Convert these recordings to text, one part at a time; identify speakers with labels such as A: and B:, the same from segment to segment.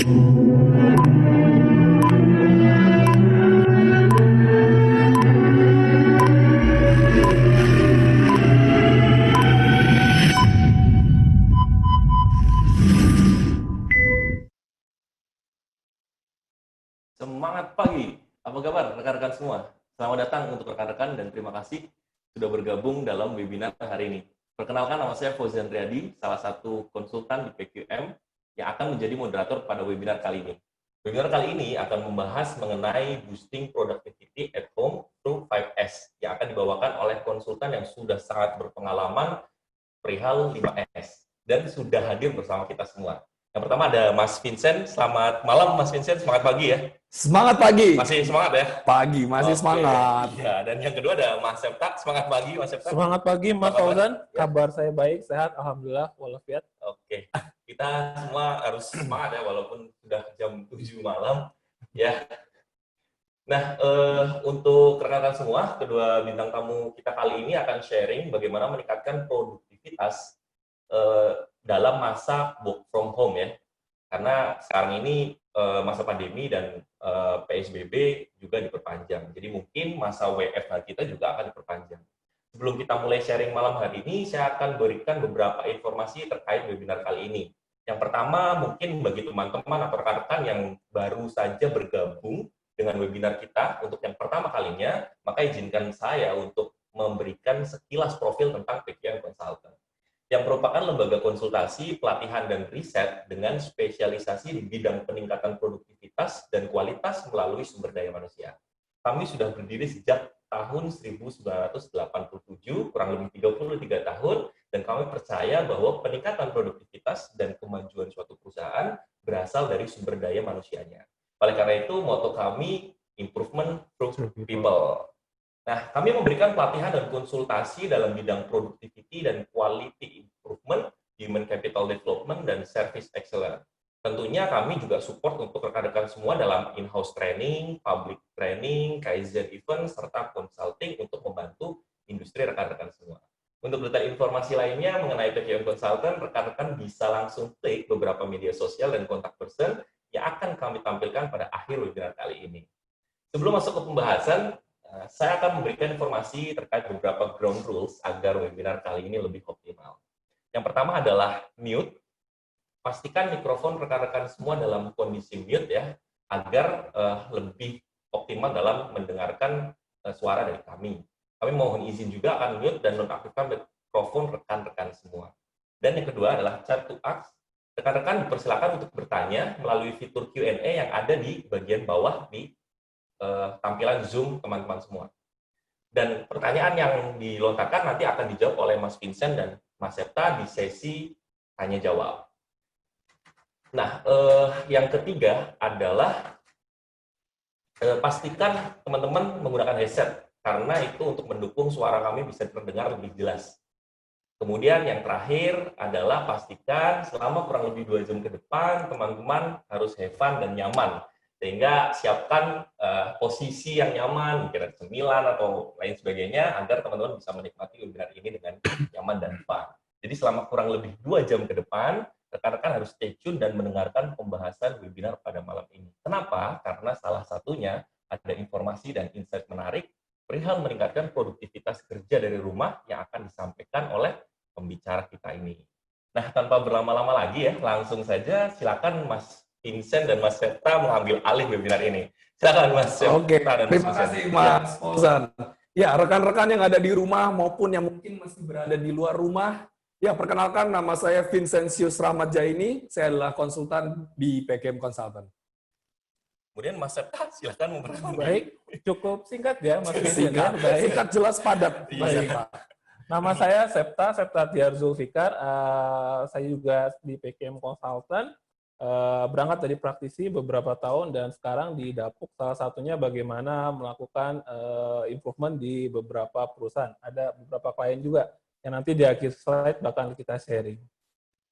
A: Semangat pagi, apa kabar rekan-rekan semua? Selamat datang untuk rekan-rekan dan terima kasih sudah bergabung dalam webinar hari ini. Perkenalkan, nama saya Fauzan Riyadi, salah satu konsultan di PQM yang akan menjadi moderator pada webinar kali ini. Webinar kali ini akan membahas mengenai boosting productivity at home through 5S yang akan dibawakan oleh konsultan yang sudah sangat berpengalaman perihal 5S dan sudah hadir bersama kita semua. Yang pertama ada Mas Vincent. Selamat malam Mas Vincent, semangat pagi ya.
B: Semangat pagi.
A: Masih semangat ya?
B: Pagi, masih semangat.
A: Iya, dan yang kedua ada Mas Septa. Semangat pagi Mas Septa.
C: Semangat pagi Mas Fauzan. Kabar saya baik, sehat, alhamdulillah, walafiat.
A: Oke, kita semua harus semangat ya walaupun sudah jam 7 malam ya. Nah, untuk rekan-rekan semua, kedua bintang tamu kita kali ini akan sharing bagaimana meningkatkan produktivitas dalam masa work from home ya. Karena sekarang ini masa pandemi dan PSBB juga diperpanjang. Jadi mungkin masa WFH kita juga akan diperpanjang. Sebelum kita mulai sharing malam hari ini, saya akan berikan beberapa informasi terkait webinar kali ini. Yang pertama, mungkin bagi teman-teman atau rekan-rekan yang baru saja bergabung dengan webinar kita untuk yang pertama kalinya, maka izinkan saya untuk memberikan sekilas profil tentang PQM Consultant, yang merupakan lembaga konsultasi, pelatihan, dan riset dengan spesialisasi di bidang peningkatan produktivitas dan kualitas melalui sumber daya manusia. Kami sudah berdiri sejak tahun 1987, kurang lebih 33 tahun, dan kami percaya bahwa peningkatan produktivitas dan kemajuan suatu perusahaan berasal dari sumber daya manusianya. Oleh karena itu, moto kami, improvement through people. Nah, kami memberikan pelatihan dan konsultasi dalam bidang productivity dan quality improvement, human capital development, dan service excellence. Tentunya kami juga support untuk rekan-rekan semua dalam in-house training, public training, Kaizen event, serta consulting untuk membantu industri rekan-rekan semua. Untuk detail informasi lainnya mengenai PQM Consultant, rekan-rekan bisa langsung klik beberapa media sosial dan kontak person yang akan kami tampilkan pada akhir webinar kali ini. Sebelum masuk ke pembahasan, saya akan memberikan informasi terkait beberapa ground rules agar webinar kali ini lebih optimal. Yang pertama adalah mute. Pastikan mikrofon rekan-rekan semua dalam kondisi mute ya, agar lebih optimal dalam mendengarkan suara dari kami. Kami mohon izin juga akan mute dan nonaktifkan mikrofon rekan-rekan semua. Dan yang kedua adalah chat to ask. Rekan-rekan dipersilakan untuk bertanya melalui fitur Q&A yang ada di bagian bawah di tampilan Zoom teman-teman semua. Dan pertanyaan yang dilontarkan nanti akan dijawab oleh Mas Vincent dan Mas Septa di sesi tanya-jawab. Nah, yang ketiga adalah pastikan teman-teman menggunakan headset, karena itu untuk mendukung suara kami bisa terdengar lebih jelas. Kemudian yang terakhir adalah pastikan selama kurang lebih 2 jam ke depan, teman-teman harus have fun dan nyaman. Sehingga siapkan posisi yang nyaman, mungkin cemilan atau lain sebagainya, agar teman-teman bisa menikmati webinar ini dengan nyaman dan fun. Jadi selama kurang lebih 2 jam ke depan, rekan-rekan harus stay tune dan mendengarkan pembahasan webinar pada malam ini. Kenapa? Karena salah satunya ada informasi dan insight menarik perihal meningkatkan produktivitas kerja dari rumah yang akan disampaikan oleh pembicara kita ini. Nah, tanpa berlama-lama lagi ya, langsung saja silakan Mas Vincent dan Mas Septa mengambil alih webinar ini. Silakan Mas Septa.
B: Oke,
A: dan
B: terima kasih Mas Fauzan. Ya, rekan-rekan yang ada di rumah maupun yang mungkin masih berada di luar rumah, ya, perkenalkan nama saya Vincentius Rahmat Jaini, saya adalah konsultan di PQM Consultant.
A: Kemudian Mas Septa, silakan memperkenalkan.
C: Baik, cukup singkat ya Mas Vincent ya. Baik.
B: Singkat, jelas, padat.
C: Baik. Nama saya Septa Tiar Zulfikar, saya juga di PQM Consultant, berangkat dari praktisi beberapa tahun dan sekarang di Dapuk, salah satunya bagaimana melakukan improvement di beberapa perusahaan. Ada beberapa klien juga yang nanti di akhir slide bakal kita sharing.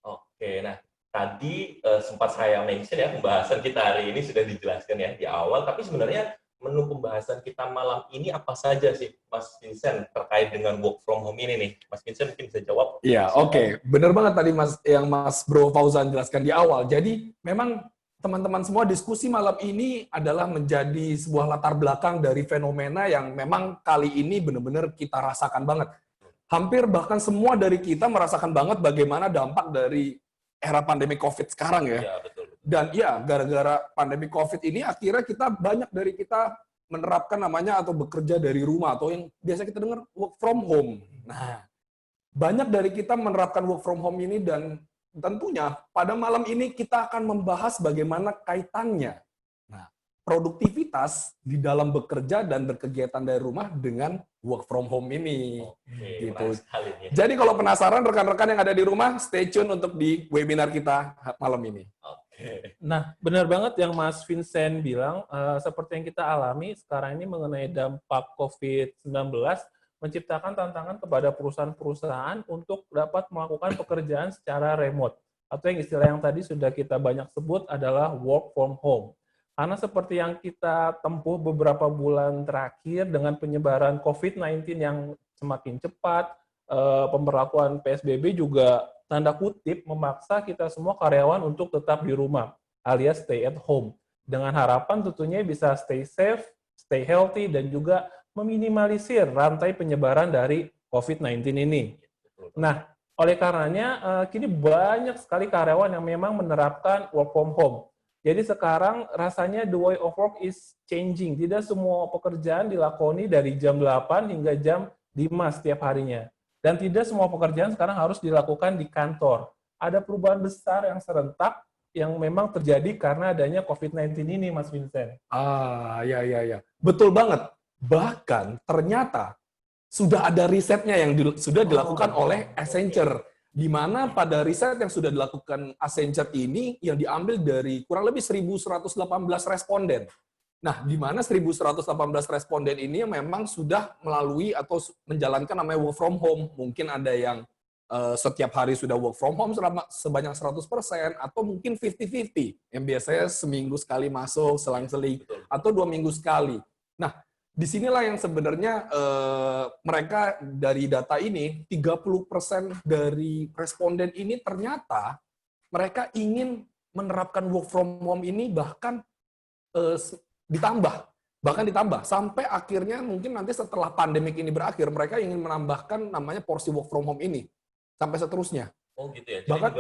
A: Oke, nah tadi sempat saya mention ya, pembahasan kita hari ini sudah dijelaskan ya di awal, tapi sebenarnya menu pembahasan kita malam ini apa saja sih Mas Vincent terkait dengan work from home ini nih? Mas Vincent mungkin bisa jawab.
B: Iya, oke. Benar banget tadi Mas yang Mas Bro Fauzan jelaskan di awal. Jadi memang teman-teman semua, diskusi malam ini adalah menjadi sebuah latar belakang dari fenomena yang memang kali ini benar-benar kita rasakan banget. Hampir bahkan semua dari kita merasakan banget bagaimana dampak dari era pandemi COVID sekarang ya.
A: Iya, betul.
B: Dan ya, gara-gara pandemi COVID ini akhirnya banyak dari kita menerapkan namanya atau bekerja dari rumah atau yang biasa kita dengar work from home. Nah, banyak dari kita menerapkan work from home ini dan tentunya pada malam ini kita akan membahas bagaimana kaitannya produktivitas di dalam bekerja dan berkegiatan dari rumah dengan work from home ini.
A: Oke,
B: Gitu.
A: menarik sekali nih.
B: Jadi kalau penasaran rekan-rekan yang ada di rumah, stay tune untuk di webinar kita malam ini.
A: Oke.
C: Nah, benar banget yang Mas Vincent bilang, seperti yang kita alami sekarang ini mengenai dampak COVID-19, menciptakan tantangan kepada perusahaan-perusahaan untuk dapat melakukan pekerjaan secara remote. Atau yang istilah yang tadi sudah kita banyak sebut adalah work from home. Karena seperti yang kita tempuh beberapa bulan terakhir dengan penyebaran COVID-19 yang semakin cepat, pemberlakuan PSBB juga tanda kutip memaksa kita semua karyawan untuk tetap di rumah, alias stay at home. Dengan harapan tentunya bisa stay safe, stay healthy, dan juga meminimalisir rantai penyebaran dari COVID-19 ini. Nah, oleh karenanya, kini banyak sekali karyawan yang memang menerapkan work from home. Jadi sekarang rasanya the way of work is changing. Tidak semua pekerjaan dilakoni dari jam 8 hingga jam 5 setiap harinya. Dan tidak semua pekerjaan sekarang harus dilakukan di kantor. Ada perubahan besar yang serentak yang memang terjadi karena adanya COVID-19 ini, Mas Vincent.
B: Ya. Betul banget. Bahkan ternyata sudah ada risetnya yang sudah dilakukan oleh Accenture. Di mana pada riset yang sudah dilakukan Accenture ini yang diambil dari kurang lebih 1.118 responden. Nah, di mana 1.118 responden ini memang sudah melalui atau menjalankan namanya work from home. Mungkin ada yang setiap hari sudah work from home sebanyak 100%, atau mungkin 50-50, yang biasanya seminggu sekali masuk, selang-seling, atau 2 minggu sekali. Nah, disinilah yang sebenarnya mereka dari data ini, 30% dari responden ini ternyata mereka ingin menerapkan work from home ini bahkan ditambah sampai akhirnya mungkin nanti setelah pandemik ini berakhir mereka ingin menambahkan namanya porsi work from home ini sampai seterusnya.
A: Oh gitu ya. Jadi
B: Bahkan,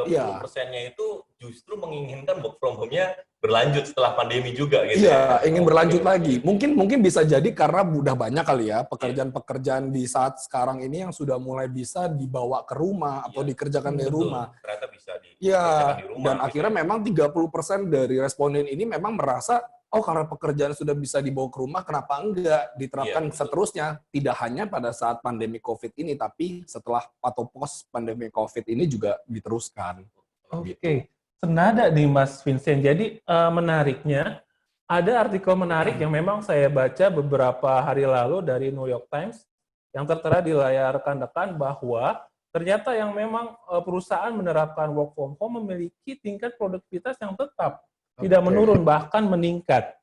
A: 30%-nya itu justru menginginkan work from home-nya berlanjut setelah pandemi juga gitu.
B: Iya, ingin berlanjut lagi. Mungkin bisa jadi karena udah banyak kali ya pekerjaan-pekerjaan di saat sekarang ini yang sudah mulai bisa dibawa ke rumah atau dikerjakan dari rumah.
A: Ternyata bisa dikerjakan
B: Iya,
A: di rumah.
B: dan akhirnya memang 30% dari responden ini memang merasa, oh karena pekerjaan sudah bisa dibawa ke rumah, kenapa enggak diterapkan seterusnya? Tidak hanya pada saat pandemi COVID ini, tapi setelah atau post pandemi COVID ini juga diteruskan.
C: Oke. Senada nih Mas Vincent. Jadi menariknya, ada artikel menarik yang memang saya baca beberapa hari lalu dari New York Times yang tertera di layar rekan-rekan bahwa ternyata yang memang perusahaan menerapkan work from home memiliki tingkat produktivitas yang tetap, tidak menurun, bahkan meningkat.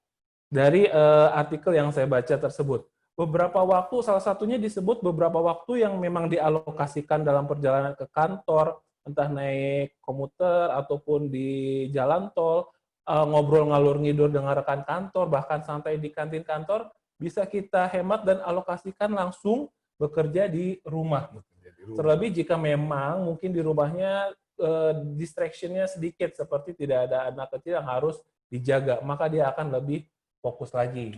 C: Dari artikel yang saya baca tersebut. Beberapa waktu, salah satunya disebut beberapa waktu yang memang dialokasikan dalam perjalanan ke kantor, entah naik komuter ataupun di jalan tol, ngobrol ngalur ngidur dengan rekan kantor, bahkan santai di kantin kantor, bisa kita hemat dan alokasikan langsung bekerja di rumah. Terlebih jika memang mungkin di rumahnya distraction-nya sedikit, seperti tidak ada anak kecil yang harus dijaga, maka dia akan lebih fokus lagi.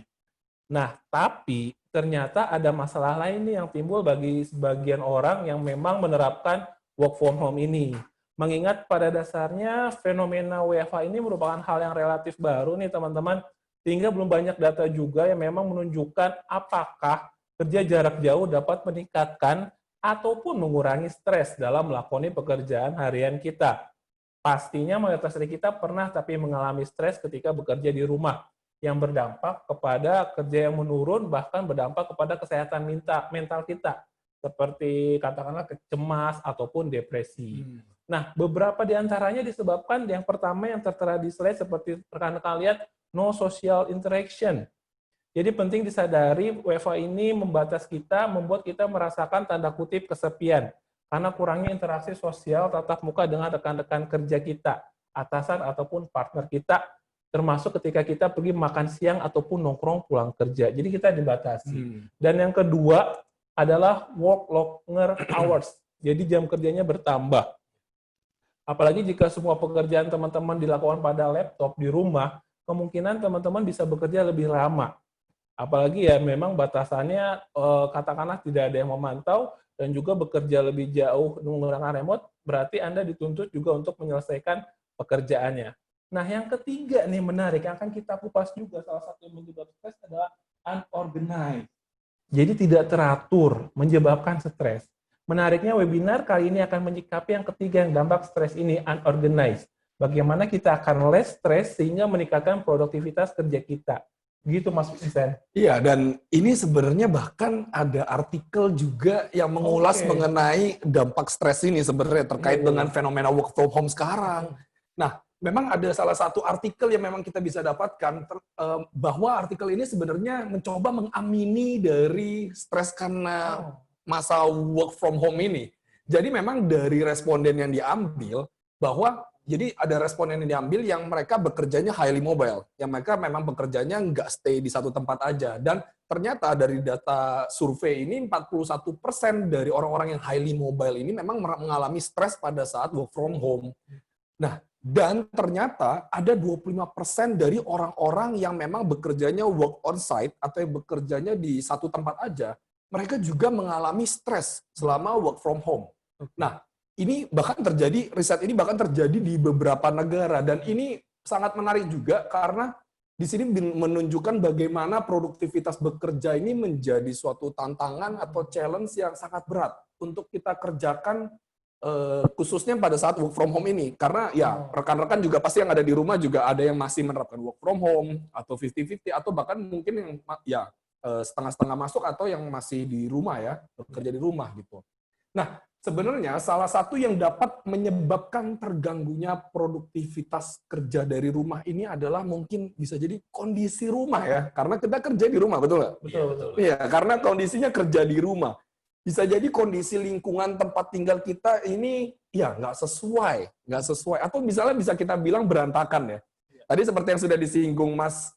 C: Nah, tapi ternyata ada masalah lain nih yang timbul bagi sebagian orang yang memang menerapkan work from home ini. Mengingat pada dasarnya fenomena WFH ini merupakan hal yang relatif baru nih teman-teman, sehingga belum banyak data juga yang memang menunjukkan apakah kerja jarak jauh dapat meningkatkan ataupun mengurangi stres dalam melakoni pekerjaan harian kita. Pastinya mayoritas dari kita pernah tapi mengalami stres ketika bekerja di rumah, yang berdampak kepada kerja yang menurun, bahkan berdampak kepada kesehatan mental kita, seperti katakanlah cemas ataupun depresi. Nah, beberapa di antaranya disebabkan yang pertama yang tertera di slide seperti rekan-rekan lihat, no social interaction. Jadi penting disadari WFH ini membatas kita, membuat kita merasakan tanda kutip kesepian karena kurangnya interaksi sosial tatap muka dengan rekan-rekan kerja kita, atasan ataupun partner kita, termasuk ketika kita pergi makan siang ataupun nongkrong pulang kerja. Jadi kita dibatasi. Dan yang kedua adalah work longer hours. Jadi jam kerjanya bertambah. Apalagi jika semua pekerjaan teman-teman dilakukan pada laptop di rumah, kemungkinan teman-teman bisa bekerja lebih lama. Apalagi ya memang batasannya katakanlah tidak ada yang memantau dan juga bekerja lebih jauh menggunakan remote, berarti Anda dituntut juga untuk menyelesaikan pekerjaannya. Nah, yang ketiga nih menarik, yang akan kita kupas juga, salah satu yang menyebabkan stres adalah unorganized. Jadi tidak teratur, menyebabkan stres. Menariknya webinar kali ini akan menyikapi yang ketiga yang dampak stres ini, unorganized. Bagaimana kita akan less stres sehingga meningkatkan produktivitas kerja kita. Gitu Mas Vincent.
B: Iya, dan ini sebenarnya bahkan ada artikel juga yang mengulas mengenai dampak stres ini sebenarnya terkait dengan fenomena work from home sekarang. Nah, memang ada salah satu artikel yang memang kita bisa dapatkan bahwa artikel ini sebenarnya mencoba mengamini dari stres karena masa work from home ini. Jadi memang dari responden yang diambil bahwa jadi ada responden yang diambil yang mereka bekerjanya highly mobile, yang mereka memang bekerjanya nggak stay di satu tempat aja. Dan ternyata dari data survei ini 41% dari orang-orang yang highly mobile ini memang mengalami stres pada saat work from home. Nah, dan ternyata ada 25% dari orang-orang yang memang bekerjanya work on site atau yang bekerjanya di satu tempat aja, mereka juga mengalami stres selama work from home. Nah, ini bahkan terjadi, riset ini bahkan terjadi di beberapa negara, dan ini sangat menarik juga karena di sini menunjukkan bagaimana produktivitas bekerja ini menjadi suatu tantangan atau challenge yang sangat berat untuk kita kerjakan khususnya pada saat work from home ini. Karena ya rekan-rekan juga pasti yang ada di rumah juga ada yang masih menerapkan work from home atau 50-50 atau bahkan mungkin yang ya setengah-setengah masuk atau yang masih di rumah ya, bekerja di rumah gitu. Nah, sebenarnya salah satu yang dapat menyebabkan terganggunya produktivitas kerja dari rumah ini adalah mungkin bisa jadi kondisi rumah ya. Karena kita kerja di rumah, betul nggak?
C: Betul.
B: Iya, karena kondisinya kerja di rumah. Bisa jadi kondisi lingkungan tempat tinggal kita ini ya nggak sesuai. Atau misalnya bisa kita bilang berantakan ya. Tadi seperti yang sudah disinggung Mas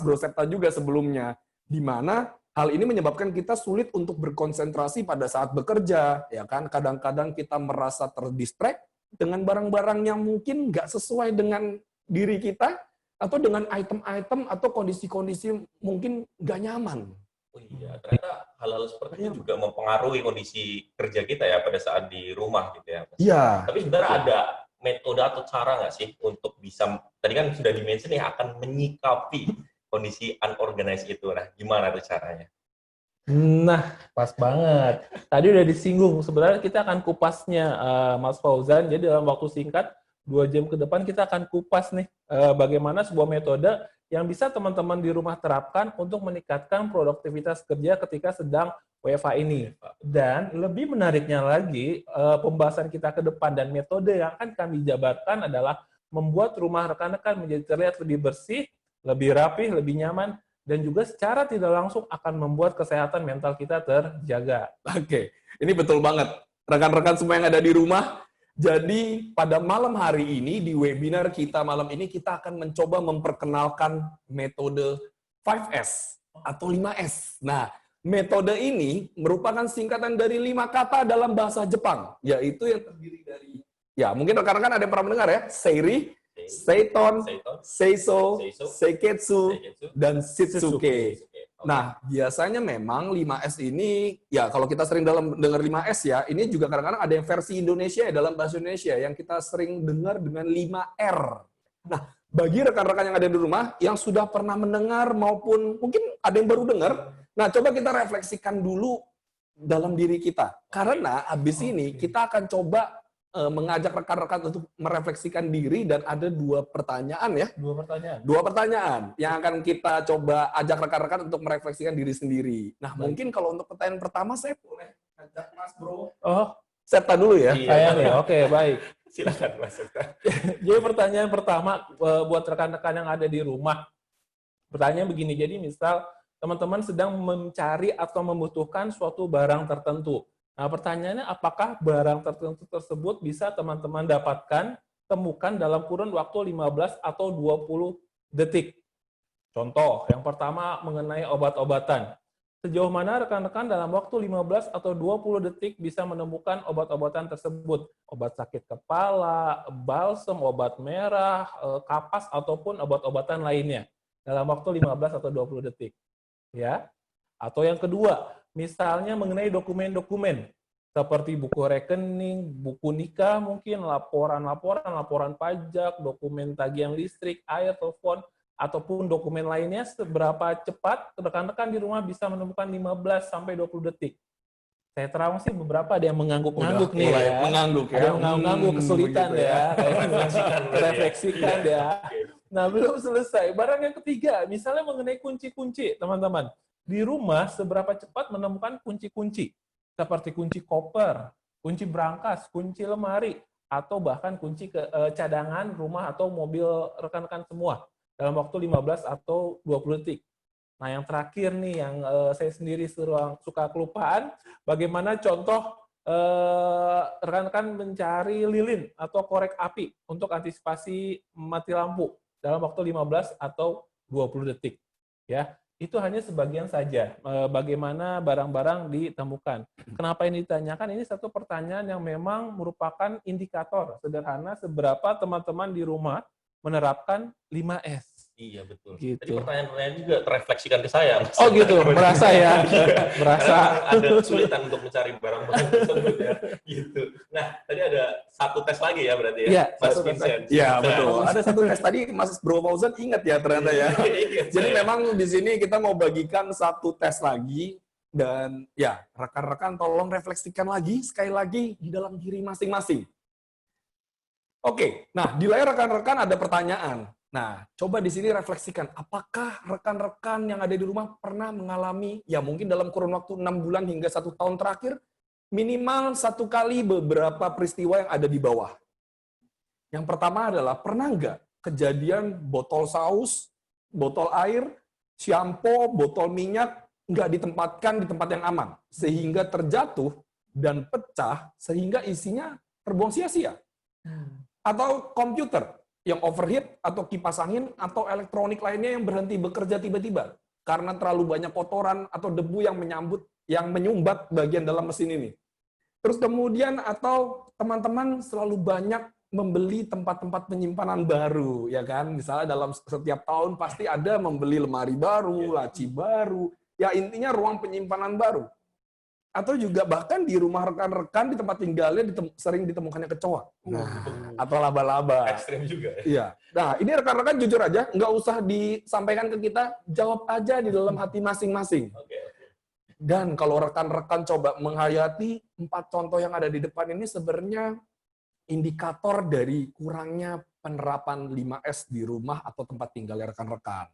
B: Bro Septa juga sebelumnya, di mana hal ini menyebabkan kita sulit untuk berkonsentrasi pada saat bekerja, ya kan? Kadang-kadang kita merasa terdistract dengan barang-barang yang mungkin nggak sesuai dengan diri kita, atau dengan item-item atau kondisi-kondisi mungkin nggak nyaman.
A: Oh iya, ternyata hal-hal seperti itu juga mempengaruhi kondisi kerja kita ya pada saat di rumah gitu ya.
B: Iya.
A: Tapi sebenarnya ada metode atau cara nggak sih untuk bisa, tadi kan sudah di-mention ya, akan menyikapi kondisi unorganized itu. Nah, gimana tuh caranya?
C: Nah, pas banget. Tadi udah disinggung. Sebenarnya kita akan kupasnya, Mas Fauzan. Jadi dalam waktu singkat, 2 jam ke depan kita akan kupas nih bagaimana sebuah metode yang bisa teman-teman di rumah terapkan untuk meningkatkan produktivitas kerja ketika sedang WFH ini. Dan lebih menariknya lagi, pembahasan kita ke depan dan metode yang akan kami jabarkan adalah membuat rumah rekan-rekan menjadi terlihat lebih bersih, lebih rapih, lebih nyaman, dan juga secara tidak langsung akan membuat kesehatan mental kita terjaga.
B: Oke, ini betul banget. Rekan-rekan semua yang ada di rumah, jadi pada malam hari ini, di webinar kita malam ini, kita akan mencoba memperkenalkan metode 5S atau 5S. Nah, metode ini merupakan singkatan dari 5 kata dalam bahasa Jepang, yaitu yang terdiri dari, ya mungkin rekan-rekan ada yang pernah mendengar ya, Seiri, Seiton, Seiso, Seiketsu, dan Shitsuke. Nah, biasanya memang 5S ini, ya kalau kita sering dengar 5S ya, ini juga kadang-kadang ada yang versi Indonesia ya, dalam bahasa Indonesia, yang kita sering dengar dengan 5R. Nah, bagi rekan-rekan yang ada di rumah, yang sudah pernah mendengar maupun mungkin ada yang baru dengar, nah coba kita refleksikan dulu dalam diri kita. Karena habis ini kita akan coba mengajak rekan-rekan untuk merefleksikan diri, dan ada 2 pertanyaan ya. 2 pertanyaan yang akan kita coba ajak rekan-rekan untuk merefleksikan diri sendiri. Nah, mungkin kalau untuk pertanyaan pertama saya boleh ajak Mas Bro. Septa dulu ya.
C: Saya nih, oke, baik.
A: Silakan Mas Septa.
C: Jadi pertanyaan pertama buat rekan-rekan yang ada di rumah. Pertanyaan begini, jadi misal teman-teman sedang mencari atau membutuhkan suatu barang tertentu. Nah, pertanyaannya apakah barang tertentu tersebut bisa teman-teman dapatkan ditemukan dalam kurun waktu 15 atau 20 detik. Contoh, yang pertama mengenai obat-obatan. Sejauh mana rekan-rekan dalam waktu 15 atau 20 detik bisa menemukan obat-obatan tersebut? Obat sakit kepala, balsem, obat merah, kapas, ataupun obat-obatan lainnya. Dalam waktu 15 atau 20 detik. Ya. Atau yang kedua, misalnya mengenai dokumen-dokumen. Seperti buku rekening, buku nikah mungkin, laporan pajak, dokumen tagihan listrik, air, telepon, ataupun dokumen lainnya, seberapa cepat rekan-rekan di rumah bisa menemukan 15 sampai 20 detik. Saya terang sih beberapa ada yang mengangguk-ngangguk nih
B: mulai
C: ya.
B: mengangguk ya.
C: Ada yang mengangguk-ngangguk, kesulitan
B: begitu
C: ya.
A: Refleksikan
C: ya. Nah, belum selesai. Barang yang ketiga, misalnya mengenai kunci-kunci, teman-teman. Di rumah, seberapa cepat menemukan kunci-kunci. Seperti kunci koper, kunci brankas, kunci lemari, atau bahkan kunci cadangan rumah atau mobil rekan-rekan semua. Dalam waktu 15 atau 20 detik. Nah, yang terakhir nih, yang saya sendiri suka kelupaan, bagaimana contoh rekan-rekan mencari lilin atau korek api untuk antisipasi mati lampu dalam waktu 15 atau 20 detik. Ya, itu hanya sebagian saja bagaimana barang-barang ditemukan. Kenapa ini ditanyakan? Ini satu pertanyaan yang memang merupakan indikator sederhana seberapa teman-teman di rumah menerapkan 5S.
A: Iya, betul.
C: Gitu.
A: Tadi pertanyaan-pertanyaan juga terefleksikan ke saya. Mas.
C: Oh gitu, merasa ya. Merasa.
A: Ada kesulitan untuk mencari barang-barang tersebut ya. Gitu. Nah, tadi ada satu tes lagi ya berarti ya,
C: Iya,
A: Mas Vincent.
B: Iya, betul. Ada satu tes tadi Mas Bro Fauzan ingat ya ternyata ya. Jadi memang di sini kita mau bagikan satu tes lagi. Dan ya, rekan-rekan tolong refleksikan lagi, sekali lagi, di dalam diri masing-masing. Oke, nah di layar rekan-rekan ada pertanyaan. Nah, coba di sini refleksikan, apakah rekan-rekan yang ada di rumah pernah mengalami, ya mungkin dalam kurun waktu 6 bulan hingga 1 tahun terakhir, minimal 1 kali beberapa peristiwa yang ada di bawah. Yang pertama adalah, pernah nggak kejadian botol saus, botol air, shampoo, botol minyak, nggak ditempatkan di tempat yang aman, sehingga terjatuh dan pecah, sehingga isinya terbuang sia-sia. Atau komputer yang overheat, atau kipas angin, atau elektronik lainnya yang berhenti bekerja tiba-tiba karena terlalu banyak kotoran atau debu yang menyumbat bagian dalam mesin ini. Terus kemudian, atau teman-teman selalu banyak membeli tempat-tempat penyimpanan baru, ya kan? Misalnya dalam setiap tahun pasti ada membeli lemari baru, laci baru, ya intinya ruang penyimpanan baru. Atau juga bahkan di rumah rekan-rekan di tempat tinggalnya sering ditemukannya kecoa. Nah, atau laba-laba.
A: Ekstrim juga ya.
B: Iya. Nah, ini rekan-rekan jujur aja, nggak usah disampaikan ke kita, jawab aja di dalam hati masing-masing.
A: Oke.
B: Dan kalau rekan-rekan coba menghayati 4 contoh yang ada di depan ini sebenarnya indikator dari kurangnya penerapan 5S di rumah atau tempat tinggal rekan-rekan.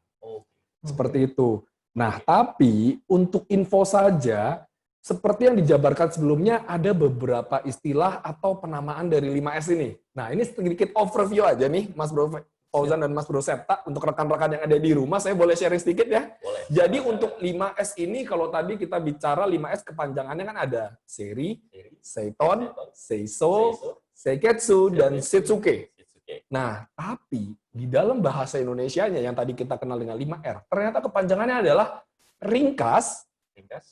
B: Seperti itu. Nah, tapi untuk info saja, seperti yang dijabarkan sebelumnya, ada beberapa istilah atau penamaan dari 5S ini. Nah, ini sedikit overview aja nih, Mas Bro Fauzan dan Mas Bro Septa, untuk rekan-rekan yang ada di rumah, saya boleh sharing sedikit ya?
A: Boleh.
B: Jadi untuk 5S ini, kalau tadi kita bicara 5S kepanjangannya kan ada Seri, Seiton, Seiso, Seiketsu, dan Shitsuke. Nah, tapi di dalam bahasa Indonesianya yang tadi kita kenal dengan 5R, ternyata kepanjangannya adalah ringkas,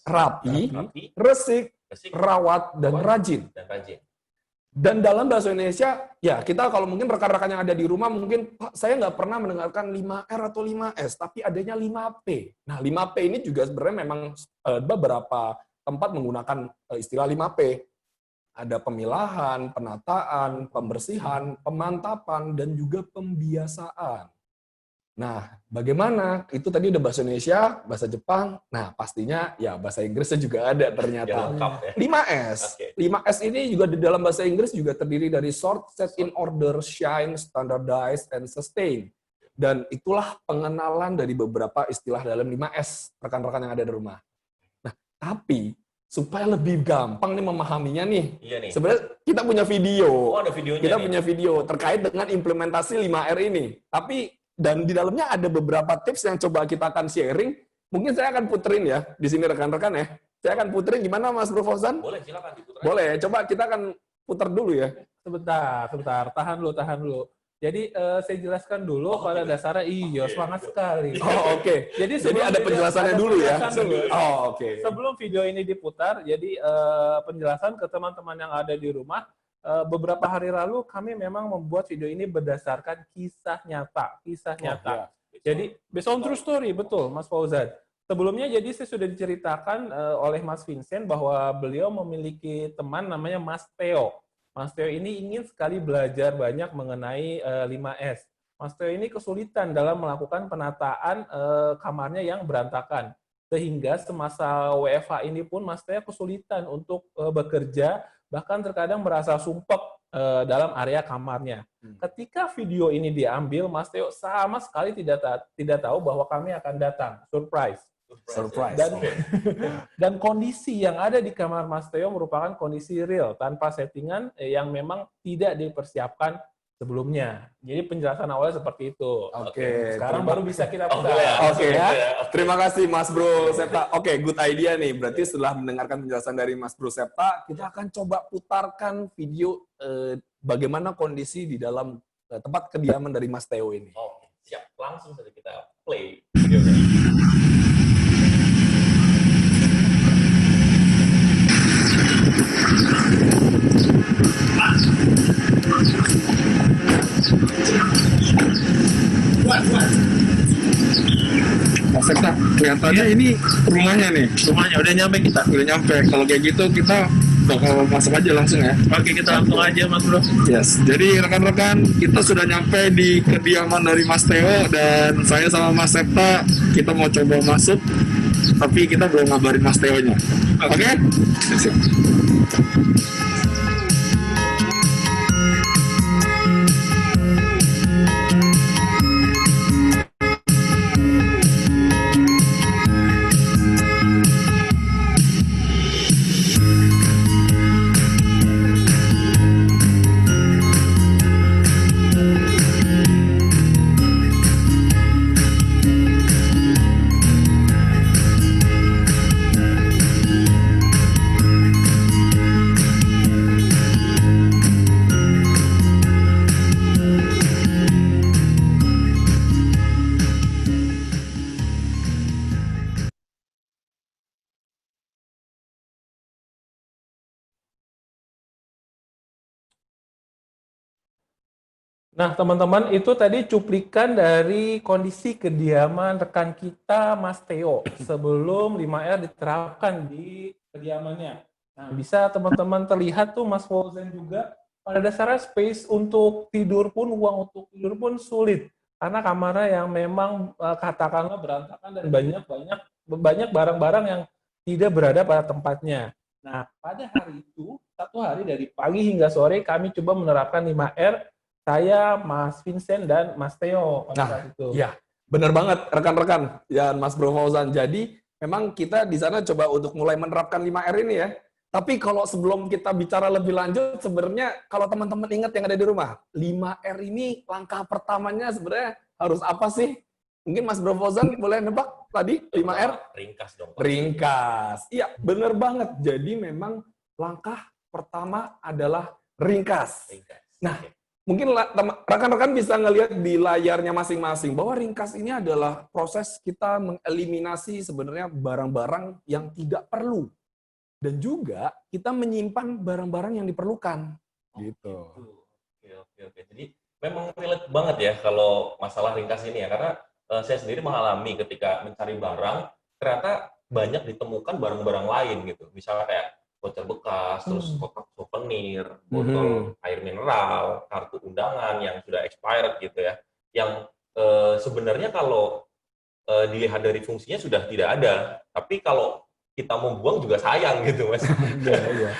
B: rapi, resik, rawat, dan rajin. Dan dalam bahasa Indonesia, ya kita kalau mungkin rekan-rekan yang ada di rumah, mungkin Pak, saya nggak pernah mendengarkan 5R atau 5S, tapi adanya 5P. Nah, 5P ini juga sebenarnya memang beberapa tempat menggunakan istilah 5P. Ada pemilahan, penataan, pembersihan, pemantapan, dan juga pembiasaan. Nah, bagaimana? Itu tadi udah bahasa Indonesia, bahasa Jepang, nah pastinya ya bahasa Inggrisnya juga ada ternyata.
A: Ya, lengkap, ya.
B: 5S.
A: Okay.
B: 5S ini juga di dalam bahasa Inggris juga terdiri dari sort, set in order, shine, standardize, and sustain. Dan itulah pengenalan dari beberapa istilah dalam 5S, rekan-rekan yang ada di rumah. Nah, tapi supaya lebih gampang nih memahaminya nih.
A: Iya nih.
B: Sebenarnya kita punya video.
A: Oh, ada videonya.
B: Kita punya video terkait dengan implementasi 5R ini. Dan di dalamnya ada beberapa tips yang coba kita akan sharing. Mungkin saya akan puterin ya, di sini rekan-rekan ya. Saya akan puterin, gimana Mas Bro Fauzan?
A: Boleh, silakan diputar.
B: Boleh, coba kita akan putar dulu ya.
C: Sebentar. Tahan dulu. Jadi saya jelaskan dulu pada dasarnya. Iya, semangat sekali.
B: Oh, oke.
C: Jadi
B: ada penjelasannya dulu ya. Oh, oke.
C: Sebelum video ini diputar, jadi penjelasan ke teman-teman yang ada di rumah. Beberapa hari lalu kami memang membuat video ini berdasarkan kisah nyata.
B: Ya.
C: Jadi based on true story, betul, Mas Fauzan. Sebelumnya jadi saya sudah diceritakan oleh Mas Vincent bahwa beliau memiliki teman namanya Mas Theo. Mas Theo ini ingin sekali belajar banyak mengenai 5S. Mas Theo ini kesulitan dalam melakukan penataan kamarnya yang berantakan. Sehingga semasa WFH ini pun Mas Theo kesulitan untuk bekerja, bahkan terkadang merasa sumpek dalam area kamarnya. Ketika video ini diambil, Mas Theo sama sekali tidak tahu bahwa kami akan datang. Surprise. Dan kondisi yang ada di kamar Mas Theo merupakan kondisi real, tanpa settingan yang memang tidak dipersiapkan sebelumnya. Jadi penjelasan awalnya seperti itu.
B: Oke.
C: Sekarang baru bisa kita buka.
B: Oke. Terima kasih Mas Bro Septa. Oke, good idea nih. Berarti setelah mendengarkan penjelasan dari Mas Bro Septa, kita akan coba putarkan video bagaimana kondisi di dalam tempat kediaman dari Mas Theo ini.
A: Oke, siap. Langsung saja kita play videonya.
D: Mas Septa, kelihatannya ini rumahnya nih.
E: Rumahnya udah nyampe kita.
D: Udah nyampe. Kalau kayak gitu kita bakal masuk aja langsung ya.
E: Oke, kita langsung aja Mas Bro.
D: Yes. Jadi rekan-rekan, kita sudah nyampe di kediaman dari Mas Theo dan saya sama Mas Septa kita mau coba masuk, tapi kita belum ngabarin Mas Theo-nya. Oke? Siap.
C: Nah, teman-teman, itu tadi cuplikan dari kondisi kediaman rekan kita, Mas Theo, sebelum 5R diterapkan di kediamannya. Nah, bisa teman-teman terlihat tuh Mas Fauzan juga, pada dasarnya space untuk tidur pun, uang untuk tidur pun sulit. Karena kamarnya yang memang katakanlah berantakan dan banyak barang-barang yang tidak berada pada tempatnya. Nah, pada hari itu, satu hari dari pagi hingga sore, kami coba menerapkan 5R, saya, Mas Vincent, dan Mas Theo pada saat itu.
B: Ya, benar banget rekan-rekan dan Mas Bro Fauzan. Jadi memang kita di sana coba untuk mulai menerapkan 5R ini ya. Tapi kalau sebelum kita bicara lebih lanjut, sebenarnya kalau teman-teman ingat yang ada di rumah, 5R ini langkah pertamanya sebenarnya harus apa sih? Mungkin Mas Bro Fauzan boleh nebak tadi 5R?
A: Ringkas dong.
B: Ringkas. Iya, benar banget. Jadi memang langkah pertama adalah ringkas. Nah, mungkin rekan-rekan bisa ngelihat di layarnya masing-masing bahwa ringkas ini adalah proses kita mengeliminasi sebenarnya barang-barang yang tidak perlu. Dan juga kita menyimpan barang-barang yang diperlukan. Gitu.
A: Oke. Jadi memang relate banget ya kalau masalah ringkas ini ya. Karena saya sendiri mengalami ketika mencari barang, ternyata banyak ditemukan barang-barang lain gitu. Misalnya kayak voucher bekas, terus kotak souvenir, botol air mineral, kartu undangan yang sudah expired gitu ya, yang sebenarnya kalau dilihat dari fungsinya sudah tidak ada, tapi kalau kita mau buang juga sayang gitu Mas.
B: Iya.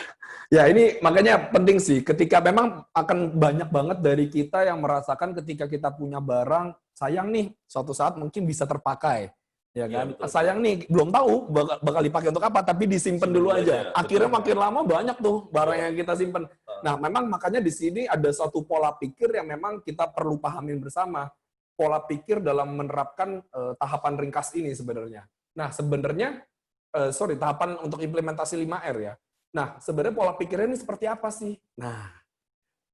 B: Ya ini makanya penting sih, ketika memang akan banyak banget dari kita yang merasakan ketika kita punya barang, sayang nih, suatu saat mungkin bisa terpakai. Ya kan, sayang nih belum tahu bakal dipakai untuk apa, tapi disimpan dulu aja. Akhirnya makin lama banyak tuh barang yang kita simpan. Nah, memang makanya di sini ada satu pola pikir yang memang kita perlu pahamin bersama. Pola pikir dalam menerapkan tahapan ringkas ini sebenarnya. Nah, sebenarnya tahapan untuk implementasi 5R ya. Nah, sebenarnya pola pikirnya ini seperti apa sih? Nah,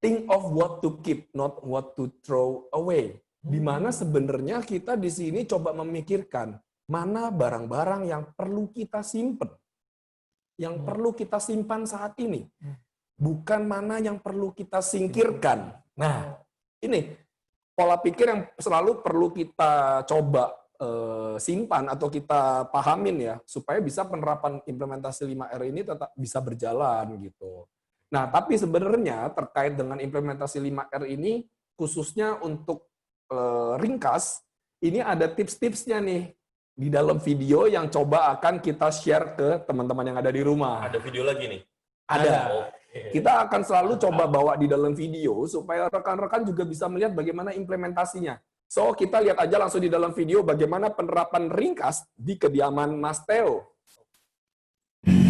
B: think of what to keep, not what to throw away. Di mana sebenarnya kita di sini coba memikirkan mana barang-barang yang perlu kita simpan, yang perlu kita simpan saat ini, bukan mana yang perlu kita singkirkan. Nah, ini pola pikir yang selalu perlu kita coba simpan atau kita pahamin ya, supaya bisa penerapan implementasi 5R ini tetap bisa berjalan gitu. Nah, tapi sebenarnya terkait dengan implementasi 5R ini, khususnya untuk ringkas, ini ada tips-tipsnya nih di dalam video yang coba akan kita share ke teman-teman yang ada di rumah.
A: Ada video lagi nih?
B: Ada.
A: Oke.
B: Kita akan selalu coba bawa di dalam video supaya rekan-rekan juga bisa melihat bagaimana implementasinya. So, kita lihat aja langsung di dalam video bagaimana penerapan ringkas di kediaman Mas Theo.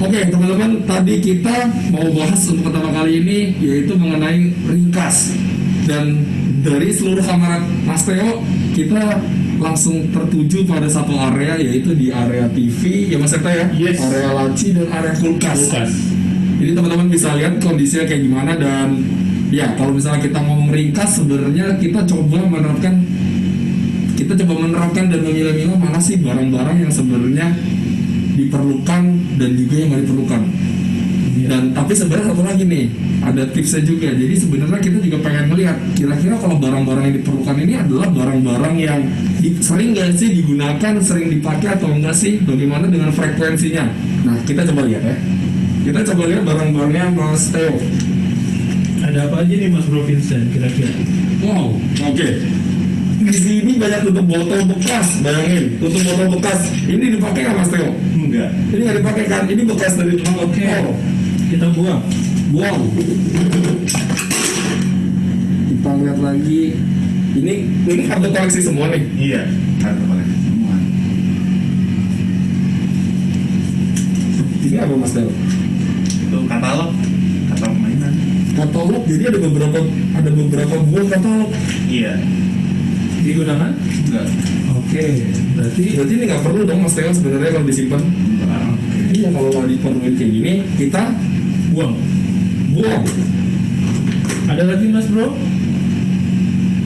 D: Oke, teman-teman, tadi kita mau bahas untuk pertama kali ini yaitu mengenai ringkas. Dan dari seluruh kamar Mas Theo, kita langsung tertuju pada satu area, yaitu di area TV, ya Mas Theo ya?
E: Yes.
D: Area laci dan area kulkas. Jadi teman-teman bisa lihat kondisinya kayak gimana, dan ya kalau misalnya kita mau meringkas, sebenarnya kita coba menerapkan dan memilah-milah mana sih barang-barang yang sebenarnya diperlukan dan juga yang nggak diperlukan. Dan tapi sebenarnya satu lagi nih, ada tipsnya juga. Jadi sebenarnya kita juga pengen melihat kira-kira kalau barang-barang yang diperlukan ini adalah barang-barang yang sering nggak sih digunakan, sering dipakai atau enggak sih, bagaimana dengan frekuensinya. Nah, kita coba lihat ya. Kita coba lihat barang-barangnya Mas Theo.
E: Ada apa aja nih Mas Bro Vincent kira-kira?
D: Wow, oke. Di sini banyak tutup botol bekas, bayangin, tutup botol bekas. Ini dipakai nggak Mas Theo?
E: Enggak.
D: Ini nggak dipakai kan? Ini bekas dari tukang
E: Oke. Kita buang.
D: Buang. Kita lihat lagi. Ini kartu koleksi semua nih.
E: Iya. Kartu koleksi semua.
D: Ini apa Mas Theo?
E: Itu katalog mainan.
D: Katalog. Jadi ada beberapa buah katalog.
E: Iya.
C: Digunakan?
E: Enggak.
C: Oke. Berarti
D: Berarti ini nggak perlu dong Mas Theo sebenarnya kalau disimpan. Iya, kalau nggak diperluin kayak gini, kita
C: buang.
D: buang.
C: Ada lagi Mas Bro?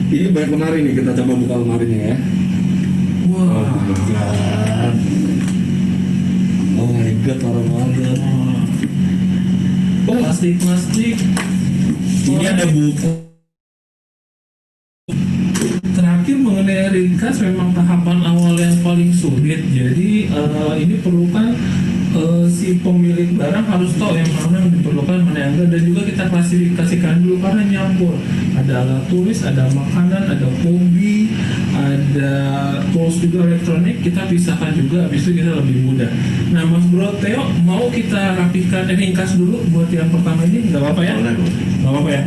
D: Ini banyak lemari nih, kita coba buka lemarinya ya.
C: Wah.
D: Oh my god, parah banget.
C: Plastik.
D: Ini ada buku.
C: Terakhir mengenai ringkas memang tahapan awal yang paling sulit. Jadi ini perlukan si pemilik barang harus tahu yang mana yang diperlukan, mana yang enggak, dan juga kita klasifikasikan dulu karena nyampur. Ada alat tulis, ada makanan, ada hobi, ada tools juga elektronik, kita pisahkan juga, habis itu kita lebih mudah. Nah Mas Bro Theo, mau kita rapikan ringkas dulu buat yang pertama ini, nggak apa-apa ya? Nggak apa-apa ya?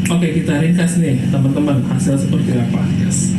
C: Oke, kita ringkas nih teman-teman, hasil seperti apa? Yes.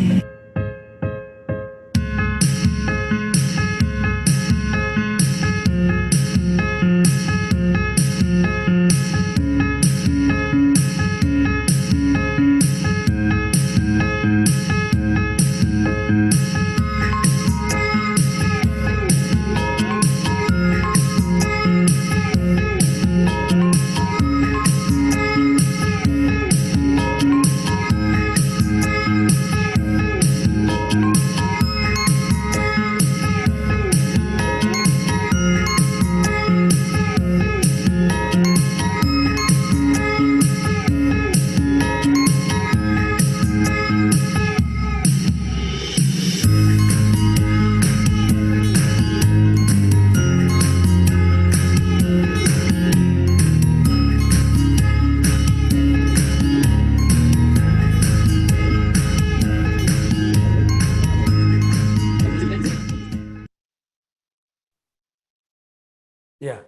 B: Ya,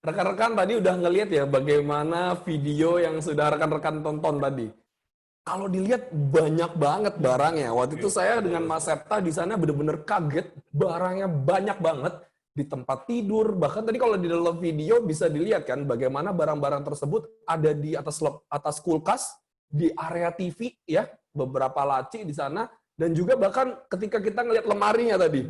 B: rekan-rekan tadi udah ngelihat ya bagaimana video yang sudah rekan-rekan tonton tadi. Kalau dilihat banyak banget barangnya. Waktu itu saya dengan Mas Septa di sana benar-benar kaget, barangnya banyak banget di tempat tidur. Bahkan tadi kalau di dalam video bisa dilihat kan bagaimana barang-barang tersebut ada di atas kulkas, di area TV ya, beberapa laci di sana, dan juga bahkan ketika kita ngelihat lemarinya tadi.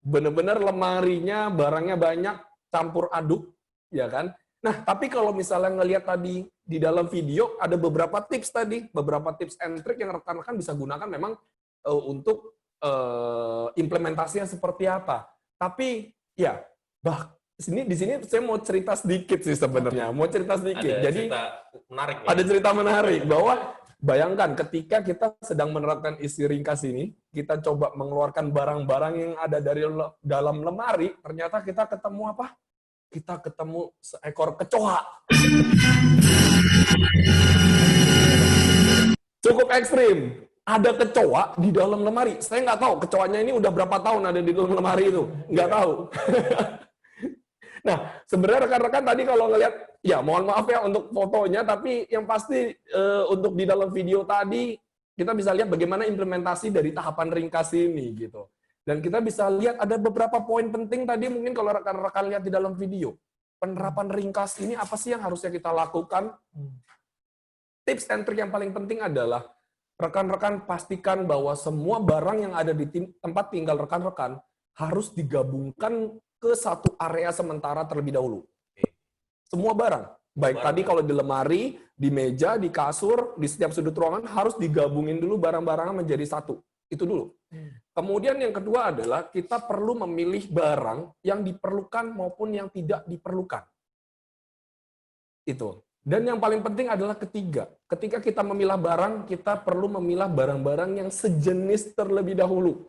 B: Benar-benar lemarinya barangnya banyak, campur aduk, ya kan? Nah, tapi kalau misalnya ngelihat tadi di dalam video ada beberapa tips tadi, beberapa tips and trick yang rekan-rekan bisa gunakan memang untuk implementasinya seperti apa. Tapi ya, di sini saya mau cerita sedikit sih sebenarnya. Mau cerita sedikit.
A: Ada
B: Jadi
A: cerita menarik nih.
B: ada cerita menarik bahwa bayangkan ketika kita sedang menerapkan isi ringkas ini, kita coba mengeluarkan barang-barang yang ada dari dalam lemari, ternyata kita ketemu apa? Kita ketemu seekor kecoa. Cukup ekstrim. Ada kecoa di dalam lemari. Saya nggak tahu kecoanya ini udah berapa tahun ada di dalam lemari itu. Nggak tahu. Nah, sebenarnya rekan-rekan tadi kalau ngelihat, ya mohon maaf ya untuk fotonya, tapi yang pasti untuk di dalam video tadi, kita bisa lihat bagaimana implementasi dari tahapan ringkas ini gitu. Dan kita bisa lihat ada beberapa poin penting tadi mungkin kalau rekan-rekan lihat di dalam video. Penerapan ringkas ini apa sih yang harusnya kita lakukan? Tips and trick yang paling penting adalah rekan-rekan pastikan bahwa semua barang yang ada di tempat tinggal rekan-rekan harus digabungkan ke satu area sementara terlebih dahulu. Semua barang. Baik tadi kalau di lemari, di meja, di kasur, di setiap sudut ruangan harus digabungin dulu barang-barangnya menjadi satu. Itu dulu. Kemudian yang kedua adalah kita perlu memilih barang yang diperlukan maupun yang tidak diperlukan. Itu. Dan yang paling penting adalah ketiga. Ketika kita memilah barang, kita perlu memilah barang-barang yang sejenis terlebih dahulu.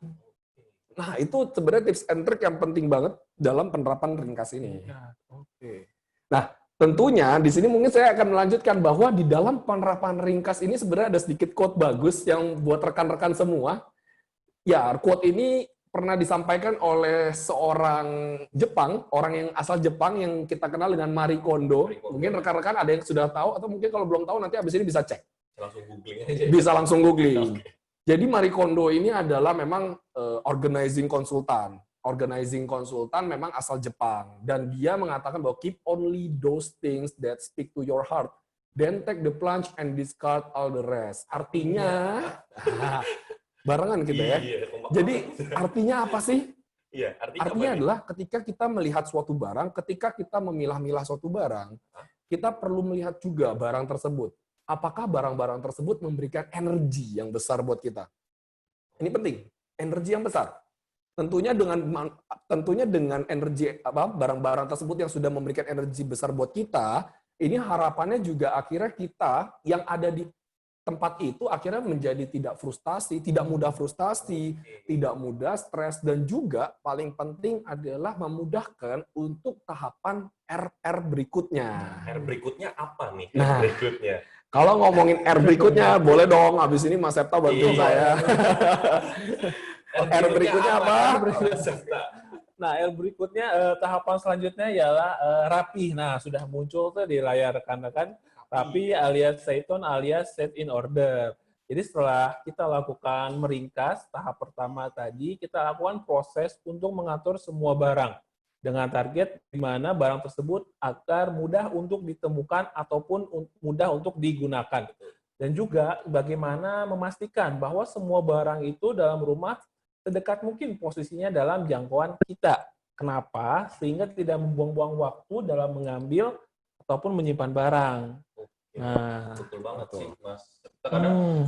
B: Nah, itu sebenarnya tips and trick yang penting banget dalam penerapan ringkas ini. Oke. Nah, tentunya di sini mungkin saya akan melanjutkan bahwa di dalam penerapan ringkas ini sebenarnya ada sedikit quote bagus yang buat rekan-rekan semua. Ya, quote ini pernah disampaikan oleh seorang Jepang, orang yang asal Jepang yang kita kenal dengan Marie Kondo. Mungkin rekan-rekan ada yang sudah tahu, atau mungkin kalau belum tahu nanti habis ini bisa cek.
A: Langsung googling aja.
B: Bisa langsung googling. Jadi Marie Kondo ini adalah memang organizing konsultan. Organizing konsultan memang asal Jepang. Dan dia mengatakan bahwa keep only those things that speak to your heart. Then take the plunge and discard all the rest. Artinya, barengan kita ya. Jadi artinya apa sih?
A: Iya,
B: artinya adalah ketika kita melihat suatu barang, ketika kita memilah-milah suatu barang, kita perlu melihat juga barang tersebut. Apakah barang-barang tersebut memberikan energi yang besar buat kita? Ini penting, energi yang besar. Tentunya dengan energi barang-barang tersebut yang sudah memberikan energi besar buat kita, ini harapannya juga akhirnya kita yang ada di tempat itu akhirnya menjadi tidak frustasi, tidak mudah frustasi, tidak mudah stres, dan juga paling penting adalah memudahkan untuk tahapan R berikutnya.
A: R berikutnya apa nih?
B: Nah,
A: berikutnya.
B: Kalau ngomongin R berikutnya, boleh dong. Habis ini Mas Septa bantuin saya. R berikutnya apa?
C: Nah, R berikutnya, tahapan selanjutnya ialah rapi. Nah, sudah muncul tuh di layar rekan-rekan. Rapi alias Seiton alias set in order. Jadi setelah kita lakukan meringkas, tahap pertama tadi, kita lakukan proses untuk mengatur semua barang. Dengan target di mana barang tersebut agar mudah untuk ditemukan ataupun mudah untuk digunakan. Dan juga bagaimana memastikan bahwa semua barang itu dalam rumah sedekat mungkin posisinya dalam jangkauan kita. Kenapa? Sehingga tidak membuang-buang waktu dalam mengambil ataupun menyimpan barang. Nah,
A: betul banget sih, Mas. Kadang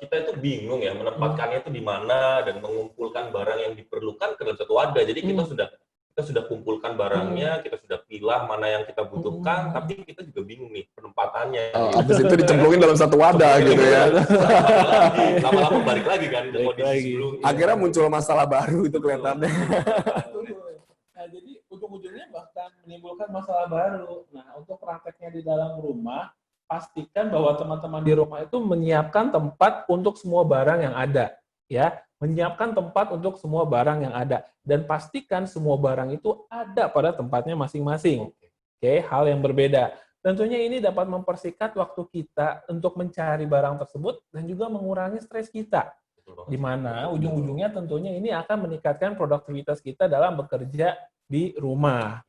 A: kita itu bingung ya menempatkannya itu di mana dan mengumpulkan barang yang diperlukan ke dalam satu wadah. Jadi kita sudah kumpulkan barangnya, kita sudah pilah mana yang kita butuhkan, tapi kita juga bingung nih penempatannya.
B: Habis itu dicemplungin dalam satu wadah gitu ya.
A: Lama-lama balik lagi kan ke kondisi sebelumnya.
B: Akhirnya muncul masalah baru itu kelihatannya.
C: Nah, jadi ujung-ujungnya bahkan menimbulkan masalah baru. Nah, untuk prakteknya di dalam rumah, pastikan bahwa teman-teman di rumah itu menyiapkan tempat untuk semua barang yang ada, ya. Menyiapkan tempat untuk semua barang yang ada dan pastikan semua barang itu ada pada tempatnya masing-masing. Oke, hal yang berbeda. Tentunya ini dapat mempersingkat waktu kita untuk mencari barang tersebut dan juga mengurangi stres kita. Di mana ujung-ujungnya tentunya ini akan meningkatkan produktivitas kita dalam bekerja di rumah.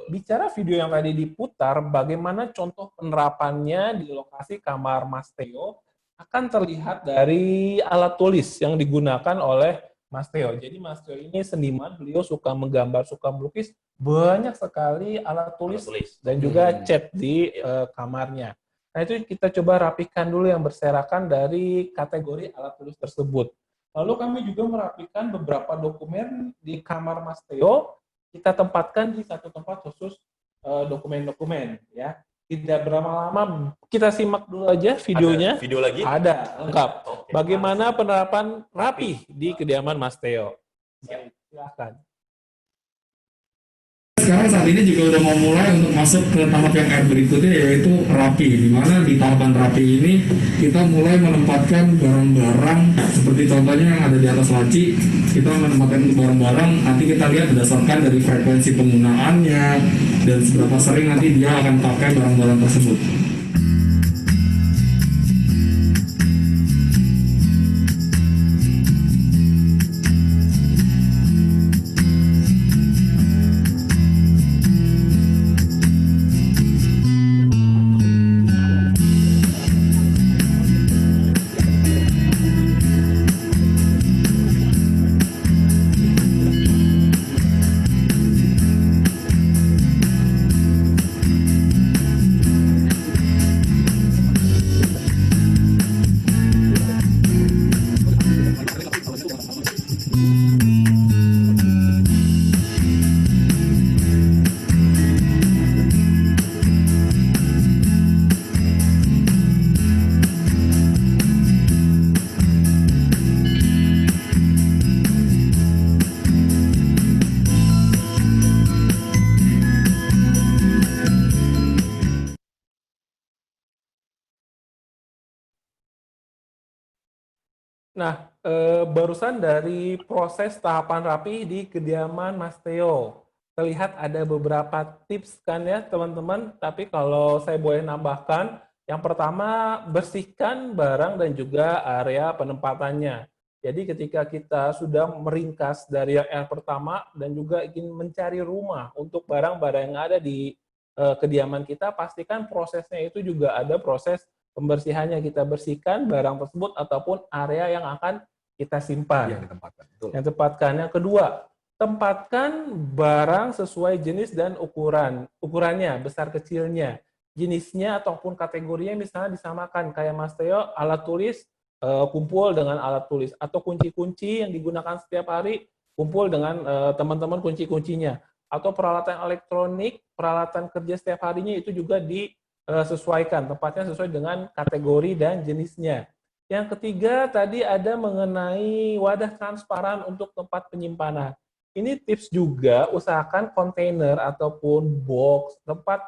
C: Bicara video yang tadi diputar, bagaimana contoh penerapannya di lokasi kamar Mas Theo akan terlihat dari alat tulis yang digunakan oleh Mas Theo. Jadi Mas Theo ini seniman, beliau suka menggambar, suka melukis, banyak sekali alat tulis dan juga chat di kamarnya. Nah, itu kita coba rapikan dulu yang berserakan dari kategori alat tulis tersebut. Lalu kami juga merapikan beberapa dokumen di kamar Mas Theo, kita tempatkan di satu tempat khusus dokumen-dokumen, ya. Tidak berlama-lama, kita simak dulu aja videonya.
A: Ada video lagi?
C: Ada, lengkap.
A: Oke.
C: Bagaimana penerapan rapi di kediaman Mas Theo. Silakan.
D: Sekarang saat ini juga udah mau mulai untuk masuk ke tahap yang berikutnya, yaitu rapi. Di mana di tahapan rapi ini kita mulai menempatkan barang-barang seperti contohnya yang ada di atas laci. Kita menempatkan barang-barang, nanti kita lihat berdasarkan dari frekuensi penggunaannya dan seberapa sering nanti dia akan pakai barang-barang tersebut.
C: Nah, barusan dari proses tahapan rapi di kediaman Mas Theo. Terlihat ada beberapa tips kan ya teman-teman, tapi kalau saya boleh nambahkan, yang pertama bersihkan barang dan juga area penempatannya. Jadi ketika kita sudah meringkas dari yang pertama dan juga ingin mencari rumah untuk barang-barang yang ada di kediaman kita, pastikan prosesnya itu juga ada proses pembersihannya. Kita bersihkan barang tersebut ataupun area yang akan kita simpan.
B: Yang ditempatkan. Betul.
C: Yang tempatkan. Yang kedua, tempatkan barang sesuai jenis dan ukurannya, besar kecilnya. Jenisnya ataupun kategorinya misalnya disamakan. Kayak Mas Theo, alat tulis kumpul dengan alat tulis. Atau kunci-kunci yang digunakan setiap hari, kumpul dengan teman-teman kunci-kuncinya. Atau peralatan elektronik, peralatan kerja setiap harinya itu juga disesuaikan. Tempatnya sesuai dengan kategori dan jenisnya. Yang ketiga, tadi ada mengenai wadah transparan untuk tempat penyimpanan. Ini tips juga, usahakan kontainer ataupun box, tempat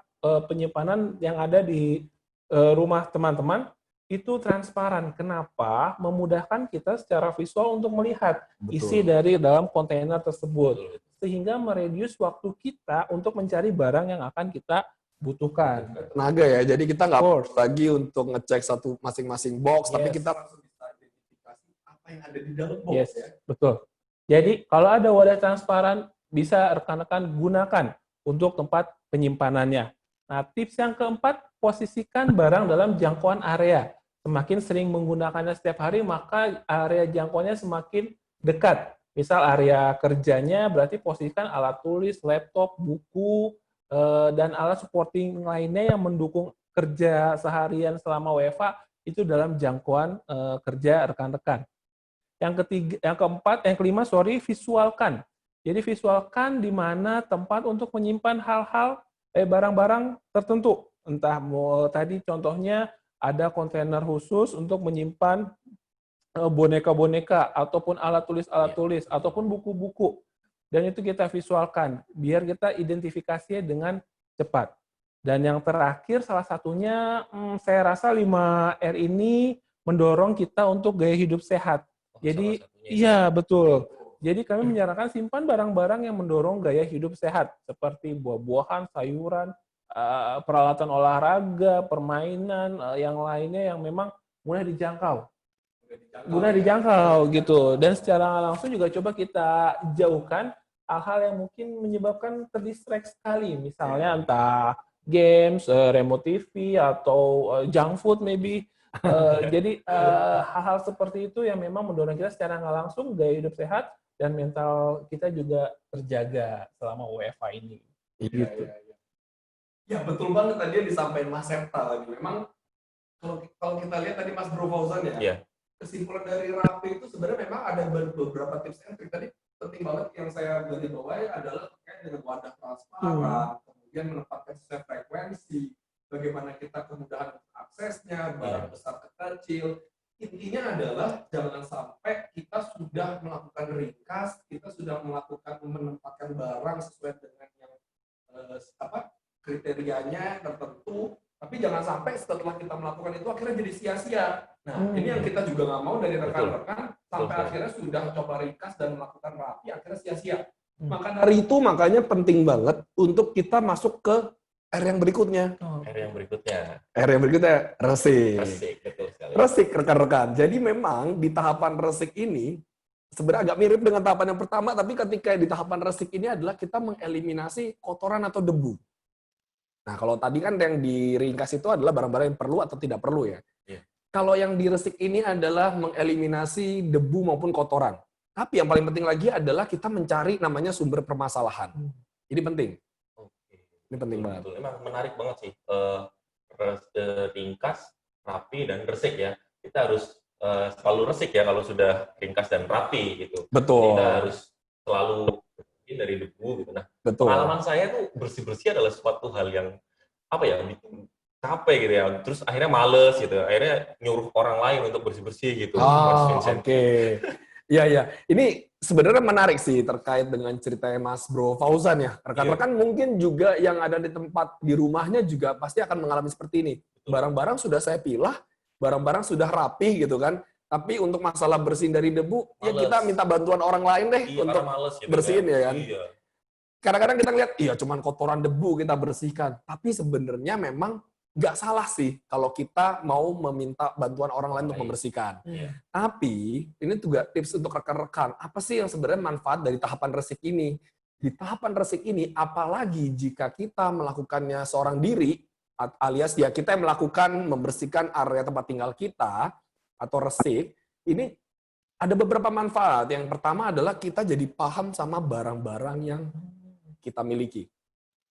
C: penyimpanan yang ada di rumah teman-teman, itu transparan. Kenapa? Memudahkan kita secara visual untuk melihat isi dari dalam kontainer tersebut. Sehingga mereduce waktu kita untuk mencari barang yang akan kita butuhkan.
B: Tenaga ya, jadi kita nggak perlu lagi untuk ngecek satu masing-masing box, tapi kita langsung bisa identifikasi apa yang ada di dalam box.
C: Yes,
B: ya.
C: betul. Jadi kalau ada wadah transparan, bisa rekan-rekan gunakan untuk tempat penyimpanannya. Nah, tips yang keempat, posisikan barang dalam jangkauan area. Semakin sering menggunakannya setiap hari, maka area jangkauannya semakin dekat. Misal area kerjanya, berarti posisikan alat tulis, laptop, buku, dan alat supporting lainnya yang mendukung kerja seharian selama WFH itu dalam jangkauan kerja rekan-rekan. Yang kelima, visualkan. Jadi visualkan di mana tempat untuk menyimpan hal-hal barang-barang tertentu. Entah tadi contohnya ada kontainer khusus untuk menyimpan boneka-boneka ataupun alat tulis ataupun buku-buku. Dan itu kita visualkan, biar kita identifikasinya dengan cepat. Dan yang terakhir, salah satunya, saya rasa 5R ini mendorong kita untuk gaya hidup sehat. Jadi, iya betul. Jadi kami menyarankan simpan barang-barang yang mendorong gaya hidup sehat, seperti buah-buahan, sayuran, peralatan olahraga, permainan, yang lainnya yang memang mudah dijangkau. Mudah dijangkau gitu. Dan secara langsung juga coba kita jauhkan hal-hal yang mungkin menyebabkan terdistract sekali, misalnya entah games, remote TV, atau junk food maybe. Jadi hal-hal seperti itu yang memang mendorong kita secara nggak langsung gaya hidup sehat, dan mental kita juga terjaga selama WFH ini.
B: Iya, iya, iya. Ya betul banget tadi yang disampaikan Mas Septa tadi. Memang kalau kita lihat tadi Mas Bro Fauzan ya,
A: Iya.
B: kesimpulan dari Rapi itu sebenarnya memang ada beberapa tips and trik tadi. Penting banget yang saya garis bawahi adalah terkait dengan wadah transparan, kemudian menempatkan sesuai frekuensi, bagaimana kita kemudahan aksesnya, barang besar ke kecil. Intinya adalah jangan sampai kita sudah melakukan ringkas, kita sudah menempatkan barang sesuai dengan yang kriterianya tertentu, tapi jangan sampai setelah kita melakukan itu akhirnya jadi sia-sia. Nah, ini yang kita juga nggak mau dari rekan-rekan, sampai akhirnya sudah coba ringkas dan melakukan rapi, akhirnya sia-sia. Maka dari itu makanya penting banget untuk kita masuk ke R yang berikutnya.
A: R yang berikutnya.
B: R yang berikutnya, resik.
A: Resik, betul sekali.
B: Resik, rekan-rekan. Jadi memang di tahapan resik ini, sebenarnya agak mirip dengan tahapan yang pertama, tapi ketika di tahapan resik ini adalah kita mengeliminasi kotoran atau debu. Nah, kalau tadi kan yang diringkas itu adalah barang-barang yang perlu atau tidak perlu ya.
A: Iya.
B: Kalau yang diresik ini adalah mengeliminasi debu maupun kotoran. Tapi yang paling penting lagi adalah kita mencari namanya sumber permasalahan. Ini penting.
A: Oke.
B: Ini penting banget.
A: Betul. Emang menarik banget sih. Ringkas, rapi, dan resik ya. Kita harus selalu resik ya kalau sudah ringkas dan rapi gitu.
B: Betul.
A: Kita harus selalu bersih dari debu gitu. Nah,
B: Betul.
A: pengalaman saya tuh bersih-bersih adalah suatu hal yang bikin capek gitu ya. Terus akhirnya males gitu. Akhirnya nyuruh orang lain untuk bersih-bersih gitu. Mas
B: Oh,
A: Vincent.
B: oke. Iya, ya. Ini sebenarnya menarik sih terkait dengan ceritanya Mas Bro Fauzan ya. Rekan-rekan mungkin juga yang ada di tempat di rumahnya juga pasti akan mengalami seperti ini. Barang-barang sudah saya pilah, barang-barang sudah rapi gitu kan. Tapi untuk masalah bersihin dari debu, ya
A: Males.
B: kita minta bantuan orang lain deh
A: Iya,
B: untuk
A: karena males gitu
B: bersihin ya kan.
A: Iya.
B: Kadang-kadang kita lihat, iya cuman kotoran debu kita bersihkan. Tapi sebenarnya memang nggak salah sih kalau kita mau meminta bantuan orang lain untuk membersihkan.
A: Iya.
B: Tapi ini juga tips untuk rekan-rekan. Apa sih yang sebenarnya manfaat dari tahapan resik ini? Di tahapan resik ini, apalagi jika kita melakukannya seorang diri, alias ya kita yang melakukan membersihkan area tempat tinggal kita, atau resik, ini ada beberapa manfaat. Yang pertama adalah kita jadi paham sama barang-barang yang kita miliki.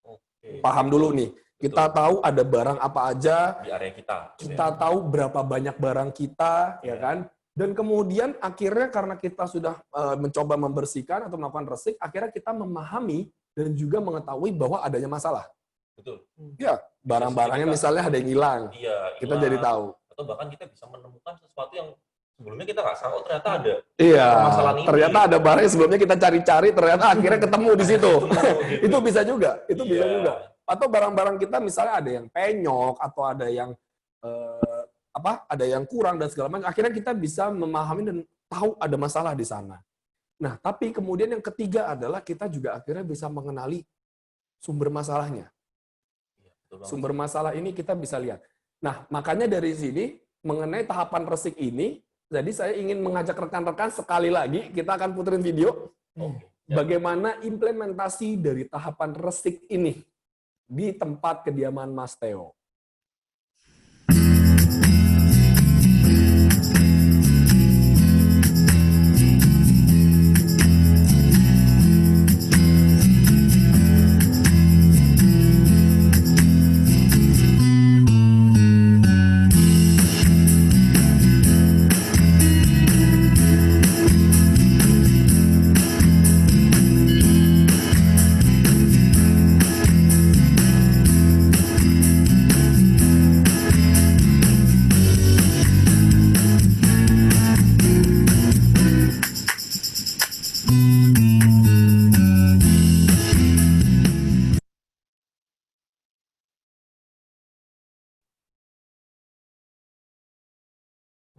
A: Oke.
B: Paham dulu nih, kita tahu ada barang apa aja,
A: Di area kita. gitu
B: kita
A: ya.
B: tahu berapa banyak barang kita, ya kan? Dan kemudian akhirnya karena kita sudah mencoba membersihkan atau melakukan resik, akhirnya kita memahami dan juga mengetahui bahwa adanya masalah.
A: Betul.
B: Ya, barang-barangnya misalnya ada yang hilang,
A: Iya.
B: kita
A: hilang.
B: jadi tahu.
A: Atau bahkan kita bisa menemukan sesuatu yang sebelumnya kita nggak tahu ternyata ada.
B: Iya,
A: Permasalahan ini.
B: ternyata ada barang yang sebelumnya kita cari-cari, ternyata akhirnya ketemu di situ.
A: Gitu.
B: Itu bisa juga, itu bisa
A: Iya.
B: juga. Atau barang-barang kita misalnya ada yang penyok atau ada yang ada yang kurang dan segala macam. Akhirnya kita bisa memahami dan tahu ada masalah di sana. Nah, tapi kemudian yang ketiga adalah kita juga akhirnya bisa mengenali sumber masalahnya.
A: Iya, betul banget.
B: Sumber masalah ini kita bisa lihat. Nah, makanya dari sini mengenai tahapan resik ini, jadi saya ingin mengajak rekan-rekan sekali lagi, kita akan puterin video
A: Oke.
B: bagaimana implementasi dari tahapan resik ini di tempat kediaman Mas Theo.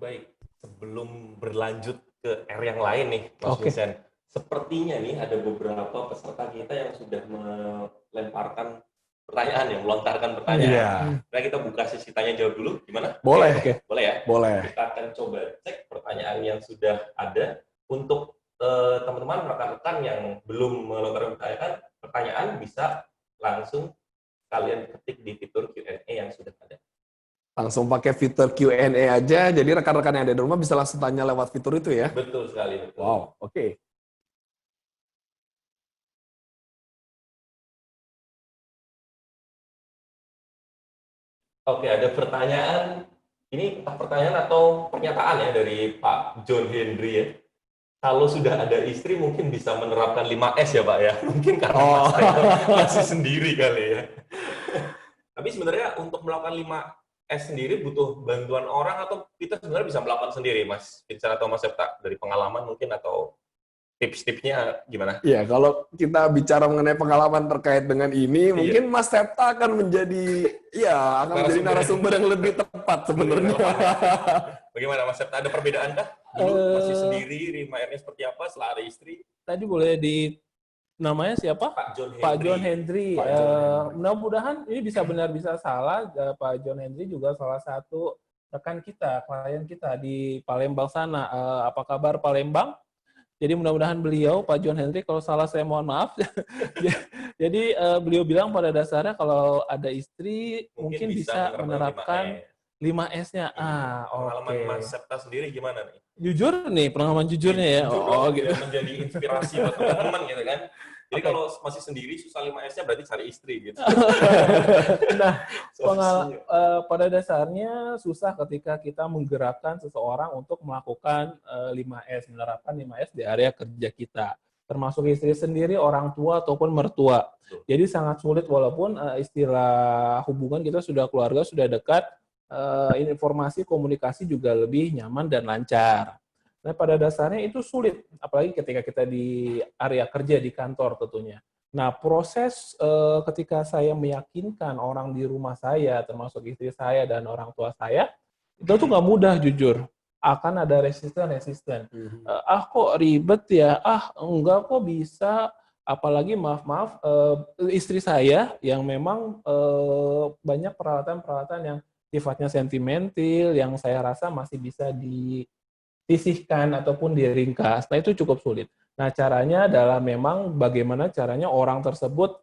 A: Baik, sebelum berlanjut ke R yang lain nih, Mas
B: Oke.
A: Vincent. Sepertinya nih ada beberapa peserta kita yang sudah melemparkan pertanyaan, yang melontarkan pertanyaan.
B: Iya.
A: Nah, kita buka sesi tanya jawab dulu, gimana?
B: Boleh,
A: Boleh ya?
B: boleh.
A: Kita akan coba cek pertanyaan yang sudah ada. Untuk teman-teman, rekan-rekan yang belum melontarkan pertanyaan, bisa langsung kalian ketik di fitur Q&A yang sudah ada.
B: Langsung pakai fitur Q&A aja, jadi rekan-rekan yang ada di rumah bisa langsung tanya lewat fitur itu ya.
A: Betul sekali. Betul.
B: Wow, oke.
A: Oke, ada pertanyaan. Ini entah pertanyaan atau pernyataan ya dari Pak John Henry ya. Kalau sudah ada istri mungkin bisa menerapkan 5S ya Pak ya. Mungkin karena
B: Oh.
A: Mas Teo masih sendiri kali ya. Tapi sebenarnya untuk melakukan 5S sendiri butuh bantuan orang atau kita sebenarnya bisa melakukan sendiri Mas Vincent atau Mas Septa dari pengalaman mungkin atau tips-tipsnya gimana?
B: Ya, kalau kita bicara mengenai pengalaman terkait dengan ini, mungkin Mas Septa akan menjadi, ya, akan menjadi narasumber yang lebih tepat sebenarnya.
A: Bagaimana Mas Septa? Ada perbedaan kah? Dulu masih sendiri, 5R-nya seperti apa setelah ada istri?
C: Tadi boleh namanya siapa?
A: Pak John Henry.
C: Pak John Henry.
A: Pak John Henry.
C: Mudah-mudahan ini bisa benar bisa salah. Pak John Henry juga salah satu rekan kita, klien kita di Palembang sana. Apa kabar Palembang? Jadi mudah-mudahan beliau, Pak John Henry, kalau salah saya mohon maaf. Jadi beliau bilang pada dasarnya kalau ada istri mungkin bisa menerapkan 5S-nya.
A: Pengalaman
C: Oke.
A: Mas Septa sendiri gimana nih?
C: Jujur nih, pengalaman jujurnya ya.
A: Gitu. Menjadi inspirasi buat teman-teman gitu kan. Jadi kalau masih sendiri susah 5S-nya berarti cari istri gitu.
C: Nah, pada dasarnya susah ketika kita menggerakkan seseorang untuk melakukan 5S, menerapkan 5S di area kerja kita. Termasuk istri sendiri, orang tua, ataupun mertua. Jadi sangat sulit walaupun istilah hubungan kita sudah keluarga, sudah dekat, informasi komunikasi juga lebih nyaman dan lancar. Nah, pada dasarnya itu sulit, apalagi ketika kita di area kerja di kantor tentunya. Nah, proses ketika saya meyakinkan orang di rumah saya, termasuk istri saya dan orang tua saya, itu tuh nggak mudah jujur. Akan ada resisten. Kok ribet ya? Enggak kok bisa. Apalagi maaf, istri saya yang memang banyak peralatan-peralatan yang sifatnya sentimental, yang saya rasa masih bisa disisihkan ataupun diringkas. Nah, itu cukup sulit. Nah, caranya adalah memang bagaimana caranya orang tersebut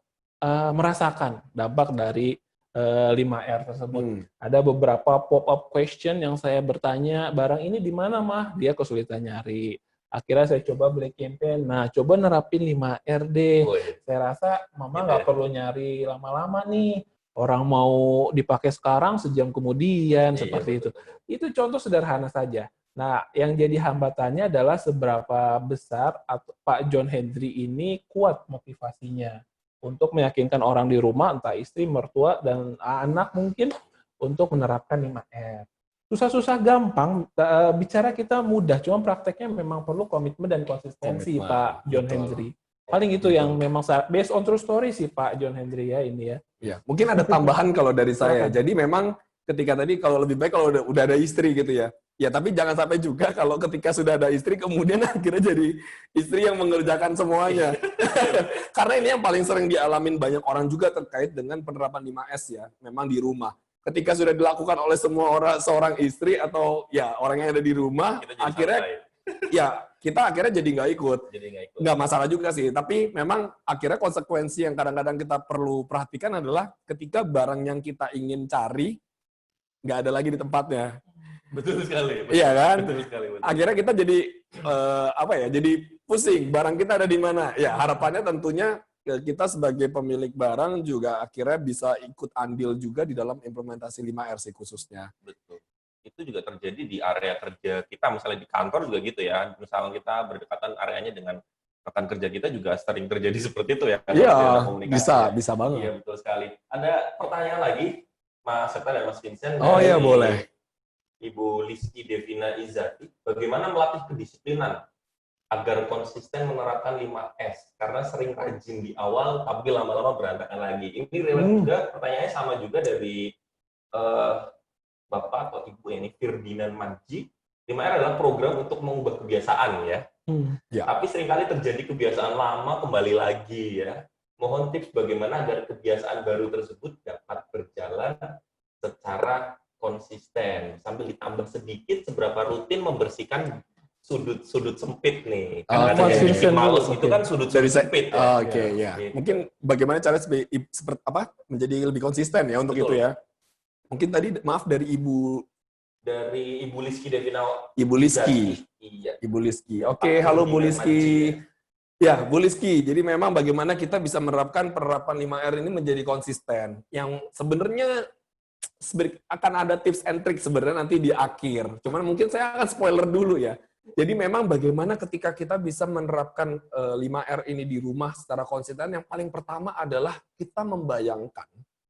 C: merasakan dampak dari 5R tersebut. Ada beberapa pop-up question yang saya bertanya, barang ini di mana, Mah? Dia kesulitan nyari. Akhirnya saya coba beli campaign. Nah, coba nerapin 5R deh. Saya rasa Mama nggak perlu nyari lama-lama nih. Orang mau dipakai sekarang, sejam kemudian, seperti itu. Itu contoh sederhana saja. Nah, yang jadi hambatannya adalah seberapa besar Pak John Henry ini kuat motivasinya untuk meyakinkan orang di rumah, entah istri, mertua, dan anak mungkin, untuk menerapkan 5R. Susah-susah gampang, bicara kita mudah, cuma prakteknya memang perlu komitmen dan konsistensi, Pak John Henry. Paling itu yang memang based on true story sih Pak John Henry ya ini ya.
B: Ya, mungkin ada tambahan kalau dari saya. Jadi memang ketika tadi kalau lebih baik kalau udah ada istri gitu ya. Ya, tapi jangan sampai juga kalau ketika sudah ada istri kemudian akhirnya jadi istri yang mengerjakan semuanya. Karena ini yang paling sering dialamin banyak orang juga terkait dengan penerapan 5S ya, memang di rumah. Ketika sudah dilakukan oleh seorang istri atau ya orang yang ada di rumah, akhirnya ya kita akhirnya jadi nggak ikut. Nggak masalah juga sih, tapi memang akhirnya konsekuensi yang kadang-kadang kita perlu perhatikan adalah ketika barang yang kita ingin cari nggak ada lagi di tempatnya.
A: Betul sekali.
B: Iya kan?
A: Betul sekali.
B: Akhirnya kita jadi jadi pusing. Barang kita ada di mana? Ya harapannya tentunya kita sebagai pemilik barang juga akhirnya bisa ikut andil juga di dalam implementasi 5R sih khususnya.
A: Betul. Itu juga terjadi di area kerja kita, misalnya di kantor juga gitu ya. Misalnya kita berdekatan areanya dengan rekan kerja kita juga sering terjadi seperti itu ya.
B: Iya, bisa banget.
A: Iya, betul sekali. Ada pertanyaan lagi, Mas Septa dan Mas Vincent.
B: Oh iya, boleh.
A: Ibu Liski Devina Izati, bagaimana melatih kedisiplinan agar konsisten menerapkan 5S? Karena sering rajin di awal, tapi lama-lama berantakan lagi. Ini relate juga, pertanyaannya sama juga dari Bapak atau Ibu ini, Ferdinand Manji. 5R adalah program untuk mengubah kebiasaan ya.
B: Ya.
A: Tapi seringkali terjadi kebiasaan lama kembali lagi ya. Mohon tips bagaimana agar kebiasaan baru tersebut dapat berjalan secara konsisten. Sambil ditambah sedikit seberapa rutin membersipkan sudut-sudut sempit nih. Karena yang bikin males itu kan sudut-sudut sempit.
B: Oke, ya. Mungkin bagaimana cara seperti apa menjadi lebih konsisten ya untuk itu ya. Mungkin tadi maaf dari Ibu
A: Liski Devina.
B: Ibu Liski.
A: Iya.
B: Ibu Liski. Oke, halo Bu Liski. Ya, Bu Liski. Jadi memang bagaimana kita bisa menerapkan penerapan 5R ini menjadi konsisten. Yang sebenarnya akan ada tips and trick sebenarnya nanti di akhir. Cuman mungkin saya akan spoiler dulu ya. Jadi memang bagaimana ketika kita bisa menerapkan 5R ini di rumah secara konsisten, yang paling pertama adalah kita membayangkan.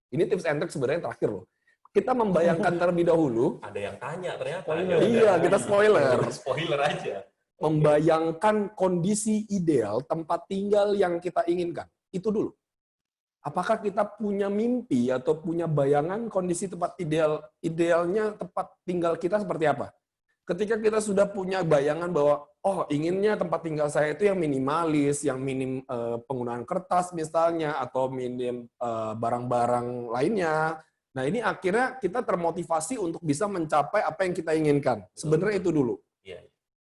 B: Ini tips and trick sebenarnya yang terakhir loh. Kita membayangkan terlebih dahulu.
A: Ada yang tanya ternyata.
B: Iya, kita spoiler.
A: Spoiler aja.
B: Membayangkan kondisi ideal tempat tinggal yang kita inginkan. Itu dulu. Apakah kita punya mimpi atau punya bayangan kondisi tempat idealnya tempat tinggal kita seperti apa? Ketika kita sudah punya bayangan bahwa inginnya tempat tinggal saya itu yang minimalis, yang minim penggunaan kertas misalnya, atau minim barang-barang lainnya. Nah, ini akhirnya kita termotivasi untuk bisa mencapai apa yang kita inginkan. Sebenarnya itu dulu.
A: Iya.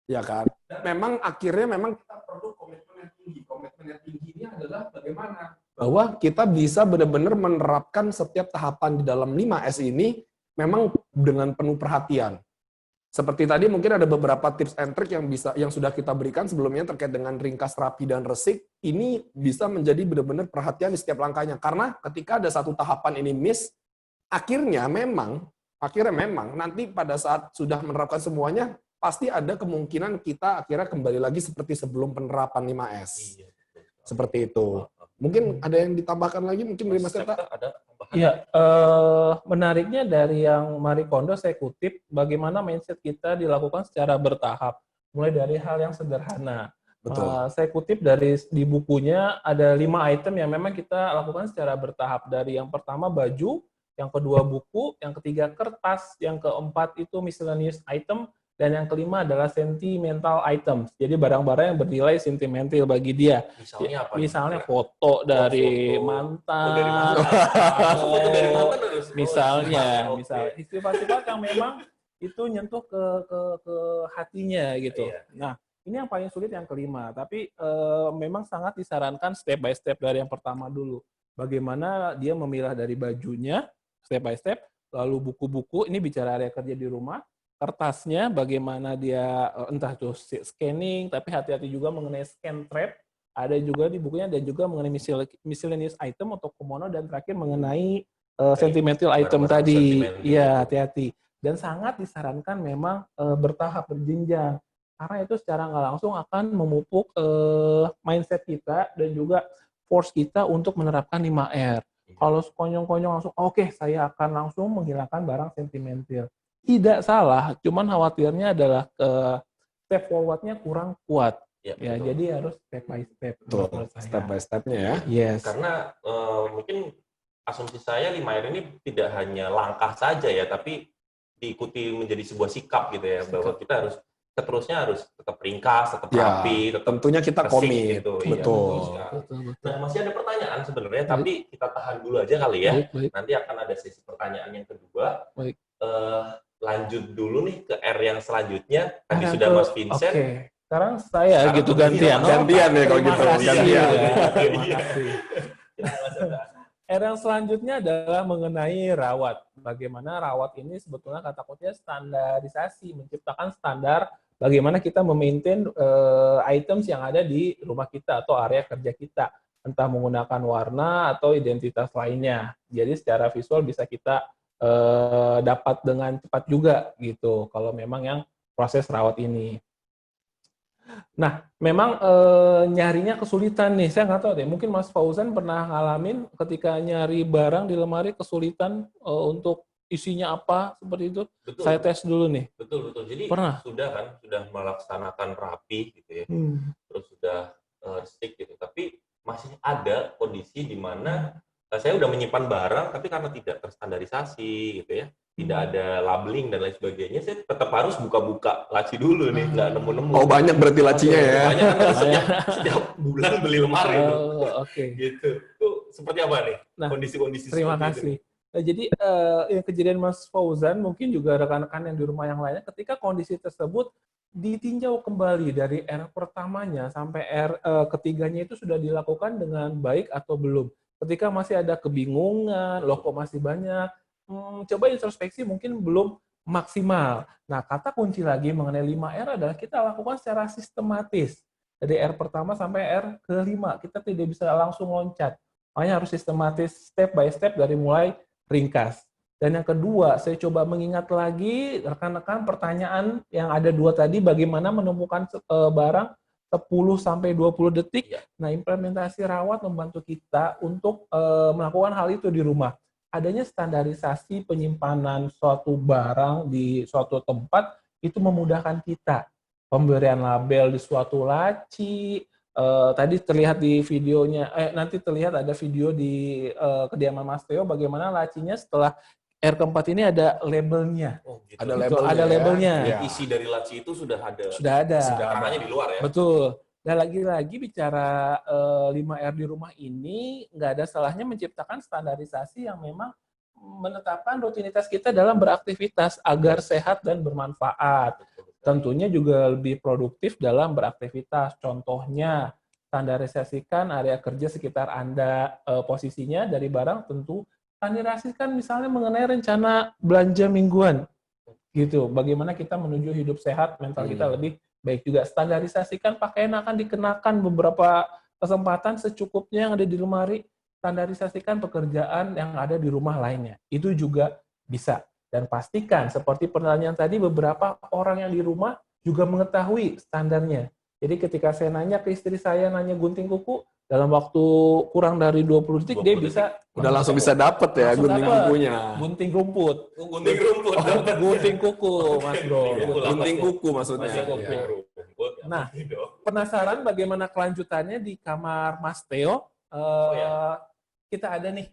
B: Ya kan? Dan memang akhirnya kita perlu komitmen yang tinggi. Komitmen yang tinggi ini adalah bagaimana? Bahwa kita bisa benar-benar menerapkan setiap tahapan di dalam 5S ini memang dengan penuh perhatian. Seperti tadi mungkin ada beberapa tips and trick yang sudah kita berikan sebelumnya terkait dengan ringkas, rapi, dan resik. Ini bisa menjadi benar-benar perhatian di setiap langkahnya. Karena ketika ada satu tahapan ini miss, akhirnya memang nanti pada saat sudah menerapkan semuanya, pasti ada kemungkinan kita akhirnya kembali lagi seperti sebelum penerapan 5S.
A: Iya.
B: Seperti itu. Mungkin ada yang ditambahkan lagi mungkin dari Mas Teta?
A: Ada tambahan?
C: Iya, menariknya dari yang Marie Kondo saya kutip, bagaimana mindset kita dilakukan secara bertahap, mulai dari hal yang sederhana.
B: Betul.
C: Saya kutip di bukunya ada 5 item yang memang kita lakukan secara bertahap. Dari yang pertama baju, yang kedua buku, yang ketiga kertas, yang keempat itu miscellaneous item, dan yang kelima adalah sentimental items. Jadi barang-barang yang bernilai sentimental bagi dia.
A: Misalnya apa?
C: Misalnya foto dari
A: foto.
C: mantan.
A: Foto dari mantan. Foto dari mantan harus.
C: Misalnya
A: Oke.
C: sifat-sifat yang memang itu nyentuh ke hatinya gitu.
A: Iya.
C: Nah, ini yang paling sulit yang kelima. Tapi memang sangat disarankan step by step dari yang pertama dulu. Bagaimana dia memilah dari bajunya, step by step. Lalu buku-buku, ini bicara area kerja di rumah. Kertasnya, bagaimana dia entah itu scanning, tapi hati-hati juga mengenai scan trap. Ada juga di bukunya, dan juga mengenai miscellaneous item atau komono, dan terakhir mengenai sentimental item tadi. Iya, hati-hati. Dan sangat disarankan memang bertahap, berjenjang. Karena itu secara nggak langsung akan memupuk mindset kita dan juga force kita untuk menerapkan 5R. Kalau konyong-konyong langsung, oke, saya akan langsung menghilangkan barang sentimental. Tidak salah, cuman khawatirnya adalah step forward-nya kurang kuat. Ya, jadi harus step by step.
B: Betul, step by step-nya ya.
C: Yes.
A: Karena mungkin asumsi saya 5R ini tidak hanya langkah saja ya, tapi diikuti menjadi sebuah sikap gitu ya, bahwa kita harus tetap ringkas, tetap rapi, tetap
B: tentunya kita komit.
A: gitu.
B: Betul.
C: Betul.
A: Nah, masih ada pertanyaan sebenarnya, tapi kita tahan dulu aja kali ya.
C: Baik.
A: Nanti akan ada sesi pertanyaan yang kedua.
C: Baik.
A: Lanjut dulu nih ke R yang selanjutnya. Tadi sudah Mas Vincent.
C: Oke. Sekarang saya
A: Sekarang
C: gitu gantian.
B: Gantian ya kalau gitu.
C: Terima kasih.
B: Gantian.
C: Terima kasih. R yang selanjutnya adalah mengenai rawat. Bagaimana rawat ini sebetulnya kata kuncinya standarisasi, menciptakan standar bagaimana kita memaintain items yang ada di rumah kita atau area kerja kita, entah menggunakan warna atau identitas lainnya. Jadi secara visual bisa kita dapat dengan cepat juga gitu kalau memang yang proses rawat ini. Nah, memang nyarinya kesulitan nih. Saya nggak tahu deh, mungkin Mas Fauzan pernah ngalamin ketika nyari barang di lemari kesulitan untuk isinya apa seperti itu.
A: Betul.
C: Saya tes dulu nih.
A: Betul. Jadi
C: Pernah?
A: sudah melaksanakan rapi gitu ya. Terus sudah stick gitu. Tapi masih ada kondisi di mana saya udah menyimpan barang, tapi karena tidak terstandarisasi gitu ya, tidak ada labeling dan lain sebagainya, saya tetap harus buka-buka laci dulu nih, nggak nemu-nemu.
B: Oh, banyak berarti lacinya ya.
A: Banyak kan setiap bulan beli lemari itu.
C: Oke.
A: Gitu. Itu seperti apa nih
C: Nah,
A: kondisi-kondisi
C: Terima
A: seperti
C: kasih.
A: itu?
C: Nah, jadi yang kejadian Mas Fauzan, mungkin juga rekan-rekan yang di rumah yang lainnya, ketika kondisi tersebut ditinjau kembali dari R pertamanya sampai R ketiganya itu sudah dilakukan dengan baik atau belum. Ketika masih ada kebingungan, loh kok masih banyak, coba introspeksi mungkin belum maksimal. Nah, kata kunci lagi mengenai 5R adalah kita lakukan secara sistematis. Dari R pertama sampai R ke-5, kita tidak bisa langsung loncat. Makanya harus sistematis, step by step dari mulai ringkas. Dan yang kedua, saya coba mengingat lagi rekan-rekan pertanyaan yang ada 2 tadi, bagaimana menemukan barang 10 sampai 20 detik.
A: Ya.
C: Nah, implementasi rawat membantu kita untuk melakukan hal itu di rumah. Adanya standarisasi penyimpanan suatu barang di suatu tempat itu memudahkan kita. Pemberian label di suatu laci, tadi terlihat di videonya, nanti terlihat ada video di kediaman Mas Theo bagaimana lacinya setelah R keempat ini ada labelnya.
A: Oh, gitu.
B: Ada
C: Betul,
B: labelnya.
C: ada labelnya.
B: Ya.
A: Isi dari laci itu sudah ada.
C: Sudah ada.
A: Namanya di luar ya.
C: Betul. Dan lagi-lagi bicara 5R di rumah ini, nggak ada salahnya menciptakan standarisasi yang memang menetapkan rutinitas kita dalam beraktivitas agar sehat dan bermanfaat. Tentunya juga lebih produktif dalam beraktivitas. Contohnya, standarisasikan area kerja sekitar Anda, posisinya dari barang tentu standarisasikan misalnya mengenai rencana belanja mingguan. Gitu. Bagaimana kita menuju hidup sehat, mental kita lebih baik juga. Standarisasikan pakaian akan dikenakan beberapa kesempatan secukupnya yang ada di lemari. Standarisasikan pekerjaan yang ada di rumah lainnya. Itu juga bisa. Dan pastikan, seperti pertanyaan tadi, beberapa orang yang di rumah juga mengetahui standarnya. Jadi ketika saya nanya ke istri saya, nanya gunting kuku, dalam waktu kurang dari 20 detik, dia bisa...
B: Udah langsung bisa dapet ya
C: Langsung
B: gunting
C: dapet.
B: kukunya.
C: Gunting rumput.
A: Gunting rumput.
C: Gunting kuku, Mas Bro.
B: Gunting kuku maksudnya.
C: Gunting kuku.
B: Iya.
A: Rumput.
C: Nah, penasaran bagaimana kelanjutannya di kamar Mas Theo?
A: Ya.
C: Kita ada nih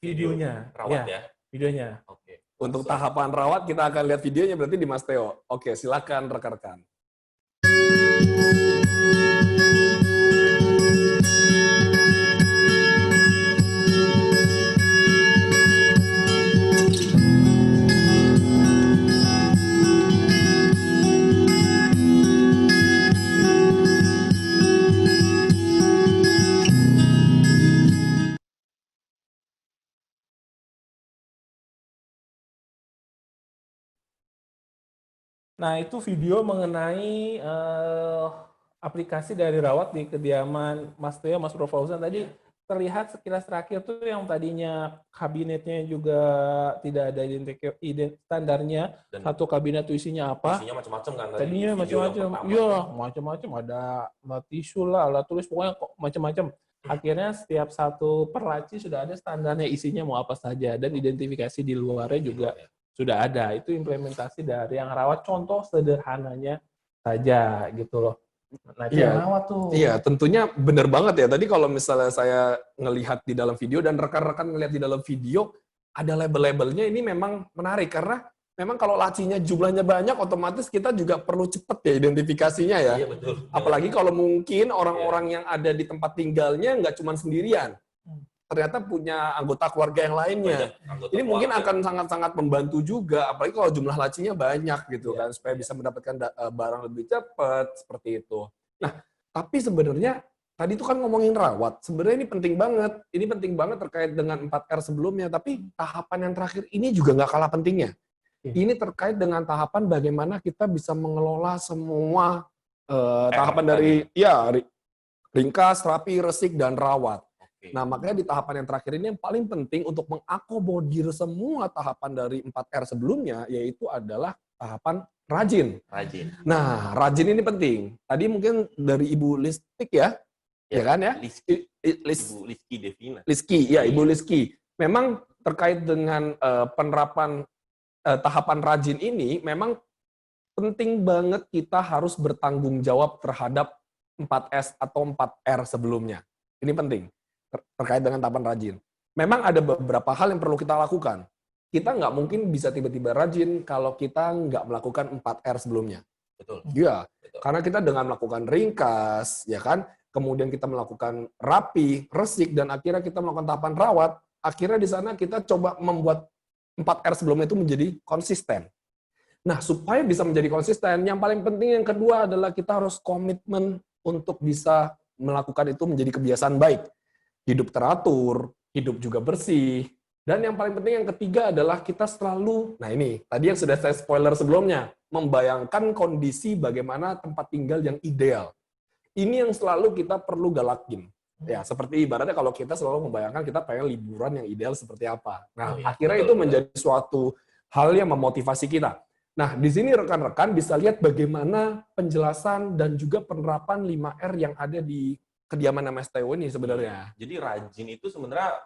C: videonya.
A: Rawat ya.
C: Videonya.
A: Oke.
B: Untuk tahapan rawat kita akan lihat videonya berarti di Mas Theo. Oke, silakan rekan-rekan.
C: Nah, itu video mengenai aplikasi dari rawat di kediaman Mas Theo, Mas Bro Fauzan. Tadi terlihat sekilas terakhir tuh yang tadinya kabinetnya juga tidak ada standarnya.
A: Dan
C: Satu kabinet tuh isinya apa?
A: isinya macam-macam kan tadi.
C: Tadinya
A: video yang
C: macam-macam.
A: pertama.
C: Iya, macam-macam. Ada tisu lah, alat tulis, pokoknya kok macam-macam. Akhirnya setiap satu perlaci sudah ada standarnya, isinya mau apa saja. Dan identifikasi di luarnya juga sudah ada. Itu implementasi dari yang rawat, contoh sederhananya saja gitu loh. Nah, itu
B: Iya.
C: yang rawat tuh.
B: Iya, tentunya benar banget ya. Tadi kalau misalnya saya ngelihat di dalam video dan rekan-rekan ngelihat di dalam video, ada label-labelnya, ini memang menarik karena memang kalau lacinya jumlahnya banyak, otomatis kita juga perlu cepat ya identifikasinya ya.
A: Iya, betul.
B: Apalagi kalau mungkin orang-orang yang ada di tempat tinggalnya nggak cuma sendirian. Ternyata punya anggota keluarga yang lainnya. Ini mungkin akan sangat-sangat membantu juga, apalagi kalau jumlah lacinya banyak gitu kan, supaya bisa mendapatkan barang lebih cepat, seperti itu. Nah, tapi sebenarnya tadi itu kan ngomongin rawat, sebenarnya ini penting banget. Ini penting banget terkait dengan 4R sebelumnya, tapi tahapan yang terakhir ini juga nggak kalah pentingnya. Ini terkait dengan tahapan bagaimana kita bisa mengelola semua tahapan dari ringkas, rapi, resik, dan rawat. Nah, makanya di tahapan yang terakhir ini yang paling penting untuk mengakomodir semua tahapan dari 4R sebelumnya, yaitu adalah tahapan rajin.
A: Rajin.
B: Nah, rajin ini penting. Tadi mungkin dari Ibu Listik ya kan ya?
A: Ibu Liski Devina.
B: Liski, ya Ibu Liski. Memang terkait dengan penerapan tahapan rajin ini, memang penting banget kita harus bertanggung jawab terhadap 4S atau 4R sebelumnya. Ini penting. Terkait dengan tahapan rajin. Memang ada beberapa hal yang perlu kita lakukan. Kita nggak mungkin bisa tiba-tiba rajin kalau kita nggak melakukan 4R sebelumnya.
A: Betul.
B: Iya, karena kita dengan melakukan ringkas, ya kan, kemudian kita melakukan rapi, resik, dan akhirnya kita melakukan tahapan rawat, akhirnya di sana kita coba membuat 4R sebelumnya itu menjadi konsisten. Nah, supaya bisa menjadi konsisten, yang paling penting yang kedua adalah kita harus komitmen untuk bisa melakukan itu menjadi kebiasaan baik. Hidup teratur, hidup juga bersih, dan yang paling penting yang ketiga adalah kita selalu, nah ini, tadi yang sudah saya spoiler sebelumnya, membayangkan kondisi bagaimana tempat tinggal yang ideal. Ini yang selalu kita perlu galakin. Ya, seperti ibaratnya kalau kita selalu membayangkan kita pengen liburan yang ideal seperti apa. Nah,
A: Oh, iya.
B: akhirnya itu menjadi suatu hal yang memotivasi kita. Nah, di sini rekan-rekan bisa lihat bagaimana penjelasan dan juga penerapan 5R yang ada di kediaman Mas Theo ini sebenarnya.
A: Jadi rajin itu sebenarnya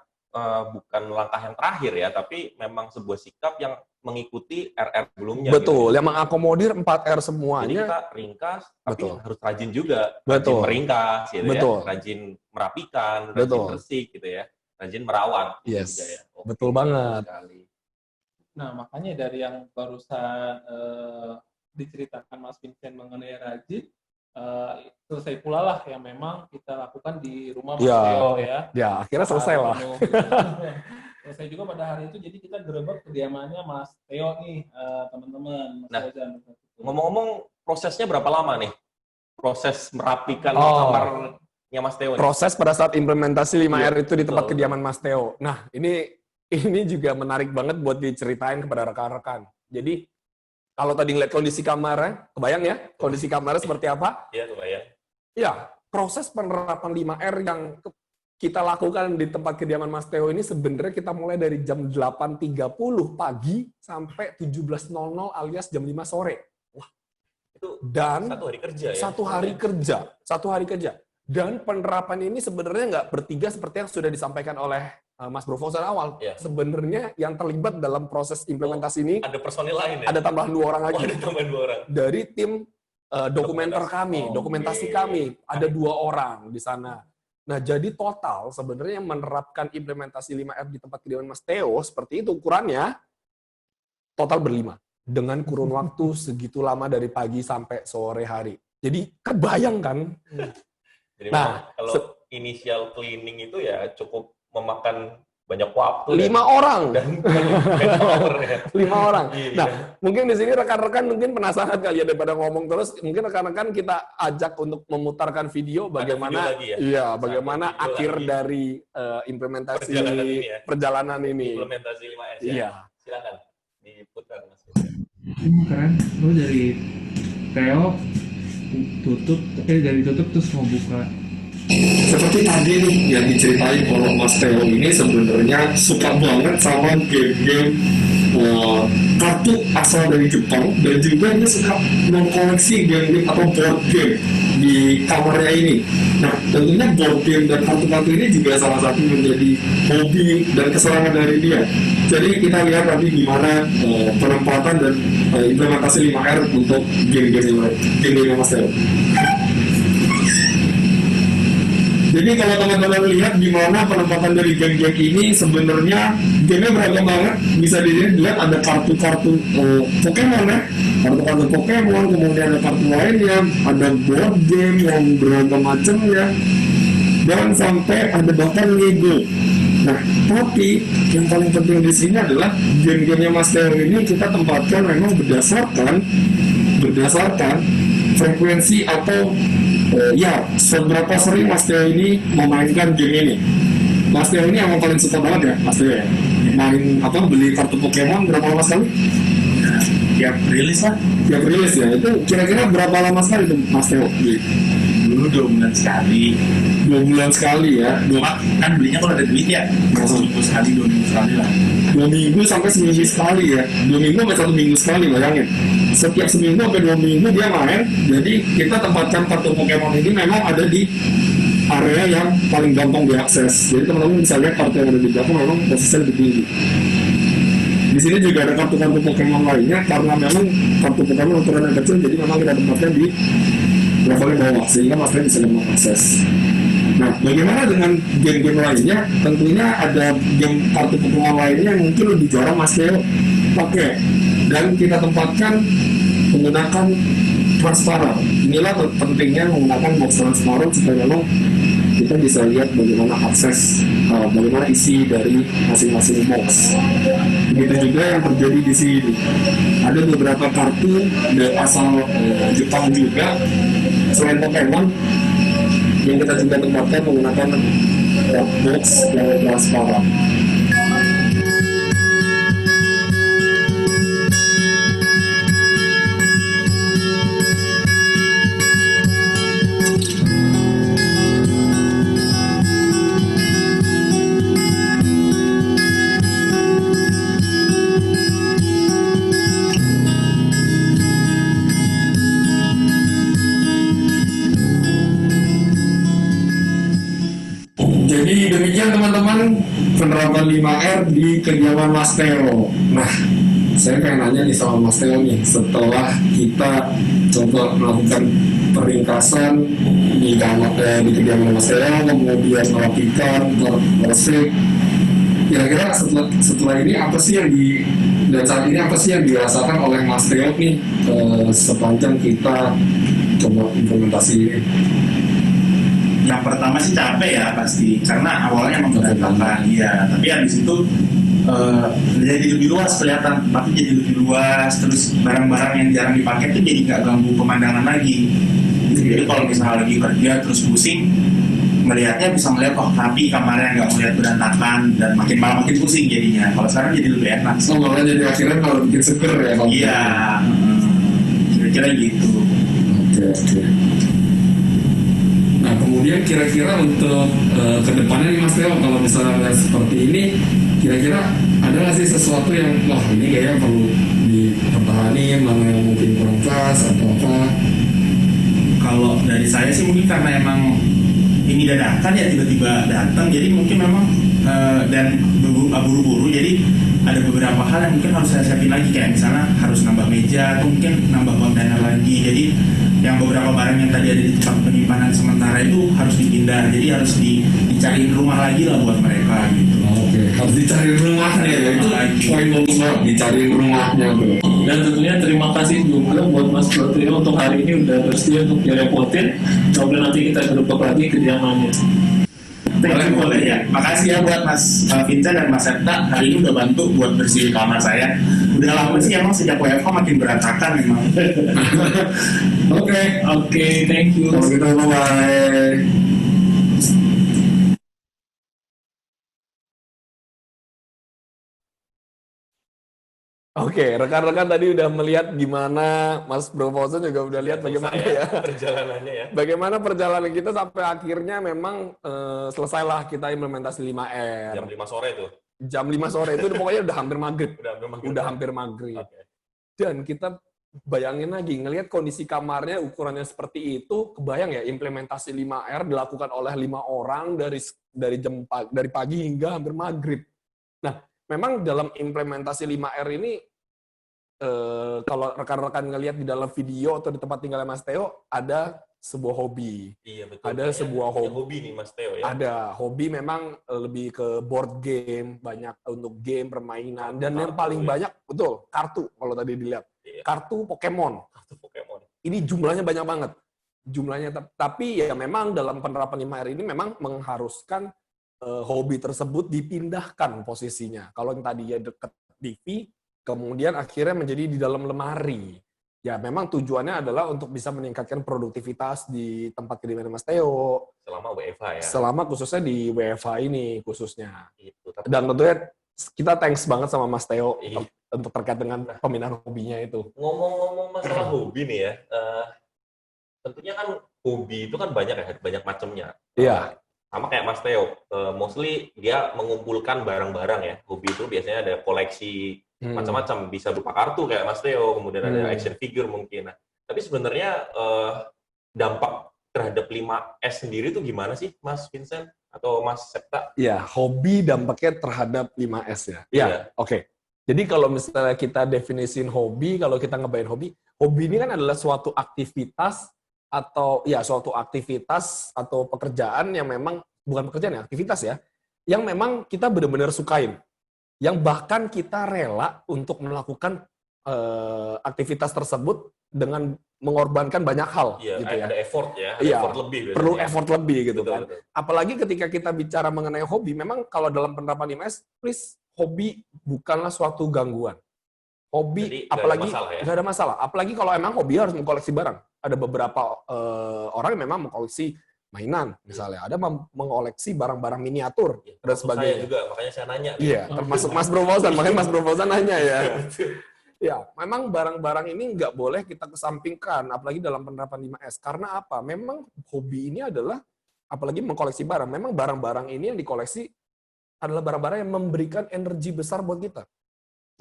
A: bukan langkah yang terakhir ya, tapi memang sebuah sikap yang mengikuti RR sebelumnya.
B: Betul,
A: gitu.
B: yang mengakomodir 4R
A: Jadi
B: semuanya.
A: kita ringkas, tapi
B: Betul.
A: harus rajin juga.
B: Betul.
A: Rajin meringkas, gitu
B: Betul.
A: ya. Rajin merapikan, rajin
B: Betul.
A: bersih, gitu ya. Rajin merawat. Gitu
B: Yes,
A: juga ya. Oke,
B: betul banget.
A: sekali.
C: Nah, makanya dari yang barusan diceritakan Mas Vincent mengenai rajin, selesai pula lah yang memang kita lakukan di rumah Mas
B: Ya.
C: Theo ya.
B: Ya, akhirnya selesai lah.
C: Penuh. Selesai juga pada hari itu, jadi kita gerebek kediamannya Mas Theo nih, teman-teman. Mas
A: Nah,
C: Fauzan.
A: Ngomong-ngomong, prosesnya berapa lama nih? Proses merapikan
B: Oh.
A: kamarnya Mas Theo nih?
B: Proses pada saat implementasi 5R
A: Iya,
B: itu di tempat
A: betul.
B: kediaman Mas Theo. Nah, ini juga menarik banget buat diceritain kepada rekan-rekan. Jadi, kalau tadi ngeliat kondisi kamarnya, kebayang ya kondisi kamarnya seperti apa?
A: Iya, kebayang.
B: Ya, proses penerapan 5R yang kita lakukan di tempat kediaman Mas Theo ini sebenarnya kita mulai dari jam 8.30 pagi sampai 17.00 alias jam 5 sore.
A: Itu
B: Dan
A: satu hari kerja ya?
B: Satu hari kerja. Dan penerapan ini sebenarnya nggak bertiga seperti yang sudah disampaikan oleh Mas Bro Fauzan awal.
A: Iya.
B: Sebenarnya yang terlibat dalam proses implementasi ini
A: Ada personil lain ya?
B: ada tambahan 2 orang
A: Oh,
B: lagi.
A: ada tambahan 2 orang.
B: Dari tim dokumenter kami,
A: Oh,
B: dokumentasi
A: oke.
B: kami, ada 2 orang di sana. Nah, jadi total sebenarnya yang menerapkan implementasi 5R di tempat kediaman Mas Theo, seperti itu ukurannya, total berlima. Dengan kurun waktu segitu lama dari pagi sampai sore hari. Jadi kebayang kan?
A: Jadi
B: Nah,
A: memang kalau initial cleaning itu ya cukup memakan banyak waktu
B: 5 orang.
A: dan manpower ya.
B: 5 orang.
A: Iya.
B: Nah, mungkin di sini rekan-rekan mungkin penasaran kali ya daripada ngomong terus, mungkin rekan-rekan kita ajak untuk memutarkan video bagaimana
A: video lagi ya?
B: iya, bagaimana
A: Satu video
B: akhir
A: lagi.
B: dari implementasi
A: Perjalanan ini ya?
B: perjalanan ini.
A: Implementasi 5S ya.
B: Iya.
A: Silakan diputar Mas.
E: Keren, lu dari Theo dari tutup terus mau buka.
D: Seperti tadi nih yang diceritain kalau Mas Theo ini sebenarnya suka banget sama game-game kartu asal dari Jepang, dan juga dia suka mengkoleksi game-game atau board game di kamarnya ini. Nah, tentunya board game dan kartu-kartu ini juga salah satu menjadi hobi dan kesenangan dari dia. Jadi kita lihat nanti gimana penempatan dan implementasi 5R untuk game-game Mas Theo. Jadi kalau teman-teman lihat gimana penempatan dari game-game ini, sebenarnya gamenya beragam banget. Bisa dilihat ada kartu-kartu Pokemon ya, kartu-kartu Pokemon, kemudian ada kartu lainnya, ada board game yang beragam macamnya, dan sampai ada bahkan Lego. Nah, tapi yang paling penting di sini adalah game-gamenya Mas Theo ini kita tempatkan memang berdasarkan frekuensi atau seberapa sering Mas Theo ini memainkan game ini. Mas Theo ini emang paling suka banget ya, Mas Theo ya. Main beli kartu Pokemon berapa lama sekali?
E: Tiap rilis lah,
D: Tiap rilis ya. Itu kira-kira berapa lama sekali itu Mas Theo beli?
E: dulu 2 bulan sekali.
D: 2 bulan sekali ya.
E: Cuma kan belinya kalau ada duit ya, seminggu sekali, 2 minggu sekali lah.
D: 2 minggu sampai seminggu sekali ya. 2 minggu sampai 1 minggu sekali, bayangin. Setiap seminggu sampai 2 minggu dia main. Jadi kita tempatkan kartu Pokemon ini memang ada di area yang paling gampang diakses. Jadi teman-teman bisa lihat kartu yang ada di belakang memang posisinya lebih tinggi. Di sini juga ada kartu-kartu Pokemon lainnya, karena memang kartu Pokemon ukurannya kecil, jadi memang kita tempatkan di level bawah sehingga Mas Theo bisa mengakses. Nah, bagaimana dengan game-game lainnya? Tentunya ada game kartu Pokemon lainnya yang mungkin lebih jarang Mas Theo pakai, dan kita tempatkan menggunakan transparan. Inilah pentingnya menggunakan box transparan supaya memang kita bisa lihat bagaimana akses, bagaimana isi dari masing-masing box. Begitu juga yang terjadi di sini. Ada beberapa kartu dari asal Jepang juga, selain Pokemon, yang kita juga tempatkan menggunakan box yang transparan. Jadi demikian teman-teman penerapan 5R di kediaman Mas Theo. Nah, saya pengen nanya nih sama Mas Theo nih, setelah kita coba melakukan peringkasan di kediaman Mas Theo, kemudian merapikan, bersih, kira-kira setelah ini apa sih dan saat ini apa sih yang dirasakan oleh Mas Theo nih sepanjang kita coba implementasi ini?
F: Yang pertama sih capek ya pasti, karena awalnya emang berantakan, ya. Tapi habis itu jadi lebih luas kelihatan, tapi jadi lebih luas. Terus barang-barang yang jarang dipakai tuh jadi nggak ganggu pemandangan lagi. Jadi kalau misalnya lagi kerja terus pusing, melihatnya bisa melihat rapi kamarnya, nggak melihat berantakan dan malah makin pusing jadinya. Kalau sekarang jadi lebih enak.
D: So malah jadi akhirnya kalau bikin seger ya?
F: Iya, kira-kira gitu.
D: Oke. Nah, kemudian kira-kira untuk kedepannya nih Mas Theo, kalau misalnya seperti ini, kira-kira ada nggak sih sesuatu yang, wah ini kayaknya perlu dipertahankan, mana yang mungkin kurang pas atau apa?
F: Kalau dari saya sih mungkin karena emang ini dadakan ya, tiba-tiba datang, jadi mungkin memang dan buru-buru, jadi ada beberapa hal yang mungkin harus saya siapin lagi, kayak misalnya harus nambah meja atau mungkin nambah kontainer lagi. Jadi yang beberapa barang yang tadi ada di tempat penyimpanan sementara itu harus dipindah, jadi harus dicariin rumah lagi lah buat mereka gitu.
D: Oke, harus dicariin rumahnya ya, itu poin bagus banget, dicariin rumahnya bro.
E: Dan tentunya terima kasih juga buat Mas Theo untuk hari ini udah bersedia untuk direpotin. Semoga nanti kita gerbek lagi kediamannya.
F: Boleh ya. Makasih ya buat Mas Vincent dan Mas Septa, hari ini udah bantu buat bersihin kamar saya. Udah lama sih emang sejak WFH makin berantakan memang.
E: Oke, thank you.
D: Kalau gitu bye.
B: Oke, rekan-rekan tadi udah melihat gimana Mas Bro Fauzan juga udah lihat bagaimana ya
A: perjalanannya ya.
B: bagaimana perjalanan kita sampai akhirnya memang selesailah kita implementasi 5R.
A: Jam 5 sore tuh.
B: Jam 5 sore itu pokoknya udah hampir maghrib.
A: Udah
B: Hampir maghrib.
A: Oke.
B: Dan kita bayangin lagi, ngelihat kondisi kamarnya ukurannya seperti itu, kebayang ya implementasi 5R dilakukan oleh 5 orang dari pagi hingga hampir maghrib. Nah, memang dalam implementasi 5R ini, kalau rekan-rekan ngelihat di dalam video atau di tempat tinggalnya Mas Theo, ada sebuah hobi.
A: Iya betul.
B: Ada sebuah
A: hobi nih Mas Theo ya.
B: Ada hobi memang lebih ke board game, banyak untuk game, permainan, dan yang
A: Kartu,
B: paling
A: ya.
B: banyak, betul, kartu kalau tadi dilihat.
A: Iya.
B: Kartu Pokemon.
A: Kartu Pokemon.
B: Ini jumlahnya banyak banget. Tapi ya memang dalam penerapan 5R ini memang mengharuskan hobi tersebut dipindahkan posisinya. Kalau yang tadi ya dekat TV, kemudian akhirnya menjadi di dalam lemari. Ya memang tujuannya adalah untuk bisa meningkatkan produktivitas di tempat kediaman Mas Theo.
A: Selama WFH ya.
B: Selama khususnya di WFH ini khususnya.
A: Gitu. Tapi
B: Dan tentunya kita thanks banget sama Mas Theo
A: Iya.
B: untuk terkait dengan pemindahan hobinya itu.
A: ngomong-ngomong masalah hobi nih ya, tentunya kan hobi itu kan banyak macamnya.
B: Iya.
A: Sama kayak Mas Theo, mostly dia mengumpulkan barang-barang ya. Hobi itu biasanya ada koleksi macam-macam, bisa berupa kartu kayak Mas Theo, kemudian ada action figure mungkin. Nah, tapi sebenarnya dampak terhadap 5S sendiri itu gimana sih, Mas Vincent atau Mas Septa?
B: Ya, hobi dampaknya terhadap 5S ya.
A: Iya.
B: Ya, oke. Jadi kalau misalnya kita definisin hobi, kalau kita ngebayang hobi ini kan adalah suatu aktivitas atau pekerjaan yang memang bukan pekerjaan ya, aktivitas ya, yang memang kita benar-benar sukain. Yang bahkan kita rela untuk melakukan aktivitas tersebut dengan mengorbankan banyak hal
A: Iya,
B: gitu ya.
A: ada effort ya, ada
B: Iya,
A: effort lebih biasanya.
B: Perlu effort lebih gitu
A: Betul,
B: kan.
A: betul.
B: Apalagi ketika kita bicara mengenai hobi, memang kalau dalam penerapan 5S, please, hobi bukanlah suatu gangguan. Hobi,
A: Jadi, nggak ada
B: apalagi
A: masalah ya?
B: nggak ada masalah. Apalagi kalau emang hobi harus mengkoleksi barang. Ada beberapa orang yang memang mengkoleksi mainan, misalnya. Ada mengoleksi barang-barang miniatur
A: Ya,
B: dan
A: saya
B: sebagainya.
A: juga, makanya saya nanya.
B: Iya, termasuk Mas Bro Fauzan. Makanya Mas Bro Fauzan nanya ya. Ya, memang barang-barang ini nggak boleh kita kesampingkan, apalagi dalam penerapan 5S. Karena apa? Memang hobi ini adalah, apalagi mengkoleksi barang, memang barang-barang ini yang dikoleksi adalah barang-barang yang memberikan energi besar buat kita.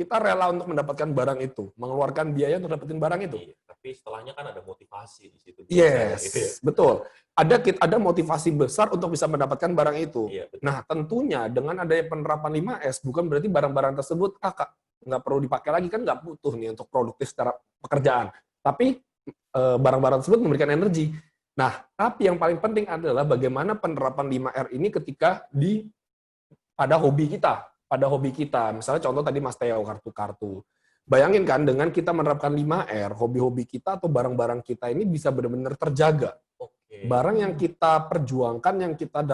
B: kita rela untuk mendapatkan barang itu, mengeluarkan biaya untuk dapetin barang itu.
A: Iya, tapi setelahnya kan ada motivasi di situ.
B: Yes,
A: Gitu ya.
B: betul. Ada motivasi besar untuk bisa mendapatkan barang itu.
A: Iya, betul.
B: Nah, tentunya dengan adanya penerapan 5S, bukan berarti barang-barang tersebut Kak, nggak perlu dipakai lagi, kan nggak butuh nih untuk produktif secara pekerjaan. Tapi barang-barang tersebut memberikan energi. Nah, tapi yang paling penting adalah bagaimana penerapan 5R ini ketika pada hobi kita. Pada hobi kita, misalnya contoh tadi Mas Theo, kartu-kartu. Bayangin kan, dengan kita menerapkan 5R, hobi-hobi kita atau barang-barang kita ini bisa benar-benar terjaga.
A: Oke.
B: Barang yang kita perjuangkan, yang kita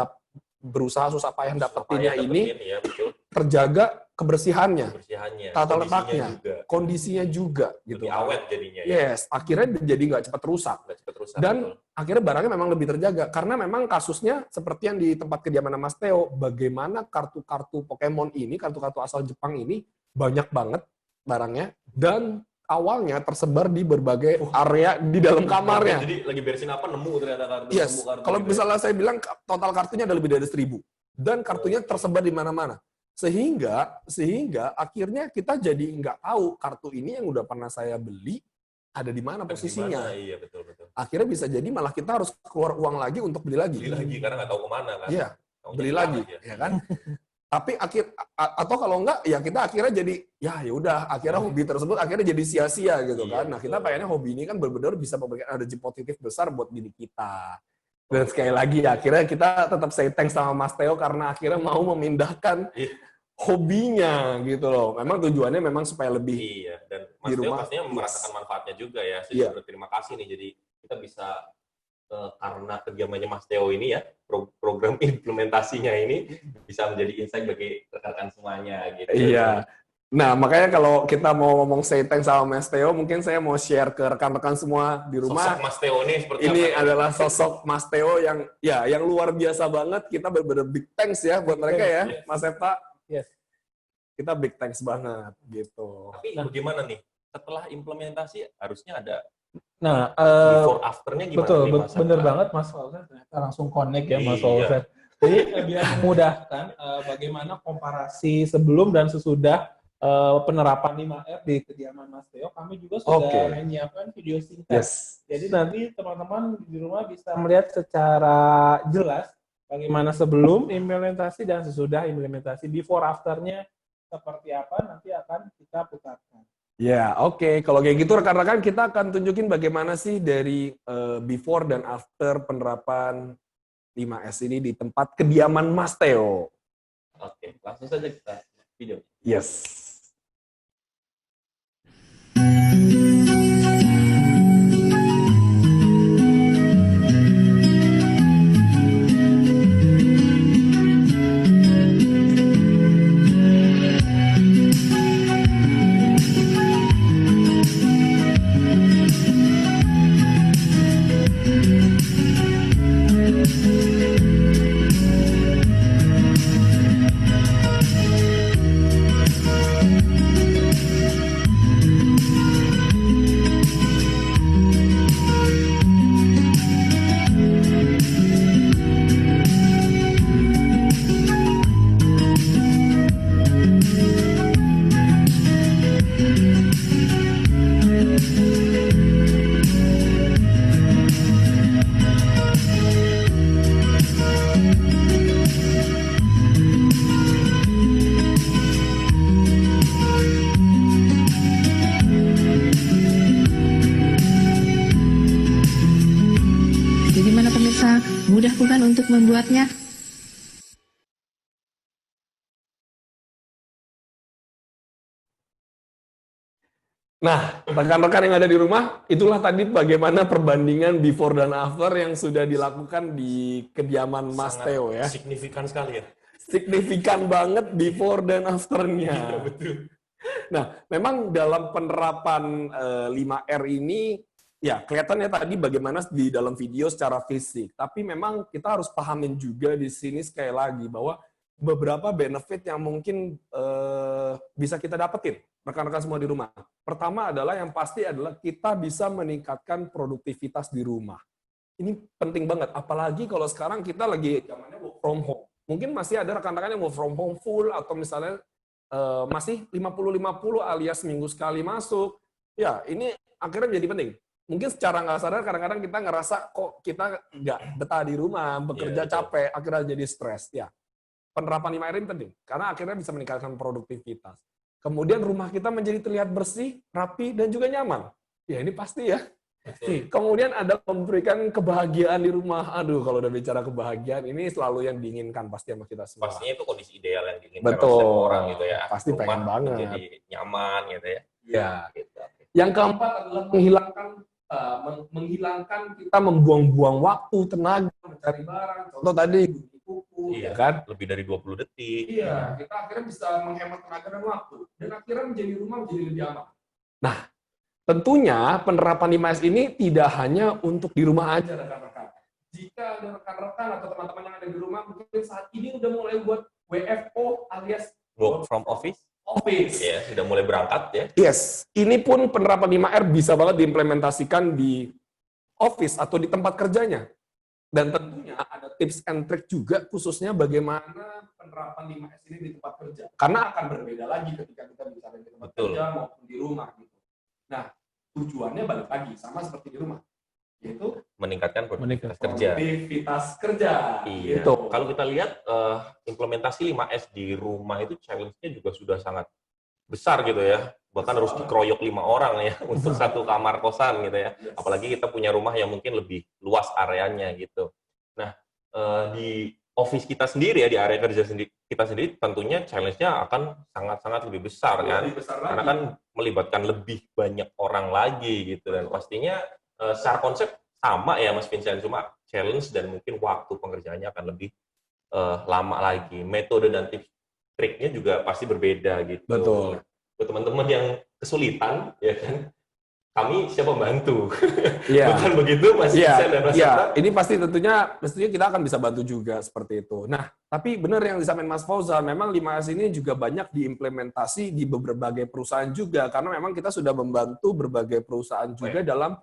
B: berusaha susah payah dapetinnya ini,
A: ya, betul.
B: terjaga kebersihannya,
A: Kebersihannya,
B: tata
A: kondisinya
B: letaknya,
A: juga.
B: kondisinya juga.
A: Lebih
B: gitu.
A: awet jadinya. Ya.
B: Yes, akhirnya jadi nggak cepat rusak.
A: Nggak cepat rusak,
B: Dan
A: betul.
B: akhirnya barangnya memang lebih terjaga. Karena memang kasusnya seperti yang di tempat kediaman Mas Theo, bagaimana kartu-kartu Pokemon ini, kartu-kartu asal Jepang ini, banyak banget barangnya, dan awalnya tersebar di berbagai area di dalam kamarnya.
A: Jadi lagi beresin apa, nemu ternyata kartu.
B: Yes,
A: nemu kartu
B: kalau
A: gitu ya.
B: misalnya saya bilang total kartunya ada lebih dari 1.000. Dan kartunya tersebar di mana-mana. Sehingga akhirnya kita jadi nggak tahu kartu ini yang udah pernah saya beli ada di mana
A: Ada
B: posisinya.
A: di mana? Iya, betul.
B: Akhirnya bisa jadi malah kita harus keluar uang lagi untuk beli lagi.
A: Beli lagi karena nggak tahu kemana kan.
B: Iya,
A: Taunya
B: beli
A: hilang
B: lagi,
A: aja.
B: ya kan? Tapi atau kalau enggak, ya kita akhirnya jadi ya udah, akhirnya hobi tersebut akhirnya jadi sia-sia gitu
A: Iya,
B: kan. Nah, kita
A: betul.
B: pengennya hobi ini kan benar-benar bisa memberikan energi positif besar buat diri kita. Dan sekali lagi akhirnya kita tetap say thanks sama Mas Theo karena akhirnya mau memindahkan
A: Iya.
B: hobinya gitu loh. Memang tujuannya memang supaya lebih
A: Iya, dan
B: di
A: Mas Theo
B: rumah,
A: pastinya
B: yes.
A: merasakan manfaatnya juga ya. Saya
B: Iya.
A: juga berterima kasih nih. Jadi kita bisa karena kediamannya Mas Theo ini ya, program implementasinya ini bisa menjadi insight bagi rekan-rekan semuanya gitu.
B: Iya. Nah, makanya kalau kita mau ngomong say thanks sama Mas Theo, mungkin saya mau share ke rekan-rekan semua di rumah.
A: Sosok Mas Theo ini seperti
B: Ini
A: apa?
B: adalah sosok Mas Theo yang luar biasa banget. Kita benar-benar big thanks ya buat mereka ya,
C: Yes.
B: Mas Septa.
C: Yes.
B: Kita big thanks banget gitu.
A: Tapi bagaimana nih? Setelah implementasi harusnya ada
C: Nah,
A: before afternya gimana?
C: betul,
A: nih, Mas
C: bener
A: Septa?
C: banget Mas Fauzan ternyata langsung connect ya Mas
A: Iya.
C: Fauzan. Jadi biar memudahkan bagaimana komparasi sebelum dan sesudah penerapan 5R di kediaman Mas Theo, kami juga sudah
B: Oke.
C: menyiapkan video singkat.
B: Yes.
C: Jadi nanti teman-teman di rumah bisa melihat secara jelas bagaimana sebelum implementasi dan sesudah implementasi, before after-nya seperti apa nanti akan kita putarkan.
B: Ya, oke. Kalau kayak gitu rekan-rekan kita akan tunjukin bagaimana sih dari before dan after penerapan 5S ini di tempat kediaman Mas Theo.
A: Oke, langsung saja kita video.
B: Yes.
G: Bagaimana pemirsa, mudah bukan untuk membuatnya?
B: Nah, rekan-rekan yang ada di rumah, itulah tadi bagaimana perbandingan before dan after yang sudah dilakukan di kediaman Mas
A: Sangat
B: Theo ya.
A: signifikan sekali ya.
B: Signifikan banget before dan afternya.
A: Iya, betul.
B: Nah, memang dalam penerapan 5R ini, ya kelihatannya tadi bagaimana di dalam video secara fisik. Tapi memang kita harus pahamin juga di sini sekali lagi bahwa beberapa benefit yang mungkin bisa kita dapetin, rekan-rekan semua di rumah. Pertama adalah yang pasti adalah kita bisa meningkatkan produktivitas di rumah. Ini penting banget, apalagi kalau sekarang kita lagi zamannya work from home. Mungkin masih ada rekan-rekan yang work from home full atau misalnya masih 50-50 alias seminggu sekali masuk. Ya, ini akhirnya menjadi penting. Mungkin secara nggak sadar kadang-kadang kita ngerasa kok kita nggak betah di rumah, bekerja
A: Iya,
B: capek, akhirnya jadi stres. Ya, penerapan 5R ini penting karena akhirnya bisa meningkatkan produktivitas. Kemudian rumah kita menjadi terlihat bersih, rapi, dan juga nyaman. Ya, ini pasti ya.
A: Betul.
B: Kemudian ada memberikan kebahagiaan di rumah. Aduh, kalau udah bicara kebahagiaan, ini selalu yang diinginkan pasti sama kita semua.
A: Pastinya itu kondisi ideal yang diinginkan oleh
B: Betul.
A: setiap orang gitu ya.
B: Pasti
A: Rumah
B: pengen banget.
A: menjadi nyaman gitu ya.
B: Ya.
A: Gitu.
B: Yang keempat adalah menghilangkan kita membuang-buang waktu, tenaga, mencari barang. Contoh tadi, gunting kuku,
A: Iya.
B: ya kan?
A: Lebih dari 20 detik.
B: Iya, kita akhirnya bisa menghemat tenaga dan waktu. Dan akhirnya menjadi rumah menjadi lebih aman. Nah, tentunya penerapan 5S ini tidak hanya untuk di rumah aja, rekan-rekan. Jika ada rekan-rekan atau teman-teman yang ada di rumah, mungkin saat ini udah mulai buat WFO alias
A: Work from office. Ya, sudah mulai berangkat ya.
B: Yes, ini pun penerapan 5R bisa banget diimplementasikan di office atau di tempat kerjanya. Dan tentunya ada tips and trick juga khususnya bagaimana penerapan 5S ini di tempat kerja. Karena akan berbeda lagi ketika kita bicara di tempat
A: Betul.
B: kerja maupun di rumah gitu. Nah, tujuannya balik lagi sama seperti di rumah, yaitu
A: Meningkatkan produktivitas kerja.
B: produktivitas kerja.
A: Iya.
B: Gitu.
A: Kalau kita lihat implementasi 5S di rumah itu challenge-nya juga sudah sangat besar gitu ya. Bahkan harus dikeroyok 5 orang ya untuk satu kamar kosan gitu ya.
B: Yes.
A: Apalagi kita punya rumah yang mungkin lebih luas areanya gitu. Nah, di office kita sendiri ya, di area kerja kita sendiri tentunya challenge-nya akan sangat-sangat lebih besar kan.
B: Lebih besar
A: Karena
B: lagi.
A: kan melibatkan lebih banyak orang lagi gitu. Dan pastinya secara konsep sama ya Mas Vincent, cuma challenge dan mungkin waktu pengerjaannya akan lebih lama lagi. Metode dan tips triknya juga pasti berbeda gitu.
B: Betul.
A: Buat teman-teman yang kesulitan, ya kan, kami siap membantu.
B: Iya.
A: Bukan begitu Mas
B: Iya,
A: Vincent dan Mas
B: iya.
A: Septa?
B: Ini pasti tentunya kita akan bisa bantu juga seperti itu. Nah, tapi benar yang disampaikan Mas Fauzan, memang 5S ini juga banyak diimplementasi di berbagai perusahaan juga, karena memang kita sudah membantu berbagai perusahaan juga dalam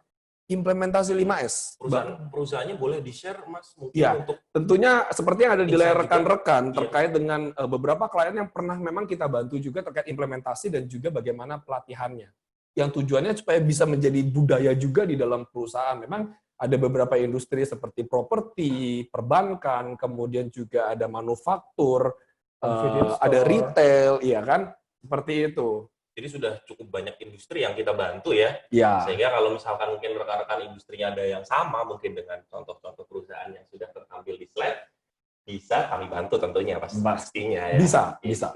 B: implementasi 5S.
A: Perusahaannya boleh di-share Mas mungkin
B: Iya.
A: untuk
B: Tentunya seperti yang ada di layar
A: Insight juga.
B: rekan-rekan
A: Iya.
B: terkait dengan beberapa klien yang pernah memang kita bantu juga terkait implementasi dan juga bagaimana pelatihannya. Yang tujuannya supaya bisa menjadi budaya juga di dalam perusahaan. Memang ada beberapa industri seperti properti, perbankan, kemudian juga ada manufaktur,
C: Convenience
B: ada
C: store.
B: retail, iya kan? Seperti itu.
A: jadi sudah cukup banyak industri yang kita bantu ya.
B: Ya,
A: Sehingga kalau misalkan mungkin rekan-rekan industrinya ada yang sama mungkin dengan contoh-contoh perusahaan yang sudah tertampil di slide, bisa kami bantu tentunya pastinya ya.
B: bisa,
A: Gitu.
B: bisa.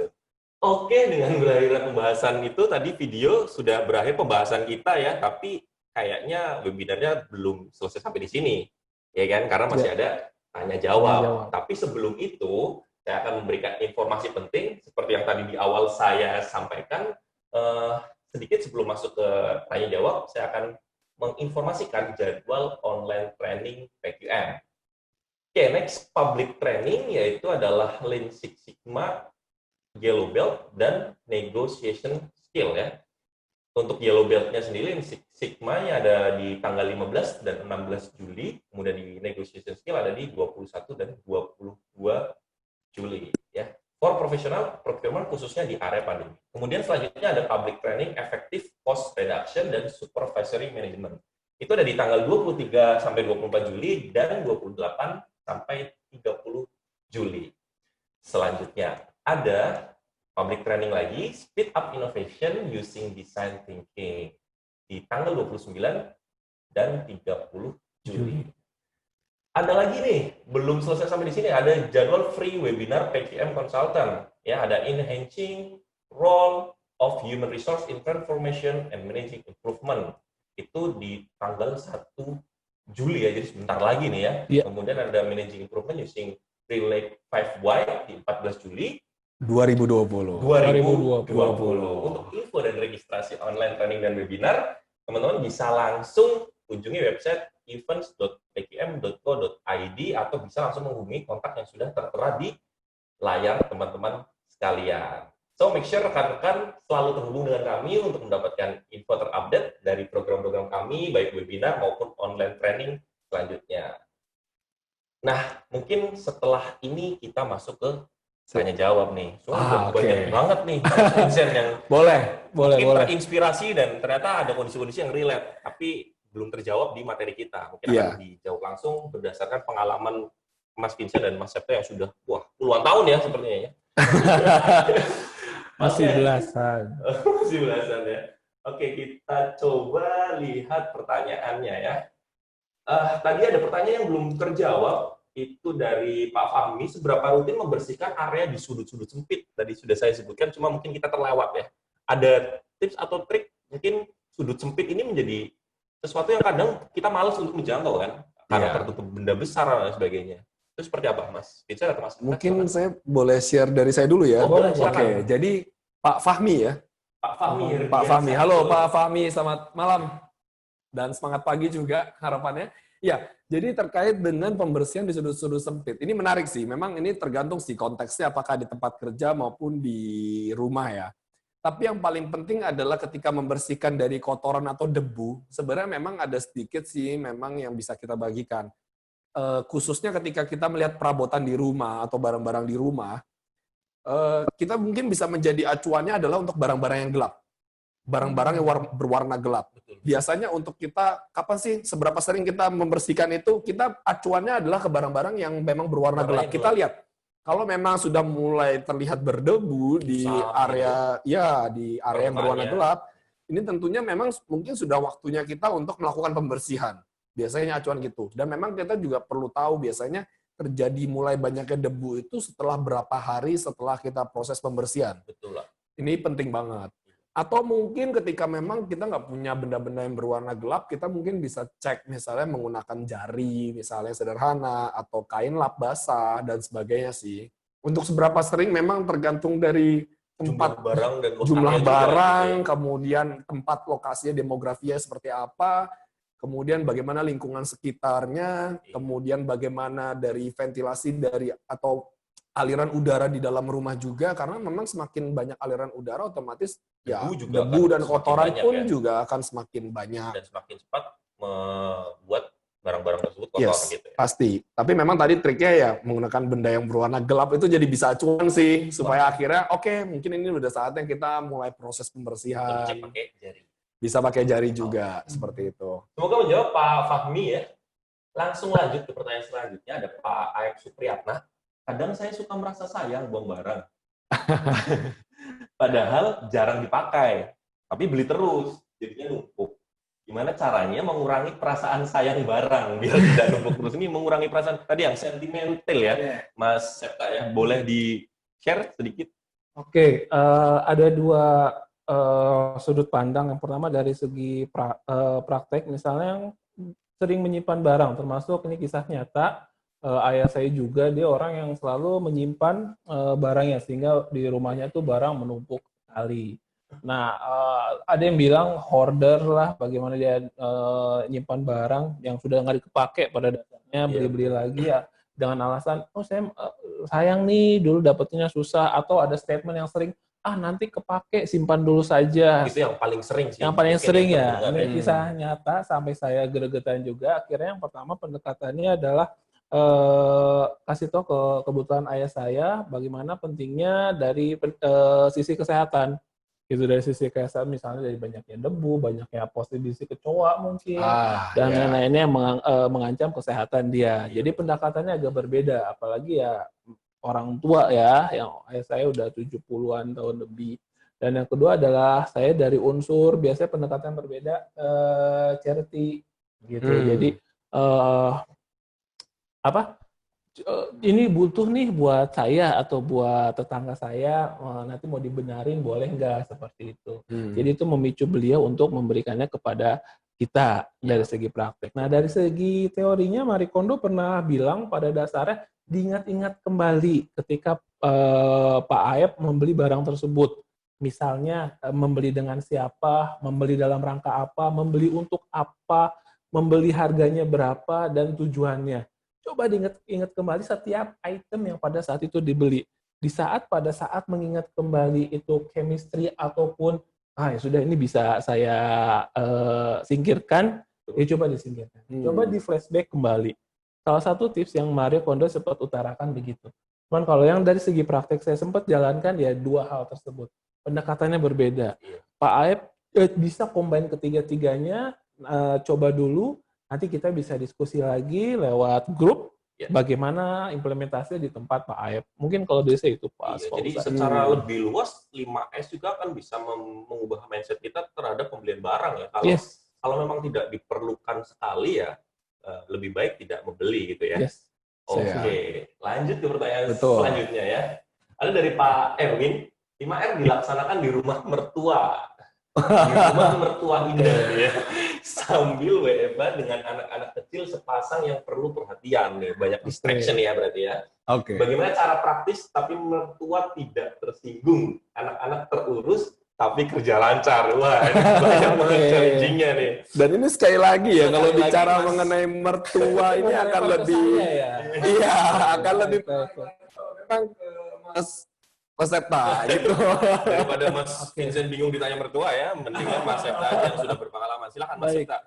A: Oke, dengan berakhirnya pembahasan itu tadi video sudah berakhir pembahasan kita ya, tapi kayaknya webinarnya belum selesai sampai di sini. Ya kan? Karena masih ada tanya jawab. Tapi sebelum itu, saya akan memberikan informasi penting seperti yang tadi di awal saya sampaikan. Sedikit sebelum masuk ke tanya jawab, saya akan menginformasikan jadwal online training PQM. Oke, next public training yaitu adalah Lean Six Sigma, Yellow Belt, dan Negotiation Skill ya. Untuk Yellow Belt-nya sendiri, Lean Six Sigma-nya ada di tanggal 15 dan 16 Juli, kemudian di Negotiation Skill ada di 21 dan 22 Juli ya. For professional procurement khususnya di area pandemi. Kemudian selanjutnya ada public training effective cost reduction dan supervisory management. Itu ada di tanggal 23 sampai 24 Juli dan 28 sampai 30 Juli. Selanjutnya ada public training lagi speed up innovation using design thinking di tanggal 29 dan 30 Juli. Ada lagi nih, belum selesai sampai di sini, ada jadwal free webinar PQM Consultant. Ya, ada Enhancing Role of Human Resource in Transformation and Managing Improvement. Itu di tanggal 1 Juli ya, jadi sebentar lagi nih ya.
C: Iya.
A: Kemudian ada Managing Improvement using Relate 5Y di 14 Juli
B: 2020.
A: 2020. Untuk info dan registrasi online training dan webinar, teman-teman bisa langsung kunjungi website events.pqm.co.id atau bisa langsung menghubungi kontak yang sudah tertera di layar teman-teman sekalian. So, make sure rekan-rekan selalu terhubung dengan kami untuk mendapatkan info terupdate dari program-program kami, baik webinar maupun online training selanjutnya. Nah, mungkin setelah ini kita masuk ke tanya jawab nih. Soalnya
B: oke.
A: banyak banget nih Mas Vincent yang
B: Boleh.
A: mungkin terinspirasi dan ternyata ada kondisi-kondisi yang relate, tapi belum terjawab di materi kita. Mungkin
B: Iya.
A: akan dijawab langsung berdasarkan pengalaman Mas Vincent dan Mas Septa yang sudah puluhan tahun ya sepertinya ya.
C: Masih
A: Oke.
C: belasan.
A: Masih belasan ya. Oke, kita coba lihat pertanyaannya ya. Tadi ada pertanyaan yang belum terjawab, itu dari Pak Fahmi, seberapa rutin membersihkan area di sudut-sudut sempit? Tadi sudah saya sebutkan, cuma mungkin kita terlewat ya. Ada tips atau trik, mungkin sudut sempit ini menjadi sesuatu yang kadang kita malas untuk menjangkau kan, karena
B: Iya.
A: tertutup benda besar dan sebagainya. Itu seperti apa, Mas Vincent atau Mas?
B: Mungkin saya boleh share dari saya dulu ya.
A: Oh, boleh,
B: Oke,
A: silakan.
B: jadi Pak Fahmi ya.
A: Pak Fahmi.
B: Pak Fahmi, halo Pak Fahmi, selamat malam. Dan semangat pagi juga harapannya. Ya, jadi terkait dengan pembersihan di sudut-sudut sempit. Ini menarik sih, memang ini tergantung sih konteksnya apakah di tempat kerja maupun di rumah ya. Tapi yang paling penting adalah ketika membersihkan dari kotoran atau debu, sebenarnya memang ada sedikit sih memang yang bisa kita bagikan. Khususnya ketika kita melihat perabotan di rumah atau barang-barang di rumah, kita mungkin bisa menjadi acuannya adalah untuk barang-barang yang gelap. Barang-barang yang berwarna gelap. Biasanya untuk kita, kapan sih, seberapa sering kita membersihkan itu, kita acuannya adalah ke barang-barang yang memang berwarna gelap. Kita lihat, kalau memang sudah mulai terlihat berdebu di area, ya di area yang berwarna gelap, ini tentunya memang mungkin sudah waktunya kita untuk melakukan pembersihan. Biasanya acuan gitu. Dan memang kita juga perlu tahu biasanya terjadi mulai banyaknya debu itu setelah berapa hari setelah kita proses pembersihan.
A: Betul lah.
B: Ini penting banget. Atau mungkin ketika memang kita nggak punya benda-benda yang berwarna gelap, kita mungkin bisa cek misalnya menggunakan jari, misalnya sederhana, atau kain lap basah, dan sebagainya sih. Untuk seberapa sering memang tergantung dari tempat,
A: barang dan
B: jumlah
A: letaknya
B: barang,
A: juga,
B: kemudian tempat lokasinya, demografinya seperti apa, kemudian bagaimana lingkungan sekitarnya, kemudian bagaimana dari ventilasi dari atau aliran udara di dalam rumah juga, karena memang semakin banyak aliran udara otomatis debu dan kotoran pun juga akan semakin banyak.
A: Dan semakin cepat membuat barang-barang tersebut kotor gitu ya.
B: Pasti. Tapi memang tadi triknya ya menggunakan benda yang berwarna gelap itu jadi bisa acuan sih, supaya akhirnya mungkin ini udah saatnya kita mulai proses pembersihan.
A: Cek pakai jari.
B: Bisa pakai jari juga, seperti itu.
A: Semoga menjawab Pak Fahmi ya. Langsung lanjut ke pertanyaan selanjutnya, ada Pak Aek Supriyatna. Kadang saya suka merasa sayang buang barang. Padahal jarang dipakai, tapi beli terus, jadinya numpuk. Gimana caranya mengurangi perasaan sayang barang biar tidak numpuk terus? Ini mengurangi perasaan tadi yang sentimental ya, Mas Septa ya. Boleh di-share sedikit?
C: Oke, ada dua sudut pandang. Yang pertama dari segi praktek, misalnya yang sering menyimpan barang, termasuk ini kisah nyata. Ayah saya juga, dia orang yang selalu menyimpan barangnya, sehingga di rumahnya tuh barang menumpuk sekali. Nah, ada yang bilang hoarder lah, bagaimana dia nyimpan barang yang sudah nggak dipakai pada dasarnya, beli-beli lagi ya, dengan alasan, saya sayang nih, dulu dapetnya susah, atau ada statement yang sering, nanti kepake, simpan dulu saja.
A: Itu yang paling sering sih.
C: Yang paling sering ya, ini kisah nyata, sampai saya gregetan juga. Akhirnya yang pertama pendekatannya adalah kasih tahu ke kebutuhan ayah saya bagaimana pentingnya dari sisi kesehatan. Itu dari sisi kesehatan, misalnya dari banyaknya debu, banyaknya posisi kecoa mungkin, dan lain-lainnya yang mengancam kesehatan dia. Jadi pendekatannya agak berbeda, apalagi ya orang tua ya, yang ayah saya udah 70-an tahun lebih. Dan yang kedua adalah saya dari unsur, biasanya pendekatan berbeda, charity gitu. Jadi ini butuh nih buat saya atau buat tetangga saya, nanti mau dibenarin boleh nggak, seperti itu. Jadi itu memicu beliau untuk memberikannya kepada kita dari segi praktek. Nah, dari segi teorinya Marie Kondo pernah bilang pada dasarnya diingat-ingat kembali ketika Pak Aep membeli barang tersebut. Misalnya membeli dengan siapa, membeli dalam rangka apa, membeli untuk apa, membeli harganya berapa, dan tujuannya. Coba diingat kembali setiap item yang pada saat itu dibeli. Pada saat mengingat kembali itu chemistry ataupun ya sudah ini bisa saya singkirkan, ya coba disingkirkan. Coba di flashback kembali. Salah satu tips yang Marie Kondo sempat utarakan begitu. Cuman kalau yang dari segi praktek saya sempat jalankan ya dua hal tersebut. Pendekatannya berbeda.
A: Iya.
C: Pak Aep bisa combine ketiga-tiganya, coba dulu, nanti kita bisa diskusi lagi lewat grup,
A: Iya.
C: bagaimana implementasinya di tempat Pak Aep. Mungkin kalau dari saya itu Pak
A: Iya,
C: Fauzan.
A: jadi secara lebih luas 5S juga kan bisa mengubah mindset kita terhadap pembelian barang ya. Kalau memang tidak diperlukan sekali ya lebih baik tidak membeli gitu ya.
C: Yes.
A: Oke, lanjut ke pertanyaan
B: Betul.
A: selanjutnya ya. Ada dari Pak Erwin, 5R dilaksanakan di rumah mertua. Di rumah mertua Indah ya. Sambil WFH dengan anak-anak kecil sepasang yang perlu perhatian nih. Banyak distraction ya berarti ya.
B: Oke.
A: Bagaimana cara praktis tapi mertua tidak tersinggung? Anak-anak terurus tapi kerja lancar. Wah, ini banyak banget challenging-nya nih.
B: Dan ini sekali lagi ya, kalau
A: Sekali
B: bicara
A: lagi, Mas.
B: mengenai mertua ini akan lebih, iya, akan lebih memang ke Mas Septa gitu.
A: Daripada Mas Vincent bingung ditanya mertua ya, mendingan Mas Septa aja yang sudah berpengalaman. Silakan Mas
C: Baik.
A: Septa.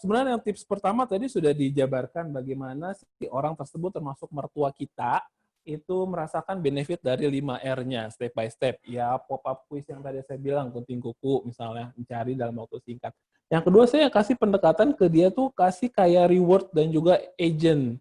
C: Sebenarnya yang tips pertama tadi sudah dijabarkan bagaimana si orang tersebut termasuk mertua kita itu merasakan benefit dari 5R-nya step by step. Ya pop-up quiz yang tadi saya bilang, gunting kuku misalnya, mencari dalam waktu singkat. Yang kedua saya kasih pendekatan ke dia tuh kasih kayak reward dan juga agent.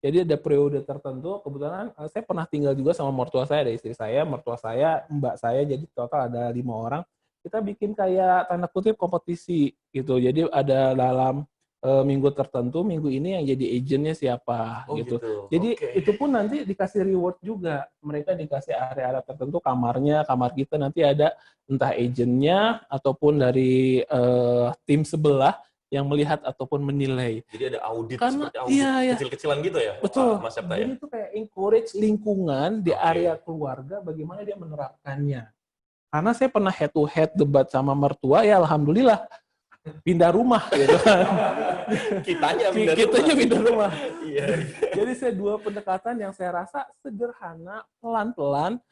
C: Jadi ada periode tertentu, kebetulan saya pernah tinggal juga sama mertua saya, ada istri saya, mertua saya, mbak saya, jadi total ada 5 orang. Kita bikin kayak tanda kutip kompetisi gitu. Jadi ada dalam minggu tertentu, minggu ini yang jadi agentnya siapa gitu. Jadi itu pun nanti dikasih reward juga. Mereka dikasih area-area tertentu, kamarnya, kamar kita nanti ada entah agentnya ataupun dari tim sebelah yang melihat ataupun menilai.
A: Jadi ada audit
C: Karena,
A: seperti audit kecil-kecilan gitu ya?
C: Betul.
A: Mas Septa ya?
C: Jadi itu kayak encourage lingkungan di area keluarga bagaimana dia menerapkannya. Karena saya pernah head to head debat sama mertua, ya alhamdulillah pindah rumah gitu kan.
A: Kitanya
C: pindah rumah.
A: Iya.
C: Jadi saya dua pendekatan yang saya rasa sederhana, pelan-pelan,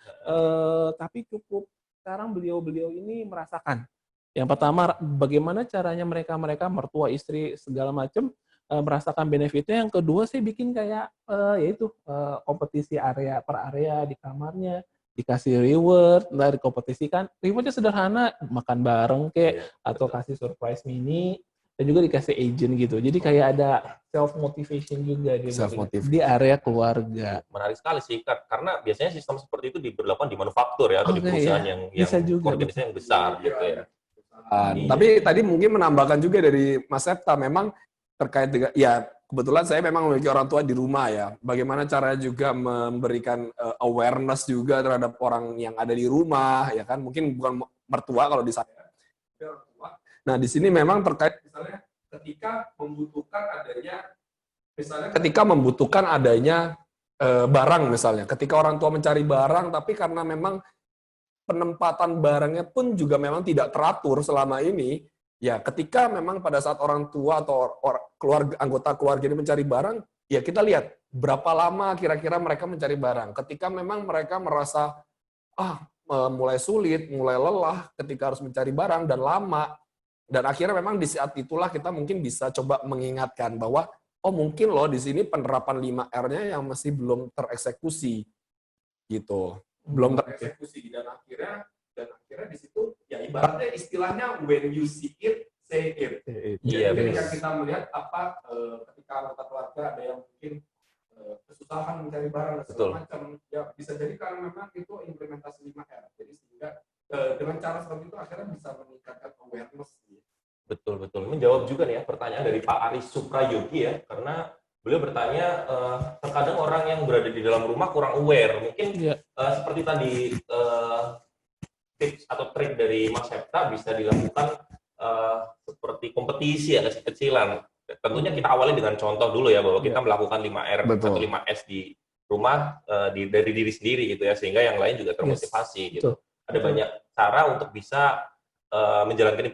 C: tapi cukup sekarang beliau-beliau ini merasakan. Yang pertama, bagaimana caranya mereka mertua, istri, segala macam merasakan benefitnya. Yang kedua, saya bikin kayak yaitu kompetisi area per area di kamarnya, dikasih reward, ntar dikompetisikan. Rewardnya sederhana, makan bareng atau kasih surprise mini, dan juga dikasih agent gitu. Jadi kayak ada self motivation juga di area keluarga.
A: Menarik sekali sih, karena biasanya sistem seperti itu diberlakukan di manufaktur ya, atau di perusahaan yang organisasi yang besar gitu ya.
B: Tapi tadi mungkin menambahkan juga dari Mas Septa, memang terkait dengan, ya kebetulan saya memang memiliki orang tua di rumah ya. Bagaimana caranya juga memberikan awareness juga terhadap orang yang ada di rumah, ya kan? Mungkin bukan mertua kalau di saya. Nah, di sini memang terkait misalnya ketika membutuhkan adanya barang misalnya. Ketika orang tua mencari barang, tapi karena memang penempatan barangnya pun juga memang tidak teratur selama ini. Ya, ketika memang pada saat orang tua atau anggota keluarga ini mencari barang, ya kita lihat berapa lama kira-kira mereka mencari barang. Ketika memang mereka merasa mulai sulit, mulai lelah ketika harus mencari barang dan lama, dan akhirnya memang di saat itulah kita mungkin bisa coba mengingatkan bahwa mungkin loh di sini penerapan 5R-nya yang masih belum tereksekusi gitu. Belum tereksekusi dan akhirnya di situ ya ibaratnya istilahnya when you see it say it.
A: Iya,
B: ketika kita melihat ketika anggota keluarga ada yang mungkin kesusahan mencari barang dan segala macam, ya bisa jadi karena memang itu implementasi 5R. Jadi sehingga dengan cara seperti itu akhirnya bisa meningkatkan awareness.
A: Betul. Menjawab juga nih ya pertanyaan dari Pak Aris Suprayogi ya, karena beliau bertanya, terkadang orang yang berada di dalam rumah kurang aware. Mungkin seperti tadi tips atau trik dari Mas Septa bisa dilakukan seperti kompetisi ya, kecil-kecilan. Tentunya kita awali dengan contoh dulu ya, bahwa kita melakukan 5R atau 5S di rumah dari diri sendiri gitu ya, sehingga yang lain juga termotivasi gitu. Ada banyak cara untuk bisa menjalankan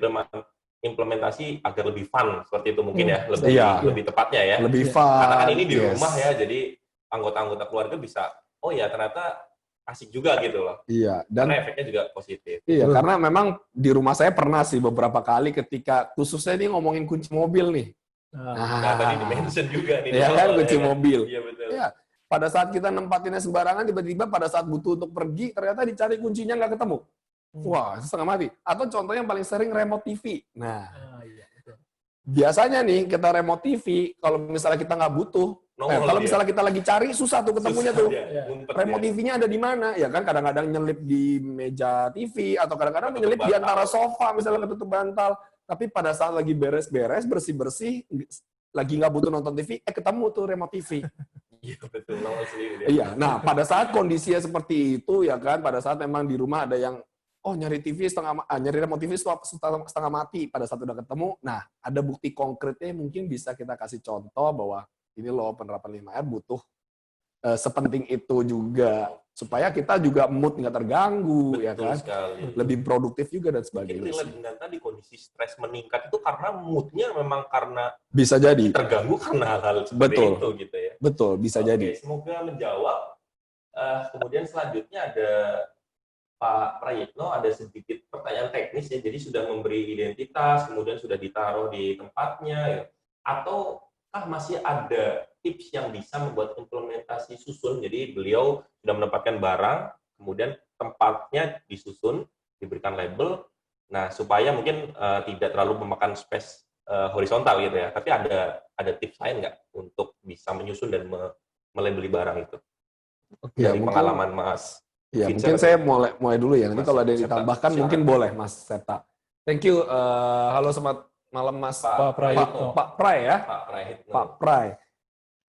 A: implementasi agar lebih fun seperti itu mungkin ya, lebih tepatnya ya.
B: Lebih fun.
A: Karena kan ini di rumah ya, jadi anggota-anggota keluarga bisa, ternyata asik juga gitu loh.
B: Iya, dan
A: karena efeknya juga positif.
B: Iya, karena memang di rumah saya pernah sih beberapa kali ketika khususnya ini ngomongin kunci mobil nih.
A: Nah, tadi di-mention juga nih.
B: Ya kan, kunci mobil.
A: Iya, betul.
B: Ya, pada saat kita nempatinnya sembarangan, tiba-tiba pada saat butuh untuk pergi, ternyata dicari kuncinya nggak ketemu. Wah, setengah mati. Atau contoh yang paling sering remote TV. Nah,
C: Iya, betul.
B: biasanya nih kita remote TV, kalau misalnya kita nggak butuh, kalau misalnya kita lagi cari, susah tuh ketemunya tuh. Remote TV-nya ada di mana? Ya kan kadang-kadang nyelip di meja TV, atau kadang-kadang menyelip di antara sofa, misalnya ketutup bantal. Tapi pada saat lagi beres-beres, bersih-bersih, lagi nggak butuh nonton TV, ketemu tuh remote TV.
A: Iya, betul. Nongol sendiri dia.
B: Iya, nah pada saat kondisinya seperti itu ya kan, pada saat memang di rumah ada yang nyari TV nyari remote TV setengah mati, pada saat udah ketemu, nah ada bukti konkretnya mungkin bisa kita kasih contoh bahwa ini loh penerapan 5R butuh sepenting itu juga supaya kita juga mood nggak terganggu.
A: Betul
B: ya kan,
A: sekali.
B: lebih produktif juga dan
A: Mungkin
B: sebagainya.
A: relate dengan tadi kondisi stres meningkat itu karena moodnya memang karena
B: Bisa jadi.
A: terganggu karena hal seperti
B: Betul.
A: itu gitu ya.
B: Betul, bisa
A: Oke,
B: jadi.
A: semoga menjawab. Kemudian selanjutnya ada Pak Prayitno, ada sedikit pertanyaan teknis ya. Jadi sudah memberi identitas, kemudian sudah ditaruh di tempatnya, ya. Ataukah masih ada tips yang bisa membuat implementasi susun? Jadi beliau sudah menempatkan barang, kemudian tempatnya disusun, diberikan label, nah supaya mungkin tidak terlalu memakan space horizontal gitu ya. Tapi ada tips lain nggak untuk bisa menyusun dan melabeli barang itu?
B: Oke,
A: Dari
B: mungkin-
A: pengalaman Mas.
B: Ya,
A: Vincent,
B: mungkin saya mulai dulu ya. Nanti
A: Mas
B: kalau ada yang
A: Septa,
B: ditambahkan
A: silakan.
B: mungkin boleh, Mas Septa. Thank you. Halo, selamat malam, Mas.
C: Pak Prayitno.
B: Pak Pray ya.
A: Pak Prayitno.
B: Pak Pray.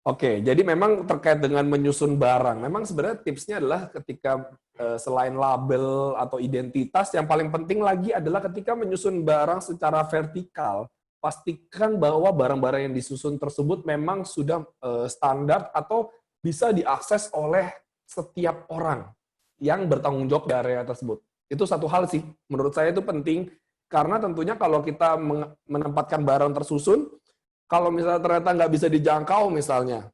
B: Oke, jadi memang terkait dengan menyusun barang. Memang sebenarnya tipsnya adalah ketika selain label atau identitas, yang paling penting lagi adalah ketika menyusun barang secara vertikal, pastikan bahwa barang-barang yang disusun tersebut memang sudah standar atau bisa diakses oleh setiap orang yang bertanggung jawab di area tersebut. Itu satu hal sih, menurut saya itu penting, karena tentunya kalau kita menempatkan barang tersusun, kalau misalnya ternyata nggak bisa dijangkau misalnya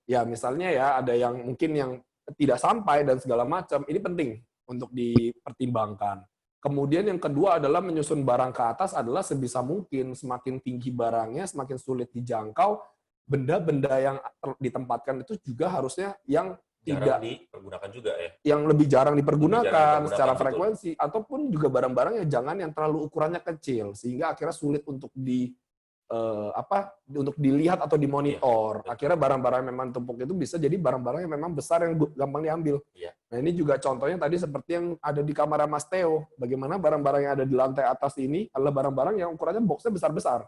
B: ya ada yang mungkin yang tidak sampai dan segala macam, ini penting untuk dipertimbangkan. Kemudian yang kedua adalah menyusun barang ke atas adalah sebisa mungkin, semakin tinggi barangnya, semakin sulit dijangkau, benda-benda yang ditempatkan itu juga harusnya yang
A: Jarang dipergunakan juga ya.
B: yang lebih jarang dipergunakan secara
A: betul.
B: frekuensi, ataupun juga barang-barang yang jangan yang terlalu ukurannya kecil sehingga akhirnya sulit untuk untuk dilihat atau dimonitor.
A: Iya,
B: Akhirnya barang-barang yang memang tumpuk itu bisa jadi barang-barang yang memang besar yang gampang diambil.
A: Iya.
B: Nah, ini juga contohnya tadi seperti yang ada di kamar Mas Theo. Bagaimana barang-barang yang ada di lantai atas ini adalah barang-barang yang ukurannya boxnya besar-besar.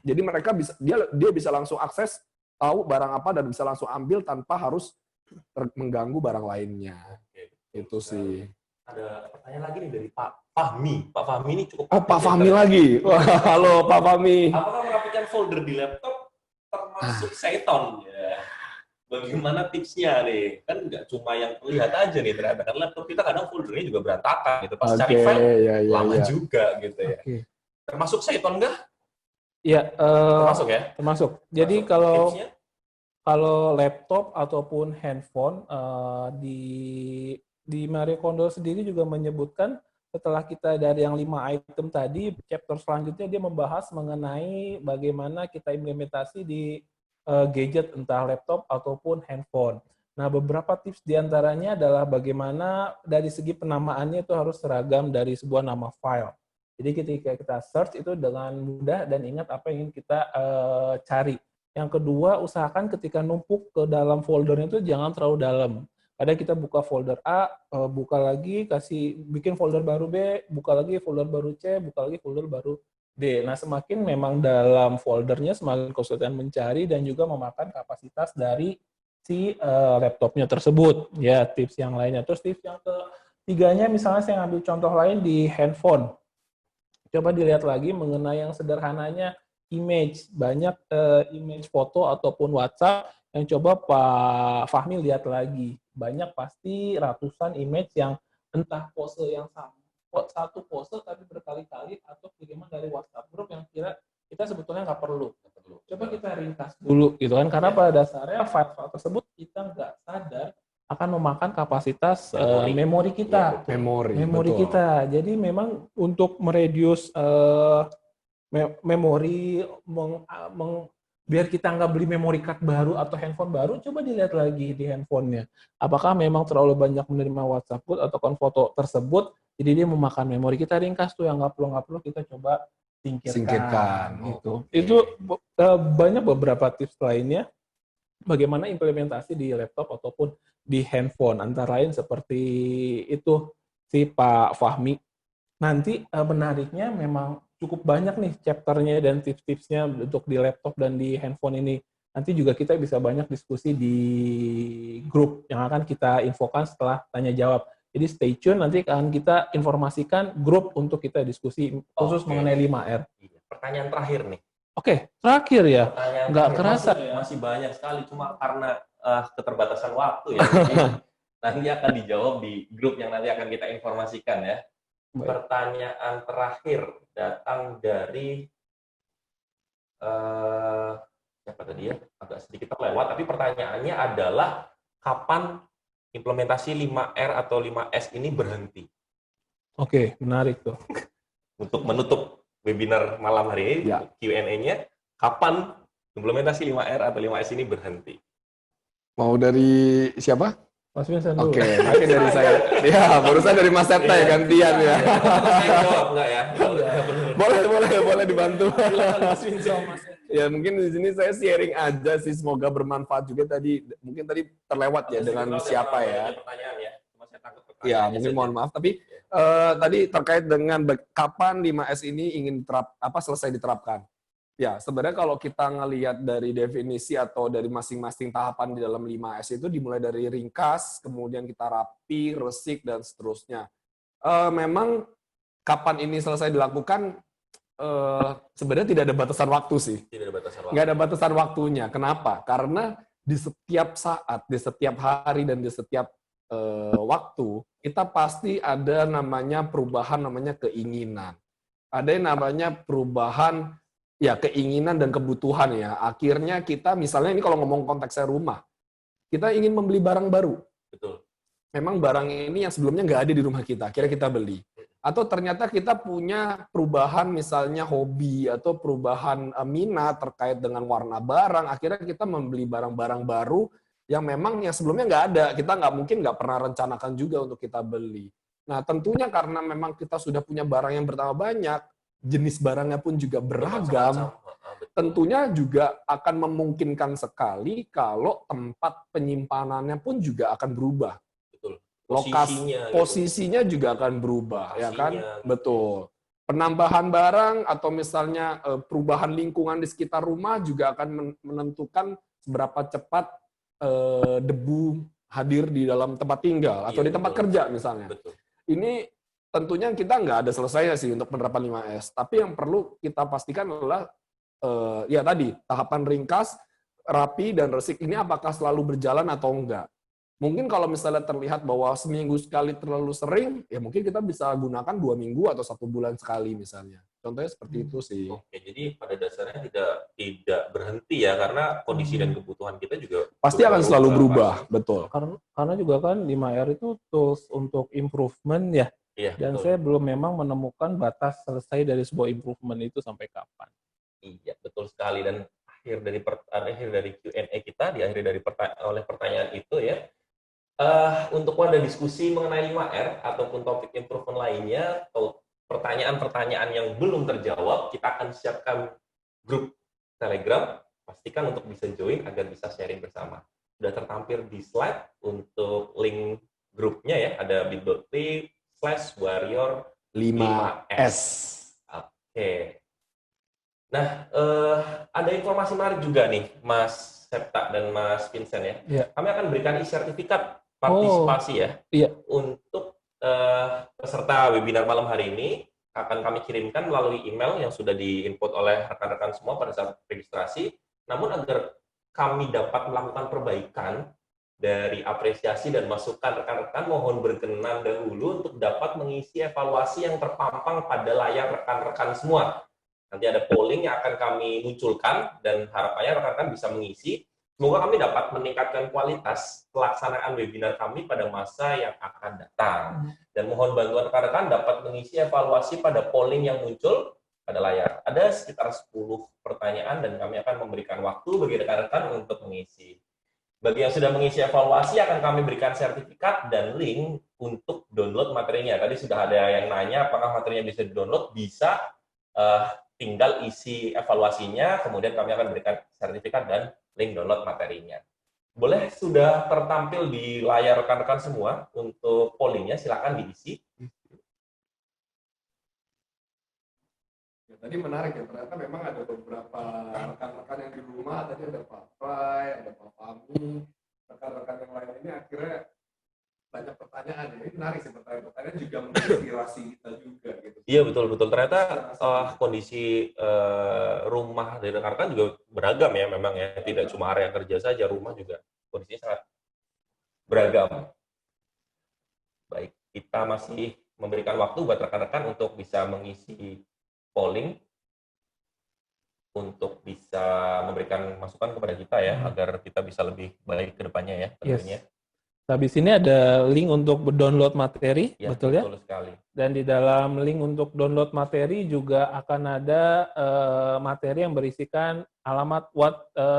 B: Jadi mereka bisa dia bisa langsung akses, tahu barang apa dan bisa langsung ambil tanpa harus mengganggu barang lainnya.
A: Oke,
B: Itu sih.
A: Ada pertanyaan lagi nih dari Pak Fahmi. Pak Fahmi ini cukup.
B: Oh, Pak Fahmi lagi. Wah, halo Pak Fahmi.
A: Apakah merapikan folder di laptop termasuk Seton? Ya. Bagaimana tipsnya nih? Kan nggak cuma yang terlihat aja nih ternyata. Kan laptop kita kadang foldernya juga berantakan gitu. Pas cari file lama juga gitu ya.
C: Oke.
A: Termasuk Seton nggak?
C: Iya,
A: Termasuk ya?
C: termasuk. Jadi
A: Termasuk. Tipsnya?
C: kalau laptop ataupun handphone di Marie Kondo sendiri juga menyebutkan setelah kita dari yang 5 item tadi, chapter selanjutnya dia membahas mengenai bagaimana kita implementasi di gadget entah laptop ataupun handphone. Nah, beberapa tips diantaranya adalah bagaimana dari segi penamaannya itu harus seragam dari sebuah nama file. Jadi ketika kita search itu dengan mudah dan ingat apa yang ingin kita cari. Yang kedua, usahakan ketika numpuk ke dalam foldernya itu jangan terlalu dalam. Kadang kita buka folder A, buka lagi, bikin folder baru B, buka lagi folder baru C, buka lagi folder baru D. Nah, semakin memang dalam foldernya semakin kesulitan mencari dan juga memakan kapasitas dari si laptopnya tersebut. Ya, tips yang lainnya. Terus tips yang ketiganya, misalnya saya ambil contoh lain di handphone. Coba dilihat lagi mengenai yang sederhananya image. Banyak image foto ataupun WhatsApp yang coba Pak Fahmi lihat lagi. Banyak pasti ratusan image yang entah pose yang sama. Satu pose tapi berkali-kali atau kiriman dari WhatsApp group yang kita sebetulnya nggak perlu. Coba kita ringkas dulu gitu kan. Karena pada dasarnya file-file tersebut kita nggak sadar akan memakan kapasitas memori kita. Memori kita. Jadi memang untuk mereduce memori, biar kita nggak beli memory card baru atau handphone baru, coba dilihat lagi di handphonenya. Apakah memang terlalu banyak menerima WhatsApp code atau foto tersebut, jadi dia memakan memori. Kita ringkas tuh yang nggak perlu kita coba singkirkan. Gitu. Itu banyak beberapa tips lainnya bagaimana implementasi di laptop ataupun di handphone. Antara lain seperti itu si Pak Fahmi. Nanti menariknya memang cukup banyak nih chapternya dan tips-tipsnya untuk di laptop dan di handphone ini. Nanti juga kita bisa banyak diskusi di grup yang akan kita infokan setelah tanya jawab. Jadi stay tune, nanti akan kita informasikan grup untuk kita diskusi khusus mengenai 5R.
A: Pertanyaan terakhir nih.
C: Oke, terakhir ya. Nggak kerasa.
A: Masih banyak sekali, cuma karena keterbatasan waktu ya. Jadi nanti akan dijawab di grup yang nanti akan kita informasikan ya.
C: Baik.
A: Pertanyaan terakhir datang dari siapa tadi ya? Agak sedikit terlewat, tapi pertanyaannya adalah kapan implementasi 5R atau 5S ini berhenti?
C: Oke, menarik tuh.
A: Untuk menutup webinar malam hari ini, Q&A-nya, kapan implementasi 5R atau 5S ini berhenti?
B: Mau dari siapa?
C: Mas Vincent dulu.
B: Oke, mungkin dari saya. Ya, barusan dari Mas Septa ya, gantian ya.
A: Saya jawab enggak ya?
B: Boleh dibantu.
C: Mas Vincent.
B: Ya, mungkin di sini saya sharing aja sih, semoga bermanfaat juga tadi. Mungkin tadi terlewat ya dengan siapa ya.
A: Pertanyaan ya. Cuma saya takut
B: Ya, mungkin mohon maaf, tapi tadi terkait dengan kapan 5S ini ingin selesai diterapkan. Ya, sebenarnya kalau kita ngelihat dari definisi atau dari masing-masing tahapan di dalam 5S itu dimulai dari ringkas, kemudian kita rapi, resik, dan seterusnya. Memang kapan ini selesai dilakukan, sebenarnya tidak ada batasan waktu sih.
A: Tidak ada batasan waktu.
B: Nggak ada batasan waktunya. Kenapa? Karena di setiap saat, di setiap hari, dan di setiap waktu, kita pasti ada namanya perubahan, namanya keinginan. Ada yang namanya perubahan, ya keinginan dan kebutuhan ya. Akhirnya kita, misalnya ini kalau ngomong konteksnya rumah, kita ingin membeli barang baru.
A: Betul.
B: Memang barang ini yang sebelumnya nggak ada di rumah kita, akhirnya kita beli. Atau ternyata kita punya perubahan misalnya hobi atau perubahan minat terkait dengan warna barang, akhirnya kita membeli barang-barang baru yang memang yang sebelumnya nggak ada, kita nggak pernah rencanakan juga untuk kita beli. Nah tentunya karena memang kita sudah punya barang yang bertambah banyak, jenis barangnya pun juga beragam, tentunya juga akan memungkinkan sekali kalau tempat penyimpanannya pun juga akan berubah.
A: Betul.
B: Posisinya juga akan berubah, ya kan? Betul. Penambahan barang atau misalnya perubahan lingkungan di sekitar rumah juga akan menentukan seberapa cepat debu hadir di dalam tempat tinggal atau di tempat kerja misalnya.
A: Betul.
B: Ini tentunya kita nggak ada selesainya sih untuk penerapan 5S, tapi yang perlu kita pastikan adalah ya tadi tahapan ringkas, rapi dan resik ini apakah selalu berjalan atau enggak. Mungkin kalau misalnya terlihat bahwa seminggu sekali terlalu sering, ya mungkin kita bisa gunakan 2 minggu atau 1 bulan sekali misalnya. Contohnya seperti itu sih.
A: Oke, jadi pada dasarnya tidak berhenti ya, karena kondisi dan kebutuhan kita juga
B: pasti akan selalu berubah, betul.
C: Karena juga kan 5R itu tools untuk improvement ya.
A: Iya,
C: dan
A: betul.
C: saya belum memang menemukan batas selesai dari sebuah improvement itu sampai kapan.
A: Iya, betul sekali. Dan akhir dari Q&A kita diakhiri oleh pertanyaan itu ya. Untuk wadah diskusi mengenai 5R ataupun topik improvement lainnya atau pertanyaan-pertanyaan yang belum terjawab, kita akan siapkan grup Telegram. Pastikan untuk bisa join agar bisa sharing bersama. Sudah tertampil di slide untuk link grupnya ya, ada bit.ly/warrior 5S. Oke. Nah, ada informasi menarik juga nih, Mas Septa dan Mas Vincent ya.
C: Iya.
A: Kami akan berikan sertifikat partisipasi
C: Iya.
A: untuk peserta webinar malam hari ini. Akan kami kirimkan melalui email yang sudah di-input oleh rekan-rekan semua pada saat registrasi. Namun agar kami dapat melakukan perbaikan dari apresiasi dan masukan rekan-rekan, mohon berkenan dahulu untuk dapat mengisi evaluasi yang terpampang pada layar rekan-rekan semua. Nanti ada polling yang akan kami munculkan, dan harapannya rekan-rekan bisa mengisi. Semoga kami dapat meningkatkan kualitas pelaksanaan webinar kami pada masa yang akan datang. Dan mohon bantuan rekan-rekan dapat mengisi evaluasi pada polling yang muncul pada layar. Ada sekitar 10 pertanyaan dan kami akan memberikan waktu bagi rekan-rekan untuk mengisi. Bagi yang sudah mengisi evaluasi akan kami berikan sertifikat dan link untuk download materinya. Tadi sudah ada yang nanya apakah materinya bisa di-download. Bisa, tinggal isi evaluasinya, kemudian kami akan berikan sertifikat dan link download materinya. Boleh sudah tertampil di layar rekan-rekan semua untuk pollingnya, silakan diisi.
B: Tadi menarik ya, ternyata memang ada beberapa rekan-rekan yang di rumah, tadi ada Pak Prai, ada Pak Fahmi, rekan-rekan yang lain ini akhirnya banyak pertanyaan ya. Ini menarik sih, pertanyaan juga menginspirasi kita juga gitu.
A: Iya betul-betul, ternyata kondisi rumah dari rekan-rekan juga beragam ya memang ya, tidak cuma area kerja saja, rumah juga kondisinya sangat beragam. Baik, kita masih memberikan waktu buat rekan-rekan untuk bisa mengisi polling untuk bisa memberikan masukan kepada kita ya, agar kita bisa lebih baik ke depannya ya tentunya.
C: Yes. Habis ini ada link untuk download materi,
A: Ya,
C: betul ya?
A: betul sekali.
C: Dan di dalam link untuk download materi juga akan ada materi yang berisikan alamat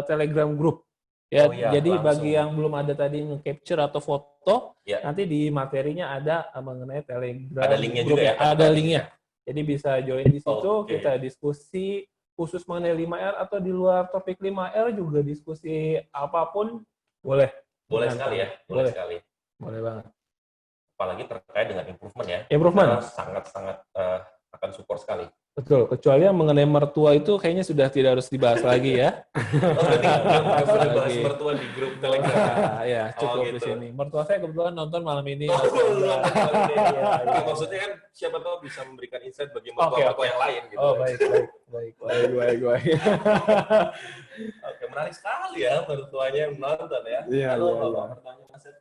C: Telegram group. Ya,
A: Oh iya,
C: jadi
A: langsung.
C: bagi yang belum ada tadi nge-capture atau foto,
A: Ya.
C: nanti di materinya ada mengenai Telegram.
A: Ada linknya
C: group
A: juga ya,
C: Ada linknya. Jadi bisa join di situ,
A: Oke.
C: kita diskusi khusus mengenai 5R atau di luar topik 5R juga diskusi apapun boleh.
A: Boleh
C: Dengan
A: sekali ya,
C: kami.
A: boleh sekali.
C: Boleh banget.
A: Apalagi terkait dengan improvement ya.
C: Improvement.
A: Kita sangat-sangat akan support sekali.
C: Betul, kecuali yang mengenai mertua itu kayaknya sudah tidak harus dibahas lagi ya.
A: Oh, berarti nggak boleh bahas
C: Lagi.
A: mertua di grup Telegram.
C: Ya, cukup
A: gitu.
C: di sini. Mertua saya kebetulan nonton malam ini.
A: Oh,
C: Iya, iya.
A: maksudnya kan siapa tahu bisa memberikan insight bagi
C: Oke,
A: mertua-mertua
C: oke.
A: yang lain gitu.
C: Oh, baik.
A: Oke, menarik sekali ya mertuanya yang menonton ya.
B: Iya,
A: Halo,
B: iya,
A: Bapak
B: iya.
A: mertuanya Mas Ed.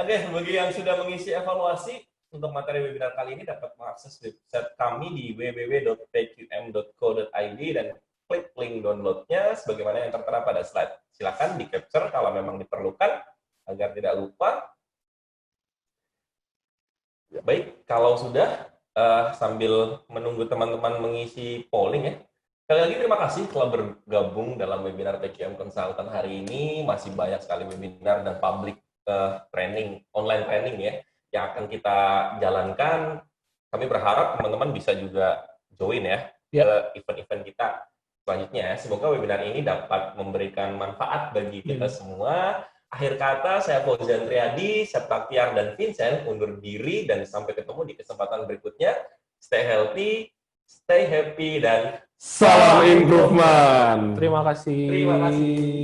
A: Oke, bagi yang sudah mengisi evaluasi untuk materi webinar kali ini dapat mengakses website kami di www.pqm.co.id dan klik link downloadnya sebagaimana yang tertera pada slide. Silakan di capture kalau memang diperlukan agar tidak lupa. Baik, kalau sudah sambil menunggu teman-teman mengisi polling ya. Sekali lagi terima kasih telah bergabung dalam webinar PQM Consultant hari ini. Masih banyak sekali webinar dan public training, online training ya yang akan kita jalankan. Kami berharap teman-teman bisa juga join ya ke event-event kita selanjutnya. Semoga webinar ini dapat memberikan manfaat bagi kita semua. Akhir kata, saya Fauzan Triadi, Septa Tiar, dan Vincent undur diri dan sampai ketemu di kesempatan berikutnya. Stay healthy, stay happy, dan
B: Salam improvement.
C: Terima kasih.
A: Terima kasih.